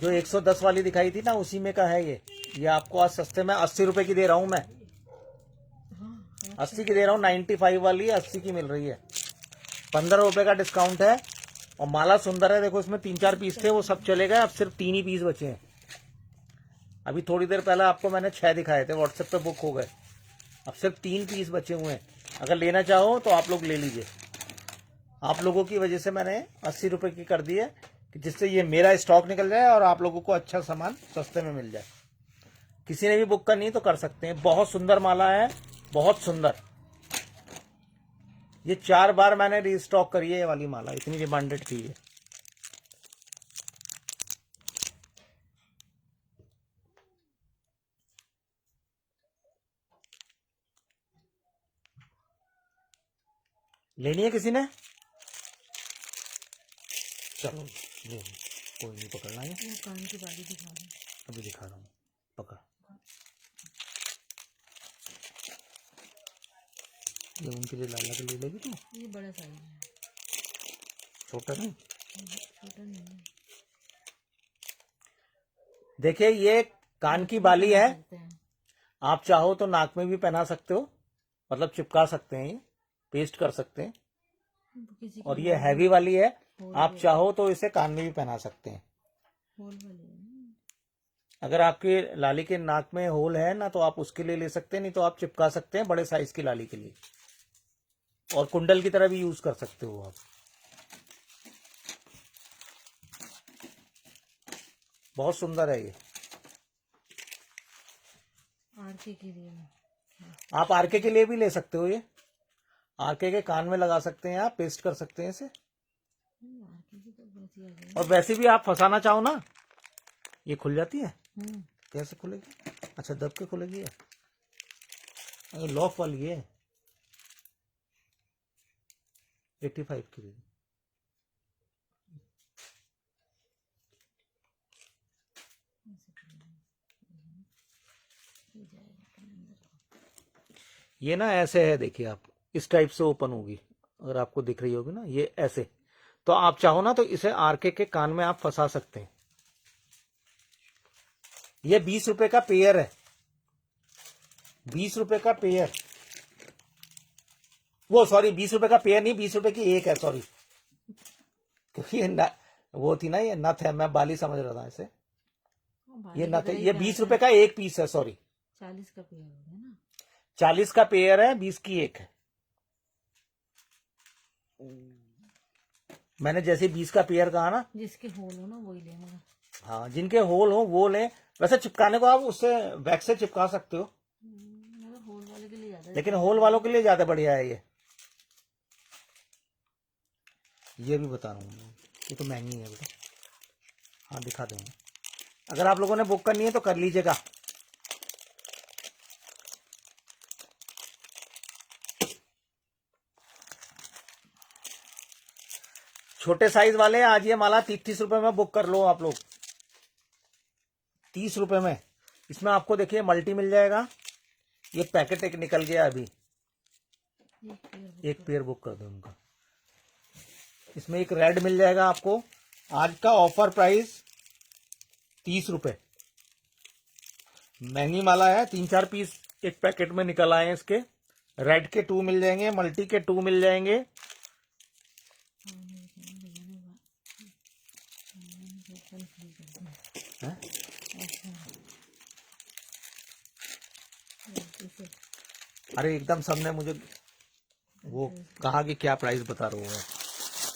जो 110 वाली दिखाई थी ना, उसी में का है ये आपको आज सस्ते में 80 रुपए की दे रहा हूं मैं। 80 की दे रहा हूँ। 95 वाली 80 की मिल रही है। 15 रुपए का डिस्काउंट है। और माला सुंदर है। देखो इसमें 3-4 पीस थे, वो सब चले गए, अब सिर्फ 3 ही पीस बचे हैं। अभी थोड़ी देर पहले आपको मैंने 6 दिखाए थे, व्हाट्सएप पे बुक हो गए। अब सिर्फ 3 पीस बचे हुए हैं। अगर लेना चाहो तो आप लोग ले लीजिए। आप लोगों की वजह से मैंने 80 रुपए की कर दी है, कि जिससे ये मेरा स्टॉक निकल जाए और आप लोगों को अच्छा सामान सस्ते में मिल जाए। किसी ने भी बुक करनी है तो कर सकते हैं। बहुत सुंदर माला है, बहुत सुंदर। ये 4 बार मैंने रीस्टॉक करी है ये वाली माला, इतनी डिमांडेड थी ये। लेनी है किसी ने? चलो ले लो, कोई नहीं, पकड़ना है। वो कान की बाली दिखा दो। अभी दिखा रहा हूँ, पकड़। ये उनके लिए, लाला के लिए लेगी तू? ये बड़ा साइज है, छोटा नहीं। छोटा नहीं है। देखिए ये कान की बाली है। सकते हैं। आप चाहो तो नाक में भी पहना सकते हो, मतलब चिपका सकते हैं, ये पेस्ट कर सकते हैं। किसी और ये हैवी वाली है, आप चाहो तो इसे कान में भी पहना सकते हैं। होल वाली है। अगर आपके लाली के नाक में होल है ना, तो आप उसके लिए ले सकते हैं, नहीं तो आप चिपका सकते हैं बड़े साइज की लाली के लिए। और कुंडल की तरह भी यूज कर सकते हो आप। बहुत सुंदर है ये। आरके के लिए आप आरके के लिए भी ले सकते हो। ये आरके के कान में लगा सकते हैं, आप पेस्ट कर सकते हैं इसे। आरके की तो वैसी आ गई। और वैसे भी आप फंसाना चाहो ना, ये खुल जाती है। कैसे खुलेगी? अच्छा, दब के खुलेगी। ये लॉक वाली है। 85 की दी। ये ना ऐसे है, देखिए आप, इस टाइप से ओपन होगी, अगर आपको दिख रही होगी ना, ये ऐसे। तो आप चाहो ना तो इसे आरके के कान में आप फंसा सकते हैं। ये 20 रुपए का पेयर है, 20 रुपए का पेयर। वो सॉरी, 20 रुपए का पेयर नहीं, 20 रुपए की एक है, सॉरी। क्योंकि वो थी ना, ये नथ है, मैं बाली समझ रहा था इसे। ये नथ है, ये 20 रुपए का एक पीस है, सॉरी। 40 का पेयर हो गया ना। 40 का पेयर है, 20 की एक है। मैंने जैसे 20 का पेयर कहा ना, जिसके होल हो ना वही ले मगर। हाँ, जिनके होल हो वो लें। वैसे चिपकाने को आप उससे वैक्स से चिपका सकते हो, मगर होल वाले के लिए ज्यादा। लेकिन होल वालों के लिए ज्यादा बढ़िया है ये भी बता रहा हूँ। ये तो महंगी है बेटा। हाँ, दिखा देंगे। अगर आप लोगों ने बुक करनी है तो कर लीजिएगा। छोटे साइज वाले आज ये माला 30 रुपए में बुक कर लो आप लोग, 30 रुपए में। इसमें आपको देखिए मल्टी मिल जाएगा। ये पैकेट एक निकल गया अभी, एक पेयर बुक कर दो उनका। इसमें एक रेड मिल जाएगा आपको। आज का ऑफर प्राइस 30 रुपए। महंगी माला है, 3-4 पीस एक पैकेट में निकल आए हैं इसके। रेड के 2 मिल जाएंगे, मल्टी के 2 मिल जाएंगे। हैं? अरे एकदम सबने मुझे वो कहा कि क्या प्राइस बता रहे हो।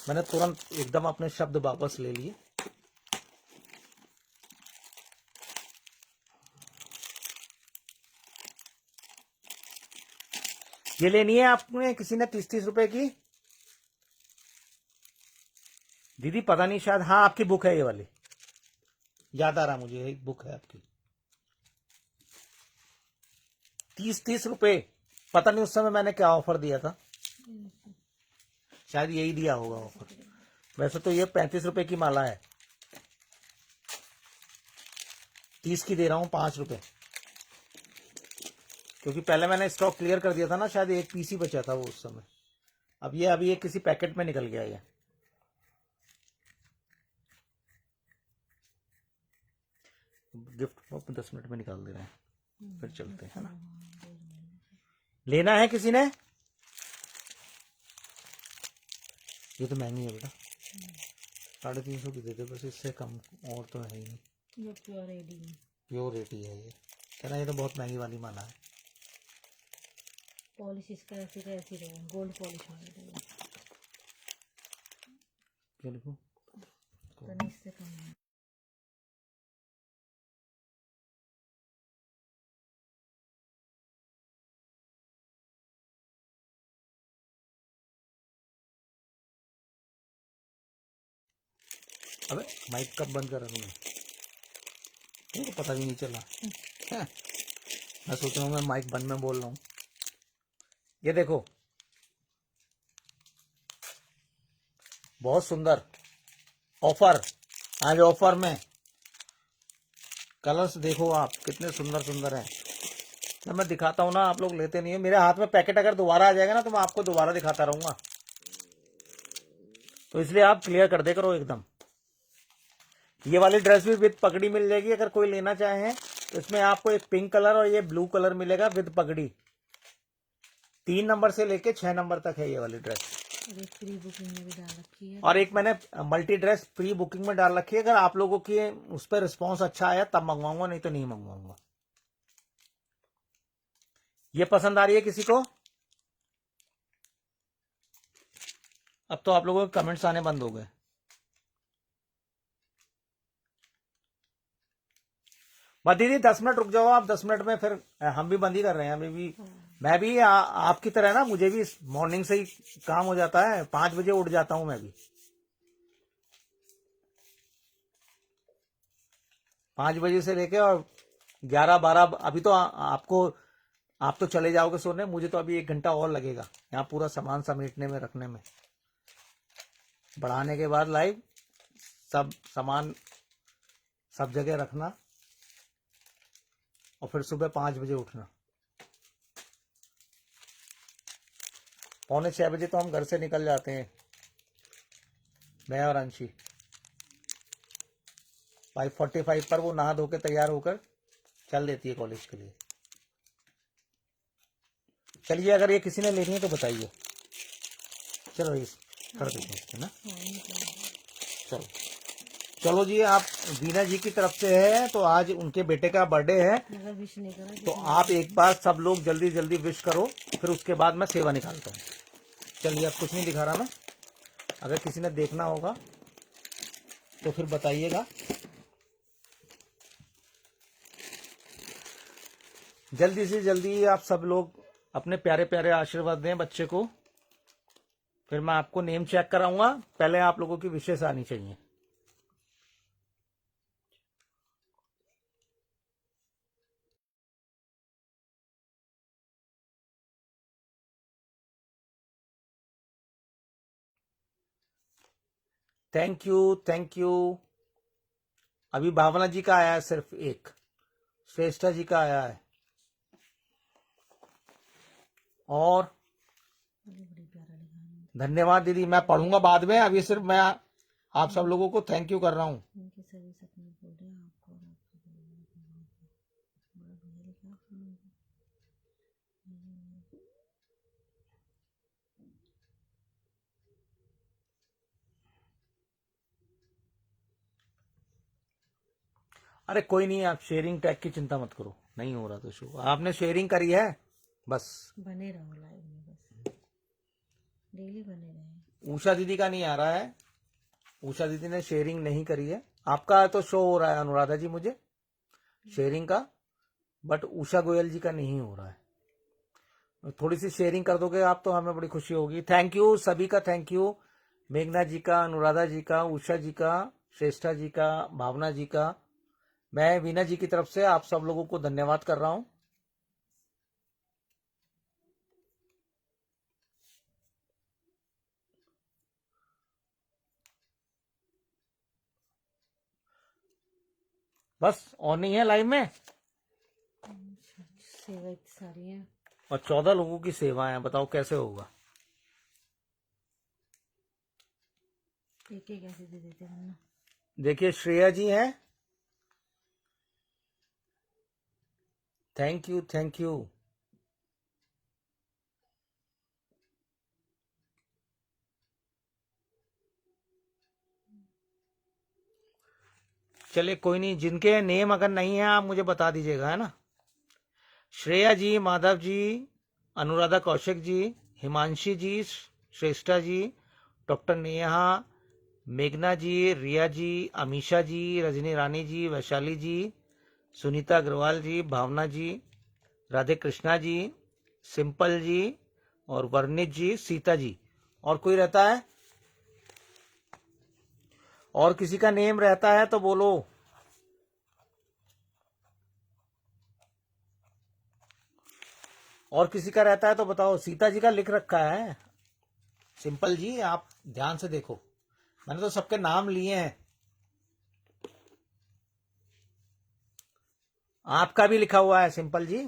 मैंने तुरंत एकदम अपने शब्द वापस ले लिए। ये लेनी है आपने, किसी ने 30-30 रुपए की। दीदी पता नहीं, शायद हाँ आपकी बुक है ये वाली, याद आ रहा मुझे, एक बुक है आपकी। 30-30 रुपए। पता नहीं उस समय मैंने क्या ऑफर दिया था, शायद यही दिया होगा ऑफर। वैसे तो ये 35 रुपए की माला है, 30 की दे रहा हूं 5 रुपए, क्योंकि पहले मैंने स्टॉक क्लियर कर दिया था ना, शायद एक पीस ही बचा था वो उस समय। अब ये अभी ये किसी पैकेट में निकल गया ये। गिफ्ट 10 मिनट में निकाल दे रहे हैं, फिर चलते हैं ना। लेना है किसी ने? ये तो महंगी है बेटा, 350 की देते, बस इससे कम और तो है ही नहीं। ये प्योर एडी है, प्योर रेटी है ये, कहना ये तो बहुत महंगी वाली माला है। पॉलिश इसका ऐसी का ऐसी रहेगा, गोल्ड पॉलिश हो जाएगा। क्या लिखूं? तो इससे कम है। अबे माइक कब बंद करा तुमने? मेरे को पता भी नहीं चला। हैं? मैं सोच रहा हूँ मैं माइक बंद में बोल रहा हूँ। ये देखो, बहुत सुंदर ऑफर। आज ऑफर में कलर्स देखो आप, कितने सुंदर सुंदर हैं। जब मैं दिखाता हूँ ना, आप लोग लेते नहीं है। मेरे हाथ में पैकेट अगर दोबारा आ जाएगा ना, तो मैं आपको दोबारा दिखाता रहूंगा, तो इसलिए आप क्लियर कर दे करो एकदम। ये वाली ड्रेस भी विद पगड़ी मिल जाएगी, अगर कोई लेना चाहे तो। इसमें आपको एक पिंक कलर और ये ब्लू कलर मिलेगा विद पगड़ी। 3 नंबर से लेके 6 नंबर तक है ये वाली ड्रेस। और एक प्री बुकिंग में भी डाल रखी है। और एक मैंने मल्टी ड्रेस प्री बुकिंग में डाल रखी है। अगर आप लोगों की उस पर रिस्पॉन्स अच्छा आया तब मंगवाऊंगा, नहीं तो नहीं मंगवाऊंगा। ये पसंद आ रही है किसी को? अब तो आप लोगों के कमेंट्स आने बंद हो गए। बस दीदी 10 मिनट रुक जाओ आप, 10 मिनट में फिर हम भी बंद ही कर रहे हैं अभी भी। मैं भी आपकी तरह ना, मुझे भी मॉर्निंग से ही काम हो जाता है, 5 बजे उठ जाता हूं मैं भी। 5 बजे से लेके और 11-12 अभी तो आप तो चले जाओगे सोने, मुझे तो अभी 1 घंटा और लगेगा यहाँ पूरा सामान समेटने में, रखने में। बढ़ाने के बाद लाइव सब सामान सब जगह रखना, और फिर सुबह 5 बजे उठना। 5:45 तो हम घर से निकल जाते हैं, मैं और अंशी। 5:45 पर वो नहा धो के तैयार होकर चल देती है कॉलेज के लिए। चलिए, अगर ये किसी ने लेनी है तो बताइए। चलो इस कर देते हैं इसको ना। चलो चलो जी, आप दीना जी की तरफ से है तो आज उनके बेटे का बर्थडे है, अगर विश नहीं करा तो आप एक बार सब लोग जल्दी जल्दी विश करो, फिर उसके बाद मैं सेवा निकालता हूँ। चलिए, अब कुछ नहीं दिखा रहा मैं, अगर किसी ने देखना होगा तो फिर बताइएगा। जल्दी से जल्दी आप सब लोग अपने प्यारे प्यारे आशीर्वाद दें बच्चे को, फिर मैं आपको नेम चेक कराऊंगा। पहले आप लोगों की विशेष आनी चाहिए। Thank you, thank you. अभी भावना जी का आया है सिर्फ एक, श्रेष्ठा जी का आया है, और बड़ी प्यारा लिखा है। धन्यवाद दीदी, मैं पढ़ूंगा बाद में, अभी सिर्फ मैं आप सब लोगों को थैंक यू कर रहा हूँ। उनके सभी सपने पूरे आपको और आपके परिवार को बड़ा बढ़िया लिखा आपने। अरे कोई नहीं, आप शेयरिंग टैग की चिंता मत करो, नहीं हो रहा तो शो, आपने शेयरिंग करी है बस। बने रहो लाइव में, बस डेली बने रहे। उषा दीदी का नहीं आ रहा है, उषा दीदी ने शेयरिंग नहीं करी है। आपका तो शो हो रहा है अनुराधा जी मुझे शेयरिंग का, बट उषा गोयल जी का नहीं हो रहा है। थोड़ी सी शेयरिंग कर दोगे आप तो हमें बड़ी खुशी होगी। थैंक यू सभी का, थैंक यू। मेघना जी का, अनुराधा जी का, उषा जी का, श्रेष्ठा जी का, भावना जी का, मैं वीना जी की तरफ से आप सब लोगों को धन्यवाद कर रहा हूं। बस और नहीं है लाइव में, सेवा इतनी सारी है। और 14 लोगों की सेवा है, बताओ कैसे होगा। एक एक ऐसे दे देते हैं ना। देखिए श्रेया जी हैं, थैंक यू, थैंक यू। चलिए कोई नहीं, जिनके नेम अगर नहीं है आप मुझे बता दीजिएगा, है ना। श्रेया जी, माधव जी, अनुराधा कौशिक जी, हिमांशी जी, श्रेष्ठा जी, डॉक्टर नेहा, मेघना जी, रिया जी, अमीशा जी, रजनी रानी जी, वैशाली जी, सुनीता अग्रवाल जी, भावना जी, राधे कृष्णा जी, सिंपल जी, और वर्णित जी, सीता जी। और कोई रहता है, और किसी का नेम रहता है तो बोलो। और किसी का रहता है तो बताओ। सीता जी का लिख रखा है। सिंपल जी आप ध्यान से देखो, मैंने तो सबके नाम लिए हैं। आपका भी लिखा हुआ है सिंपल जी।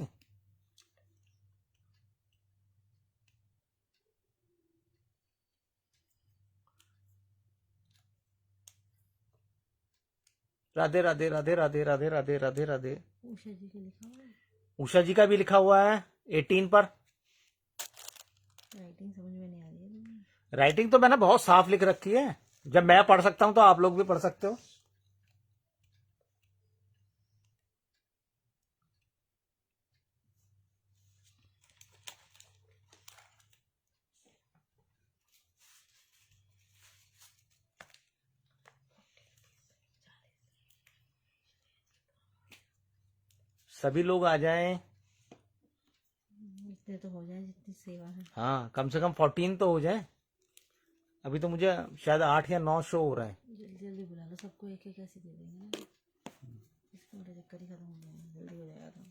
राधे राधे राधे राधे राधे राधे राधे राधे। उषा जी के लिखा हुआ है। उषा जी का भी लिखा हुआ है 18 पर। राइटिंग समझ में नहीं आ रही है। राइटिंग तो मैंने बहुत साफ लिख रखी है, जब मैं पढ़ सकता हूं तो आप लोग भी पढ़ सकते हो। सभी लोग आ जाएं। इतने तो हो जाए जितनी सेवा है। हाँ, कम से कम 14 तो हो जाए। अभी तो मुझे शायद 8 या 9 शो हो रहा है। जल्दी जल्दी बुला लो सबको, एक एक ऐसे दे देंगे ना, इसका मेरा चक्कर ही खत्म हो जाएगा, जल्दी हो जाएगा। तो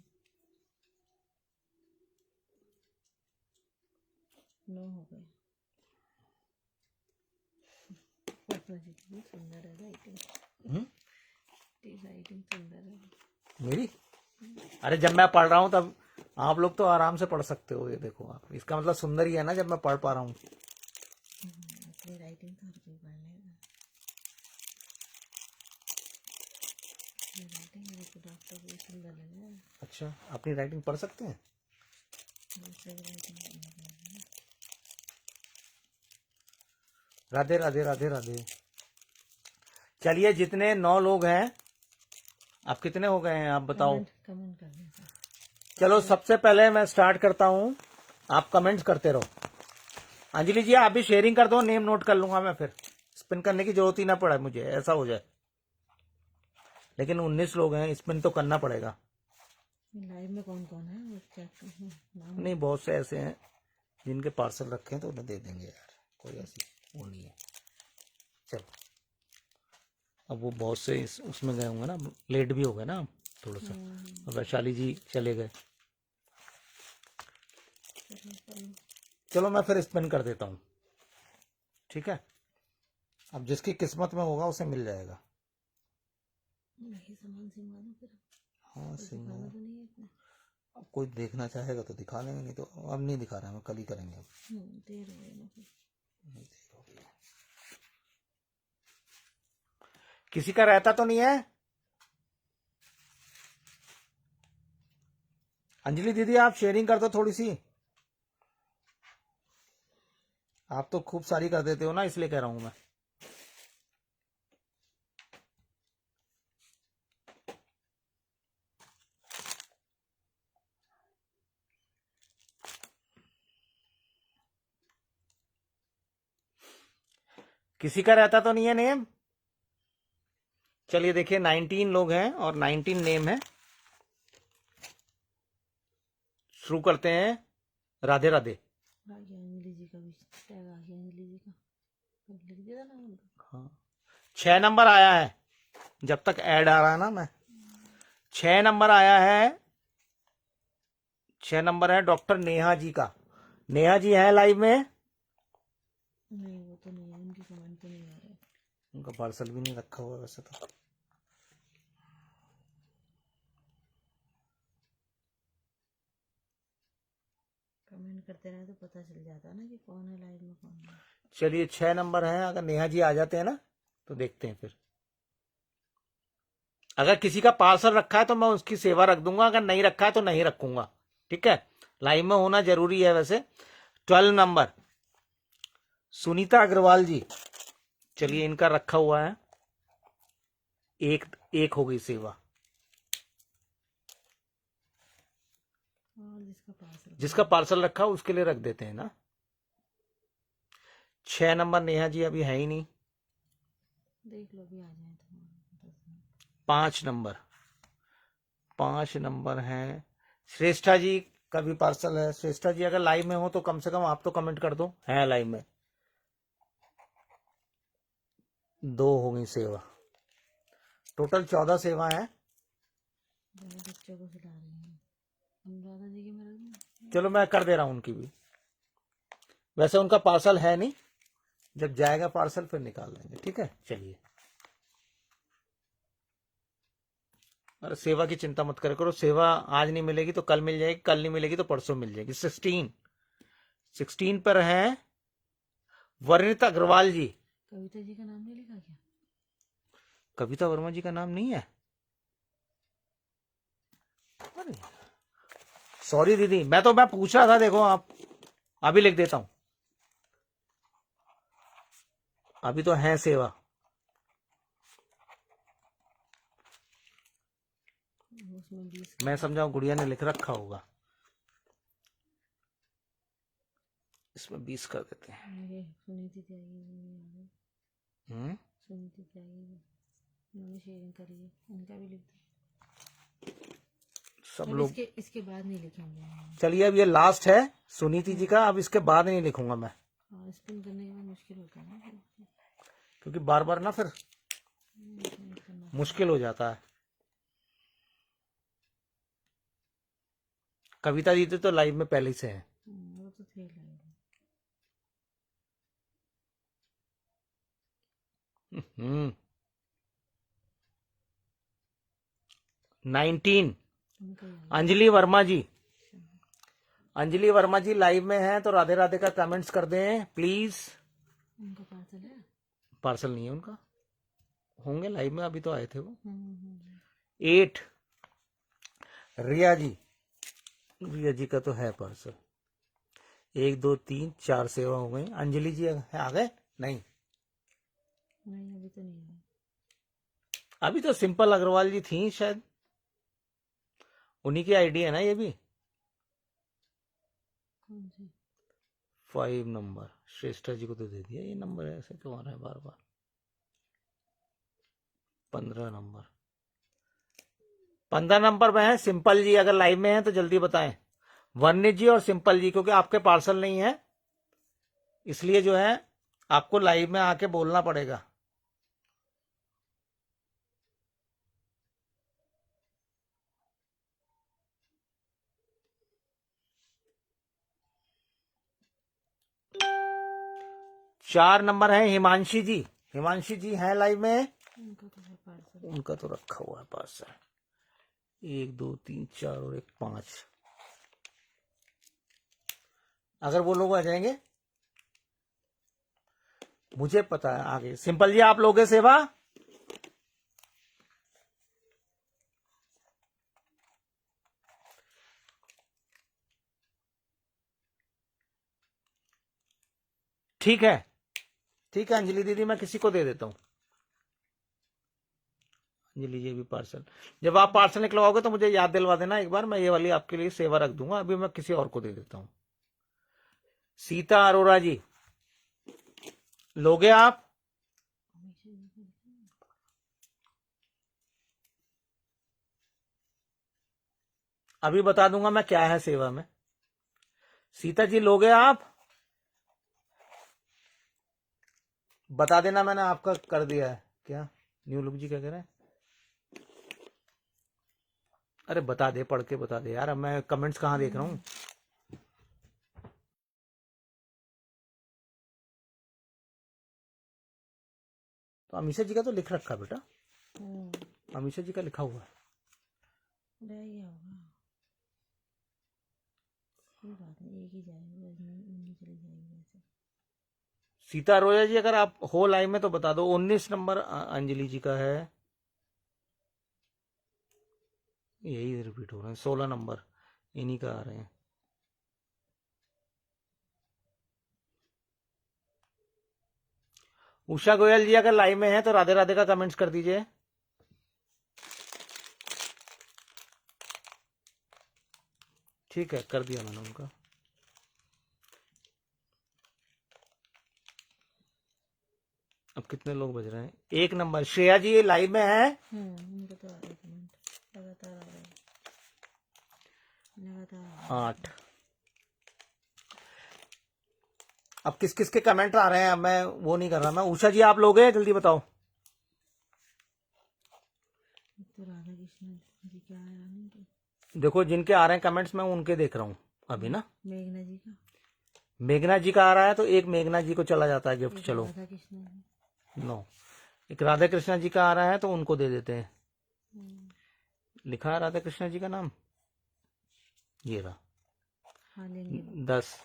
9 हो गए। सुंदर है राइटिंग, राइटिंग सुंदर है मेरी, अरे जब मैं पढ़ रहा हूँ तब आप लोग तो आराम से पढ़ सकते हो। ये देखो आप, इसका मतलब सुंदर ही है ना जब मैं पढ़ पा रहा हूँ। अपनी राइटिंग तो हर कोई पढ़ लेगा। राइटिंग मेरे को डॉक्टर को सुंदर लगे। अच्छा, अपनी राइटिंग पढ़ सकते हैं। राधे राधे राधे राधे। चलिए, जितने 9 लोग हैं, आप कितने हो गए हैं आप बताओ। कमेंट कर दें सर। चलो, सबसे पहले मैं स्टार्ट करता हूँ, आप कमेंट्स करते रहो। अंजलि जी, आप भी शेयरिंग कर दो, नेम नोट कर लूंगा मैं, फिर स्पिन करने की जरूरत ही ना पड़े मुझे, ऐसा हो जाए। लेकिन 19 लोग हैं, स्पिन तो करना पड़ेगा। लाइव में कौन कौन है वो चेक नाम। नहीं, बहुत से ऐसे हैं जिनके पार्सल रखे हैं तो उन्हें दे देंगे यार, कोई ऐसी वो नहीं है। चलो, अब वो बहुत से उसमें गए होंगे ना, लेट भी हो गए ना थोड़ा सा। और वैशाली जी चले गए। चलो, मैं फिर स्पिन कर देता हूँ, ठीक है। अब जिसकी किस्मत में होगा उसे मिल जाएगा। नहीं, सामान सिंगवा दो फिर। हाँ, दिखाना तो नहीं है इतना। अब कोई देखना चाहेगा तो दिखा लेंगे, नहीं तो अब नहीं दिखा रहे हैं, कल ही करेंगे। अब देर हो गई ना फिर। देर हो गई। किसी का रहता तो नहीं है। अंजलि दीदी, आप शेयरिंग कर दो थोड़ी सी। आप तो खूब सारी कर देते हो ना, इसलिए कह रहा हूं मैं। किसी का रहता तो नहीं है नेम। चलिए देखिए, 19 लोग हैं और 19 नेम है। शुरू करते हैं। राधे राधे। आ गया अंजलि जी का भी टैग, आ गया अंजलि जी का। अब लिख दिया था ना उनको। हाँ, 6 नंबर आया है। जब तक ऐड आ रहा है ना, मैं 6 नंबर आया है। 6 नंबर है डॉक्टर नेहा जी का। नेहा जी है लाइव में। नहीं, वो तो नहीं है, उनकी कमेंट तो नहीं आ रहा है। उनका पार्सल भी नहीं रखा हुआ वैसे तो। कमेंट करते रहे तो पता चल जाता है ना कि कौन है लाइव में, कौन है। चलिए, 6 नंबर है। अगर नेहा जी आ जाते हैं ना तो देखते हैं फिर। अगर किसी का पार्सल रखा है तो मैं उसकी सेवा रख दूंगा, अगर नहीं रखा है तो नहीं रखूंगा, ठीक है। लाइव में होना जरूरी है वैसे। 12 नंबर सुनीता अग्रवाल जी। चलिए, इनका रखा हुआ है। एक हो गई सेवा। और जिसका पार्सल रखा उसके लिए रख देते हैं ना। 6 नंबर नेहा जी अभी है ही नहीं। देख लो भी आ जाए तो 5 नंबर 5 नंबर है श्रेष्ठा जी का भी पार्सल है। श्रेष्ठा जी अगर लाइव में हो तो कम से कम आप तो कमेंट कर दो, है लाइव में। 2 हो गई सेवा। टोटल 14 सेवा है। दोनों बच्चों को खिला रही हैं। अनुराधा जी की मेरे चलो, मैं कर दे रहा हूं उनकी भी। वैसे उनका पार्सल है नहीं, जब जाएगा पार्सल फिर निकाल लेंगे, ठीक है। चलिए, अरे सेवा की चिंता मत करो। सेवा आज नहीं मिलेगी तो कल मिल जाएगी, कल नहीं मिलेगी तो परसों मिल जाएगी। 16 पर है वर्णित अग्रवाल जी। कविता जी का नाम नहीं लिखा क्या? कविता वर्मा जी का नाम नहीं है। अरे सॉरी दीदी, मैं पूछ रहा था। देखो, आप अभी लिख देता हूं। अभी तो है सेवा। उसमें 20 मैं समझा गुड़िया ने लिख रखा होगा। इसमें 20 कर देते हैं। मेरे सुनीति त्यागी सुनीति त्यागी उन्होंने शेयरिंग करी है, उनका भी लिख दो। सब अब लोग। इसके बाद नहीं लिखेंगे। चलिए, अब ये लास्ट है सुनीति जी का। अब इसके बाद नहीं लिखूंगा मैं, हाँ, स्पिन करने के बाद मुश्किल होता है ना, क्योंकि बार बार ना फिर मुश्किल हो जाता है। कविता जी तो लाइव में पहले से है। वो तो थे लाइव। 19 उनका ही आया। अंजलि वर्मा जी। अंजलि वर्मा जी लाइव में हैं तो राधे राधे का कमेंट्स कर दें प्लीज। उनका पार्सल है। पार्सल नहीं है उनका, होंगे लाइव में, अभी तो आए थे वो। हम्म। 8 रिया जी का तो है पार्सल। 1 2 3 4 सेवा हो गई। अंजलि जी आ गए? नहीं अभी तो नहीं है। अभी तो सिंपल अग्रवाल जी थी शायद, उन्हीं की आईडी है ना ये भी। कौन सी? 5 नंबर श्रेष्ठा जी को तो दे दिया, ये नंबर ऐसे क्यों आ रहा है बार बार। 15 नंबर में है सिंपल जी, अगर लाइव में है तो जल्दी बताएं। वन्य जी और सिंपल जी, क्योंकि आपके पार्सल नहीं है इसलिए जो है आपको लाइव में आके बोलना पड़ेगा। चार नंबर है हिमांशी जी हैं लाइव में। उनका तो है पार्सल। उनका तो रखा हुआ है पार्सल। 1 2 3 4 और 1 5। अगर वो लोग आ जाएंगे मुझे पता है आगे। सिंपल जी आप लोगे सेवा? ठीक है अंजलि दीदी, मैं किसी को दे देता हूं। अंजलि जी भी पार्सल, जब आप पार्सल निकलवाओगे तो मुझे याद दिलवा देना एक बार, मैं ये वाली आपके लिए सेवा रख दूंगा। अभी मैं किसी और को दे देता हूं। सीता अरोरा जी लोगे आप? अभी बता दूंगा मैं क्या है सेवा में। सीता जी लोगे आप? बता देना, मैंने आपका कर दिया है। क्या न्यू लुक जी क्या कह रहे हैं? अरे बता दे, पढ़ के बता दे यार, अब मैं कमेंट्स कहाँ देख रहा हूँ। तो अमीषा जी का तो लिख रखा बेटा, अमीषा जी का लिखा हुआ है। रह गया होगा, कोई बात नहीं, एक ही जाएगी, उन्हीं चली जाएगी वैसे। सीता रोया जी अगर आप हो लाइव में तो बता दो। 19 नंबर अंजलि जी का है, यही रिपीट हो रहे हैं। 16 नंबर इन्हीं का आ रहे हैं। उषा गोयल जी अगर लाइव में है तो राधे राधे का कमेंट्स कर दीजिए। ठीक है, कर दिया मैंने उनका। अब कितने लोग बज रहे हैं? 1 नंबर श्रेया जी लाइव में है। उनका तो आ रहा है कमेंट, लगातार आ रहा है, लगातार 8। अब किस किस के कमेंट आ रहे हैं, अब मैं वो नहीं कर रहा। मैं उषा जी आप लोग हैं, जल्दी बताओ। तो राधा कृष्ण जी क्या है रानी के। देखो जिनके आ रहे हैं कमेंट्स मैं उनके देख रहा हूँ अभी ना। मेघना जी का, मेघना जी का आ रहा है तो एक मेघना जी को चला जाता है गिफ्ट। चलो राधा कृष्ण जी। 9। एक राधा कृष्णा जी का आ रहा है तो उनको दे देते हैं। लिखा है राधा कृष्णा जी का नाम, ये रहा। हाँ लेंगे। 10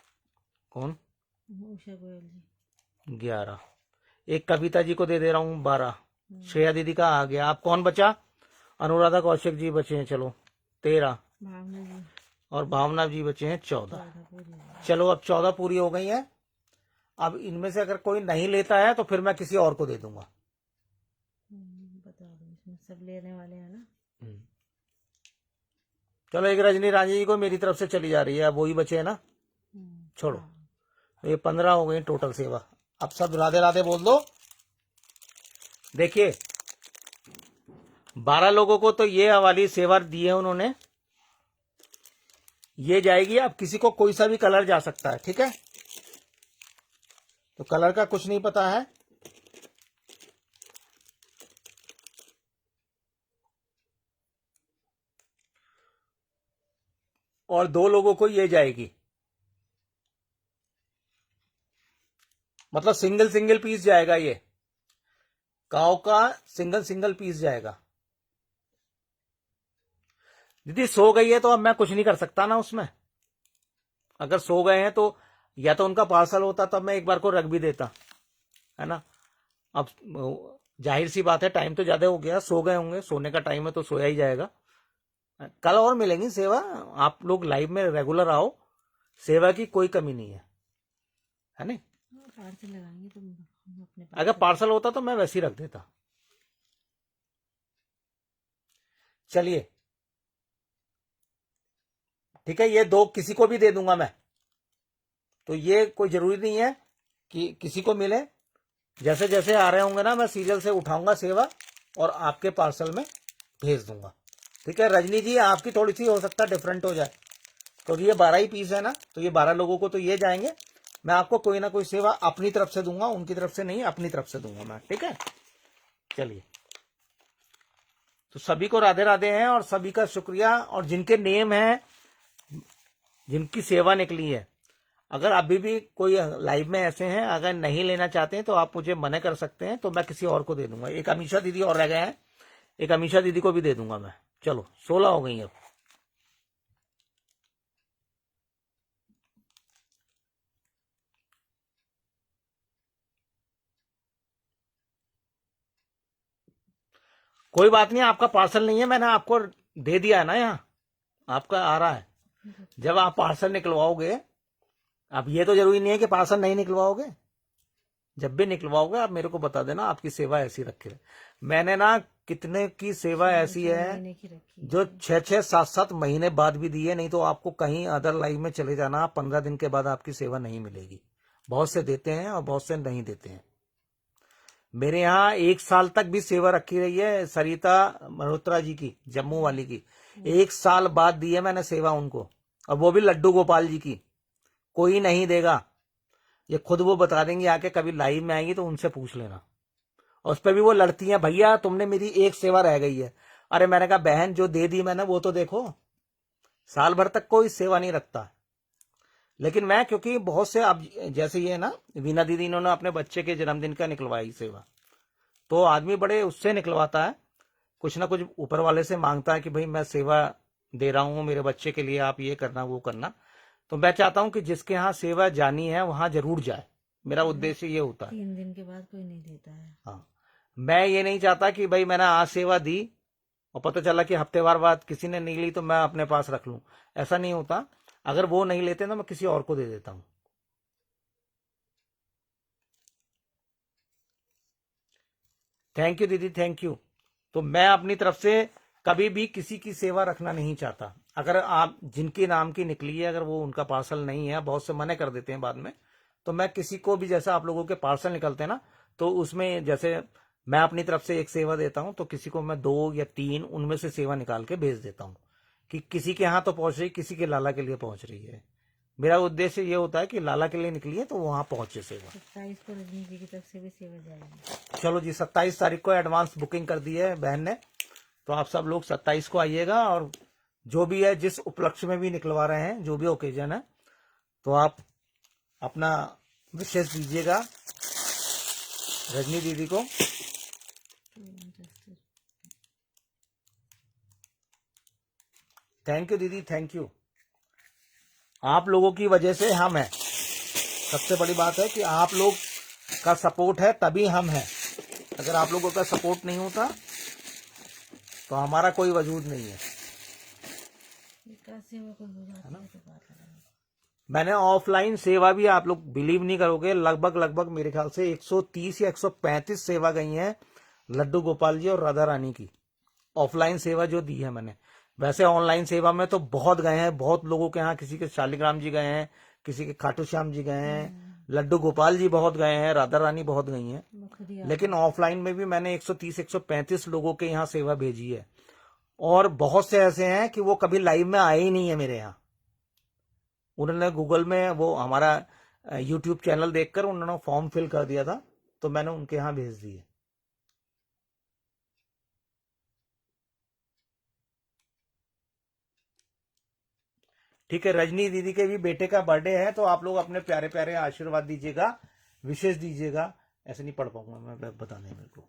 कौन? उषा गोयल जी। 11। एक कविता जी को दे दे रहा हूँ 12। श्रेया दीदी का आ गया। आप कौन बचा? अनुराधा कौशिक जी बचे हैं, चलो 13। भावना जी और भावना जी बचे हैं 14। पूरी है। चलो अब 14 पूरी हो गई है। अब इनमें से अगर कोई नहीं लेता है तो फिर मैं किसी और को दे दूंगा। बता दो, इसमें सब लेने वाले हैं ना। चलो एक रजनी रानी जी को मेरी तरफ से चली जा रही है, अब वही बचे है ना, छोड़ो। तो ये 15 हो गई टोटल सेवा। अब सब राधे राधे बोल दो। देखिए 12 लोगों को तो ये वाली सेवा दी है उन्होंने, ये जाएगी। अब किसी को कोई सा भी कलर जा सकता है, ठीक है? तो कलर का कुछ नहीं पता है। और 2 लोगों को ये जाएगी, मतलब सिंगल सिंगल पीस जाएगा। ये काव का सिंगल पीस जाएगा। दीदी सो गई है तो अब मैं कुछ नहीं कर सकता ना उसमें। अगर सो गए हैं तो या तो उनका पार्सल होता तब मैं एक बार को रख भी देता, है ना। अब जाहिर सी बात है टाइम तो ज्यादा हो गया, सो गए होंगे, सोने का टाइम है तो सोया ही जाएगा। कल और मिलेंगी सेवा, आप लोग लाइव में रेगुलर आओ, सेवा की कोई कमी नहीं है नहीं। पार्सल लगाएंगे तो हम अपने अगर पार्सल होता तो मैं वैसे ही रख देता। चलिए ठीक है, ये 2 किसी को भी दे दूंगा मैं, तो ये कोई जरूरी नहीं है कि किसी को मिले। जैसे जैसे आ रहे होंगे ना मैं सीरियल से उठाऊंगा सेवा और आपके पार्सल में भेज दूंगा। ठीक है रजनी जी, आपकी थोड़ी सी हो सकता है डिफरेंट हो जाए, क्योंकि ये 12 ही पीस है ना, तो ये 12 लोगों को तो ये जाएंगे। मैं आपको कोई ना कोई सेवा अपनी तरफ से दूंगा, उनकी तरफ से नहीं, अपनी तरफ से दूंगा मैं। ठीक है चलिए, तो सभी को राधे राधे हैं और सभी का शुक्रिया। और जिनके नेम है, जिनकी सेवा निकली है, अगर अभी भी कोई लाइव में ऐसे हैं अगर नहीं लेना चाहते हैं तो आप मुझे मना कर सकते हैं, तो मैं किसी और को दे दूंगा। एक अमीषा दीदी और रह गए हैं, एक अमीषा दीदी को भी दे दूंगा मैं। चलो 16 हो गई अब। कोई बात नहीं, आपका पार्सल नहीं है, मैंने आपको दे दिया है ना, यहाँ आपका आ रहा है। जब आप पार्सल निकलवाओगे, अब ये तो जरूरी नहीं है कि पार्सल नहीं निकलवाओगे, जब भी निकलवाओगे आप मेरे को बता देना, आपकी सेवा ऐसी रखी है। मैंने ना कितने की सेवा ऐसी है महीने की रखी है। जो 6-6, 7-7 महीने बाद भी दी है, नहीं तो आपको कहीं अदर लाइव में चले जाना, 15 दिन के बाद आपकी सेवा नहीं मिलेगी। बहुत से देते हैं और बहुत से नहीं देते हैं। मेरे यहाँ 1 साल तक भी सेवा रखी रही है सरिता मल्होत्रा जी की, जम्मू वाली की। 1 साल बाद दी है मैंने सेवा उनको, और वो भी लड्डू गोपाल जी की। कोई नहीं देगा, ये खुद वो बता देंगे आके, कभी लाइव में आएंगी तो उनसे पूछ लेना। और उस पर भी वो लड़ती हैं, भैया तुमने मेरी एक सेवा रह गई है। अरे मैंने कहा बहन जो दे दी मैंने वो तो देखो, साल भर तक कोई सेवा नहीं रखता। लेकिन मैं क्योंकि बहुत से, अब जैसे ये ना वीना दीदी, इन्होंने अपने बच्चे के जन्मदिन का निकलवाई सेवा, तो आदमी बड़े उससे निकलवाता है, कुछ ना कुछ ऊपर वाले से मांगता है कि भाई मैं सेवा दे रहा हूं मेरे बच्चे के लिए, आप ये करना वो करना। तो मैं चाहता हूं कि जिसके यहाँ सेवा जानी है वहां जरूर जाए, मेरा उद्देश्य ये होता है। 3 दिन के बाद कोई नहीं देता है। हाँ, मैं ये नहीं चाहता कि भाई मैंने आज सेवा दी और पता चला कि हफ्तेवार बाद किसी ने नहीं ली तो मैं अपने पास रख लूं, ऐसा नहीं होता। अगर वो नहीं लेते तो मैं किसी और को दे देता हूं। थैंक यू दीदी, थैंक यू। तो मैं अपनी तरफ से कभी भी किसी की सेवा रखना नहीं चाहता। अगर आप जिनके नाम की निकली है, अगर वो उनका पार्सल नहीं है, बहुत से मना कर देते हैं बाद में, तो मैं किसी को भी, जैसा आप लोगों के पार्सल निकलते हैं ना, तो उसमें जैसे मैं अपनी तरफ से एक सेवा देता हूं, तो किसी को मैं 2 या 3 उनमें से सेवा निकाल के भेज देता हूं कि किसी के यहाँ तो पहुंच रही, किसी के लाला के लिए पहुंच रही है। मेरा उद्देश्य ये होता है कि लाला के लिए निकली है तो वहां पहुंचे सेवा। 27 को रजनी जी की तरफ से भी सेवा जाएगी। चलो जी, 27 तारीख को एडवांस बुकिंग कर दी है बहन ने, तो आप सब लोग 27 को आइएगा। और जो भी है, जिस उपलक्ष्य में भी निकलवा रहे हैं, जो भी ओकेजन है, तो आप अपना विशेष दीजिएगा रजनी दीदी को। थैंक यू दीदी, थैंक यू। आप लोगों की वजह से हम हैं, सबसे बड़ी बात है कि आप लोग का सपोर्ट है तभी हम हैं। अगर आप लोगों का सपोर्ट नहीं होता तो हमारा कोई वजूद नहीं है। सेवा कोई हो जाती है तो बात अलग है। मैंने ऑफलाइन सेवा भी, आप लोग बिलीव नहीं करोगे, लगभग मेरे ख्याल से 130 या 135 सेवा गई हैं लड्डू गोपाल जी और राधा रानी की, ऑफलाइन सेवा जो दी है मैंने। वैसे ऑनलाइन सेवा में तो बहुत गए हैं, बहुत लोगों के यहाँ, किसी के शालिग्राम जी गए हैं, किसी के खाटू श्याम जी गए हैं, लड्डू गोपाल जी बहुत गए हैं, राधा रानी बहुत गई हैं। मैं खुद ही लेकिन ऑफलाइन में भी मैंने 130-135 लोगों के यहाँ सेवा भेजी है। और बहुत से ऐसे हैं कि वो कभी लाइव में आए ही नहीं है मेरे यहाँ, उन्होंने गूगल में वो हमारा यूट्यूब चैनल देखकर उन्होंने फॉर्म फिल कर दिया था, तो मैंने उनके यहाँ भेज दिए। ठीक है, रजनी दीदी के भी बेटे का बर्थडे है, तो आप लोग अपने प्यारे प्यारे आशीर्वाद दीजिएगा, विशेष दीजिएगा। ऐसे नहीं पढ़ पाऊंगा मैं, बताने मेरे को।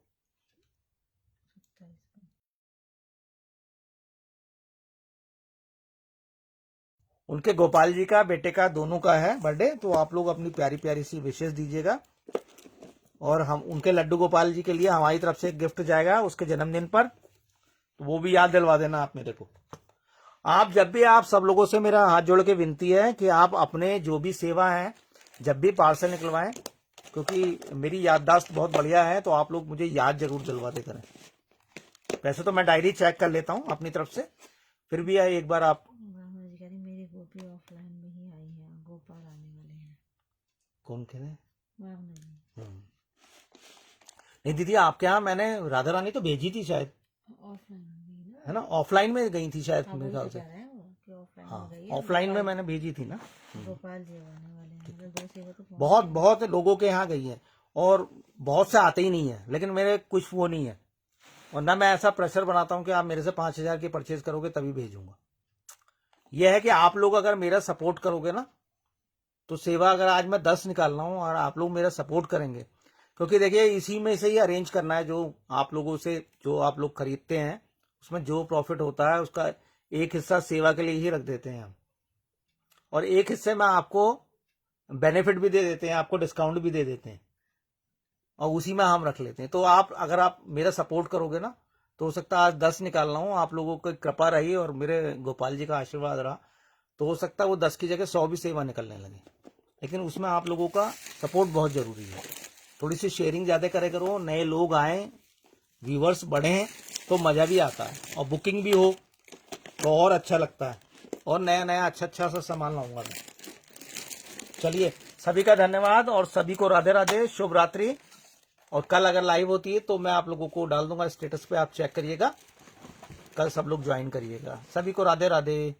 उनके गोपाल जी का, बेटे का, दोनों का है बर्थडे, तो आप लोग अपनी प्यारी प्यारी सी विशेष दीजिएगा। और हम उनके लड्डू गोपाल जी के लिए हमारी तरफ से एक गिफ्ट जाएगा उसके जन्मदिन पर, तो वो भी याद दिलवा देना आप मेरे को। आप जब भी, आप सब लोगों से मेरा हाथ जोड़ के विनती है कि आप अपने जो भी सेवा है जब भी पार्सल निकलवाएं, क्योंकि मेरी याददाश्त बहुत बढ़िया है, तो आप लोग मुझे याद जरूर दिलवाते करें। वैसे तो मैं डायरी चेक कर लेता हूँ अपनी तरफ से, फिर भी एक बार आप। ब्राह्मण जी कह रही मेरी गोपी ऑफलाइन में ही आई है, गोपाल आने वाले हैं। कौन कह रहे हैं? ब्राह्मण जी नहीं दीदी, आपके यहाँ मैंने राधा रानी तो भेजी थी शायद, ऑफलाइन में गई ना। है ना? ऑफलाइन में गई थी शायद हाँ, मेरे वही ख्याल तो से। कह रहे हैं वो कि ऑफलाइन हाँ, में गई है। ऑफलाइन में मैंने भेजी थी ना। गोपाल जी आने वाले हैं, मतलब 2 सेवा तो बहुत बहुत लोगों के यहाँ गई है, और बहुत से आते ही नहीं है, लेकिन मेरे कुछ वो नहीं है। और ना मैं ऐसा प्रेशर बनाता हूँ कि आप मेरे से 5,000 की परचेज करोगे तभी भेजूंगा। यह है कि आप लोग अगर मेरा सपोर्ट करोगे ना, तो सेवा अगर आज मैं 10 निकाल रहा हूँ और आप लोग मेरा सपोर्ट करेंगे, क्योंकि देखिए इसी में से ही अरेंज करना है, जो आप लोगों से जो आप लोग खरीदते हैं उसमें जो प्रॉफिट होता है उसका एक हिस्सा सेवा के लिए ही रख देते हैं हम, और एक हिस्से में आपको बेनिफिट भी दे देते हैं, आपको डिस्काउंट भी दे देते हैं, और उसी में हम रख लेते हैं। तो आप अगर आप मेरा सपोर्ट करोगे ना, तो हो सकता है आज 10 निकाल रहा हूँ, आप लोगों की कृपा रही और मेरे गोपाल जी का आशीर्वाद रहा, तो हो सकता है वो 10 की जगह 100 भी सेवा निकलने लगे। लेकिन उसमें आप लोगों का सपोर्ट बहुत जरूरी है। थोड़ी सी शेयरिंग ज्यादा करे करो, नए लोग आए, व्यूवर्स बढ़े, तो मजा भी आता है, और बुकिंग भी हो तो और अच्छा लगता है, और नया नया अच्छा सा सामान लाऊंगा मैं। चलिए, सभी का धन्यवाद और सभी को राधे राधे, शुभ रात्रि। और कल अगर लाइव होती है तो मैं आप लोगों को डाल दूंगा स्टेटस पे, आप चेक करिएगा, कल सब लोग ज्वाइन करिएगा। सभी को राधे राधे।